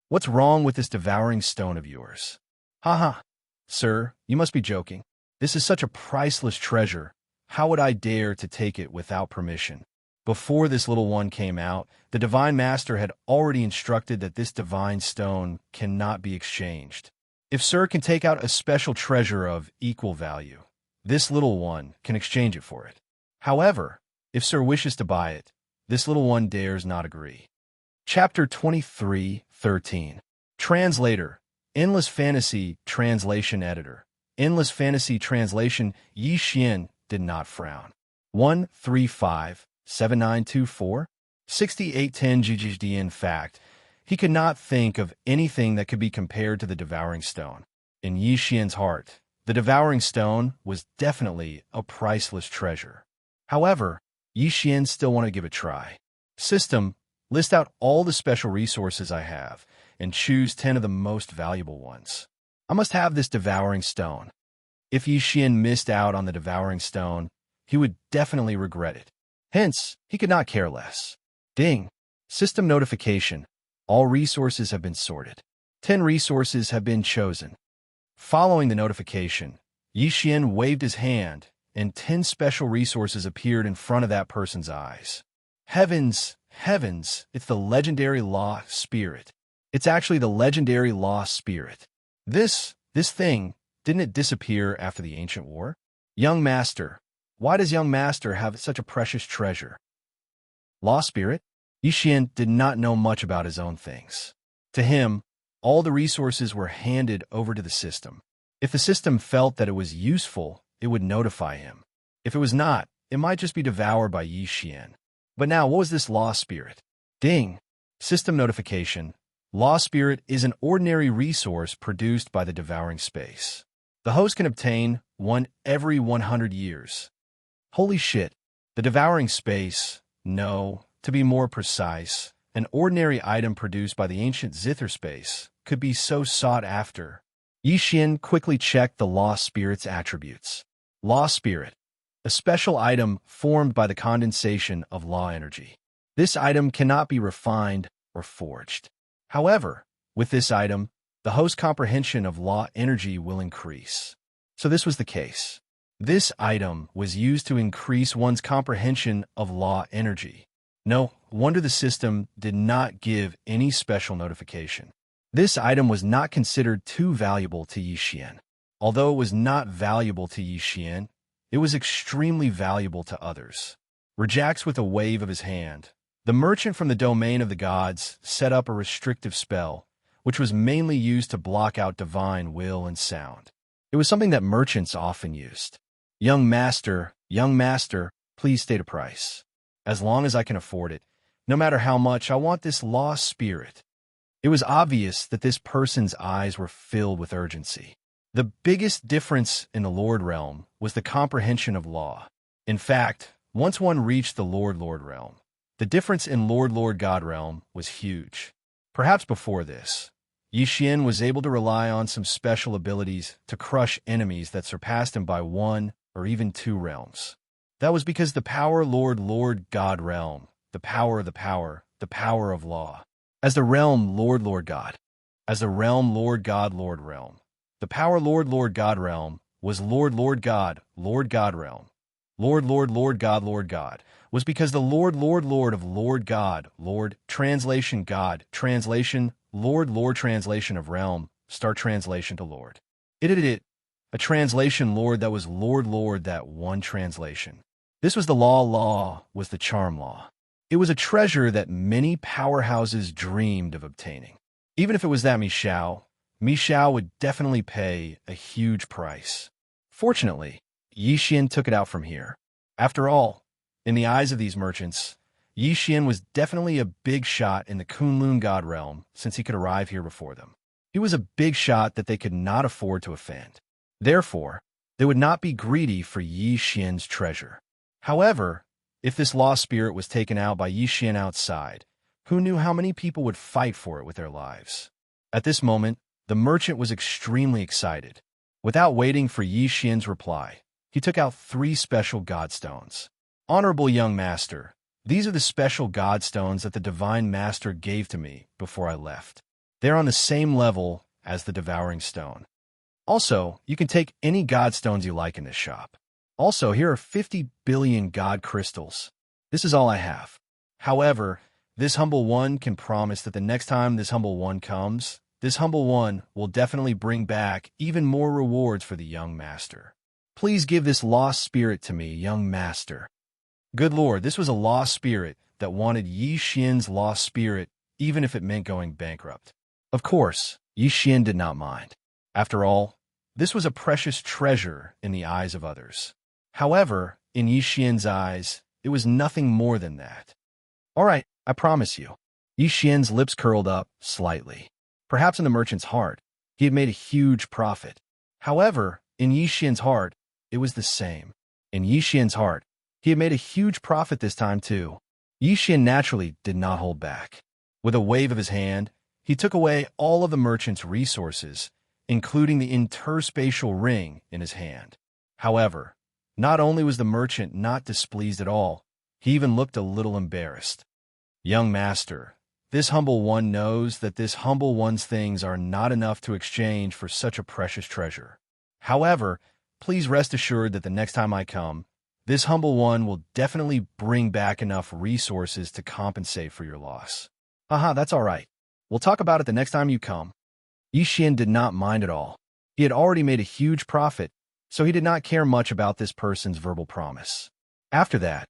What's wrong with this devouring stone of yours? Haha. Sir, you must be joking. This is such a priceless treasure. How would I dare to take it without permission? Before this little one came out, the Divine Master had already instructed that this divine stone cannot be exchanged. If Sir can take out a special treasure of equal value, this little one can exchange it for it. However, if Sir wishes to buy it, this little one dares not agree. Chapter 23:13. Translator, Endless Fantasy Translation Editor. Endless Fantasy Translation. Yi Xian did not frown. 1357924 6810 GGD. In fact, he could not think of anything that could be compared to the Devouring Stone. In Yi Xian's heart, the Devouring Stone was definitely a priceless treasure. However, Yi Xian still wanted to give it a try. System, list out all the special resources I have, and choose 10 of the most valuable ones. I must have this devouring stone. If Yixian missed out on the devouring stone, he would definitely regret it. Hence, he could not care less. Ding! System notification. All resources have been sorted. 10 resources have been chosen. Following the notification, Yixian waved his hand, and 10 special resources appeared in front of that person's eyes. Heavens, heavens, it's the legendary Law Spirit. It's actually the legendary Law Spirit. This thing, didn't it disappear after the ancient war? Young Master. Why does Young Master have such a precious treasure? Law Spirit? Yixian did not know much about his own things. To him, all the resources were handed over to the system. If the system felt that it was useful, it would notify him. If it was not, it might just be devoured by Yixian. But now, what was this Law Spirit? Ding! System notification. Law Spirit is an ordinary resource produced by the devouring space. The host can obtain one every 100 years. Holy shit! The devouring space, no, to be more precise, an ordinary item produced by the ancient zither space, could be so sought after. Yixian quickly checked the Law Spirit's attributes. Law Spirit, a special item formed by the condensation of law energy. This item cannot be refined or forged. However, with this item, the host's comprehension of law energy will increase. So this was the case. This item was used to increase one's comprehension of law energy. No wonder the system did not give any special notification. This item was not considered too valuable to Yixian. Although it was not valuable to Yixian, it was extremely valuable to others. Rejax with a wave of his hand. The merchant from the domain of the gods set up a restrictive spell, which was mainly used to block out divine will and sound. It was something that merchants often used. Young Master, please state a price. As long as I can afford it, no matter how much, I want this Law Spirit. It was obvious that this person's eyes were filled with urgency. The biggest difference in the Lord Realm was the comprehension of law. In fact, once one reached the Lord Realm, the difference in Lord God Realm was huge. Perhaps before this, Yixian was able to rely on some special abilities to crush enemies that surpassed him by 1 or even 2 realms. That was because the power Lord God Realm, the power of the power of law. As the realm Lord God, as the realm Lord Realm. The power Lord God Realm was Lord God Realm. Lord God was because the Lord of Lord God, translation God, translation Lord translation of realm, start translation to Lord. A translation Lord that was Lord that one translation. This was the law was the charm law. It was a treasure that many powerhouses dreamed of obtaining. Even if it was that Mixiao would definitely pay a huge price. Fortunately, Yixian took it out from here. After all, in the eyes of these merchants, Yixian was definitely a big shot in the Kunlun God realm since he could arrive here before them. He was a big shot that they could not afford to offend. Therefore, they would not be greedy for Yixian's treasure. However, if this Law Spirit was taken out by Yixian outside, who knew how many people would fight for it with their lives? At this moment, the merchant was extremely excited. Without waiting for Yixian's reply, he took out 3 special godstones. Honorable Young Master, these are the special godstones that the Divine Master gave to me before I left. They're on the same level as the Devouring Stone. Also, you can take any godstones you like in this shop. Also, here are 50 billion god crystals. This is all I have. However, this humble one can promise that the next time this humble one comes, this humble one will definitely bring back even more rewards for the Young Master. Please give this lost spirit to me, Young Master. Good Lord, this was a lost spirit that wanted Yixian's lost spirit, even if it meant going bankrupt. Of course, Yixian did not mind. After all, this was a precious treasure in the eyes of others. However, in Yixian's eyes, it was nothing more than that. All right, I promise you. Yixian's lips curled up slightly. Perhaps in the merchant's heart, he had made a huge profit. However, in Yixian's heart, it was the same. In Yixian's heart, he had made a huge profit this time too. Yixian naturally did not hold back. With a wave of his hand, he took away all of the merchant's resources including the interspatial ring in his hand. However, not only was the merchant not displeased at all, he even looked a little embarrassed. "Young master, this humble one knows that this humble one's things are not enough to exchange for such a precious treasure. However, please rest assured that the next time I come, this humble one will definitely bring back enough resources to compensate for your loss." "Haha, that's all right. We'll talk about it the next time you come." Xian did not mind at all. He had already made a huge profit, so he did not care much about this person's verbal promise. After that,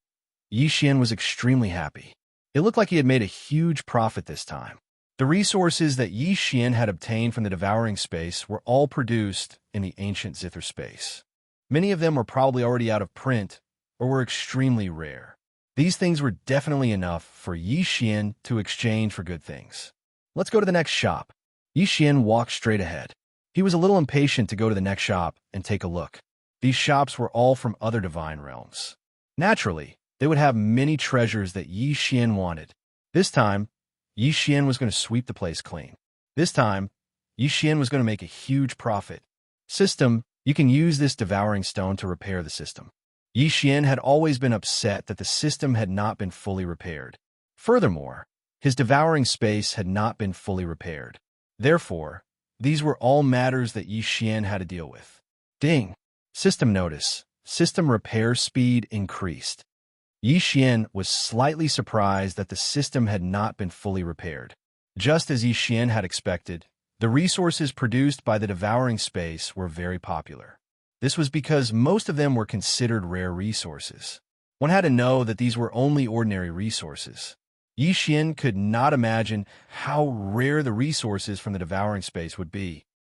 Xian was extremely happy. It looked like he had made a huge profit this time. The resources that Xian had obtained from the devouring space were all produced in the ancient zither space. Many of them were probably already out of print or were extremely rare. These things were definitely enough for Xian to exchange for good things. "Let's go to the next shop." Xian walked straight ahead. He was a little impatient to go to the next shop and take a look. These shops were all from other divine realms. Naturally, they would have many treasures that Xian wanted. This time, Xian was going to sweep the place clean. This time, Xian was going to make a huge profit. System, you can use this devouring stone to repair the system. Xian had always been upset that the system had not been fully repaired. Furthermore, his devouring space had not been fully repaired. Therefore, these were all matters that Xian had to deal with. Ding! System notice. System repair speed increased. Xian was slightly surprised that the system had not been fully repaired. Just as Xian had expected, the resources produced by the devouring space were very popular. This was because most of them were considered rare resources. One had to know that these were only ordinary resources. Xian could not imagine how rare the resources from the devouring space would be.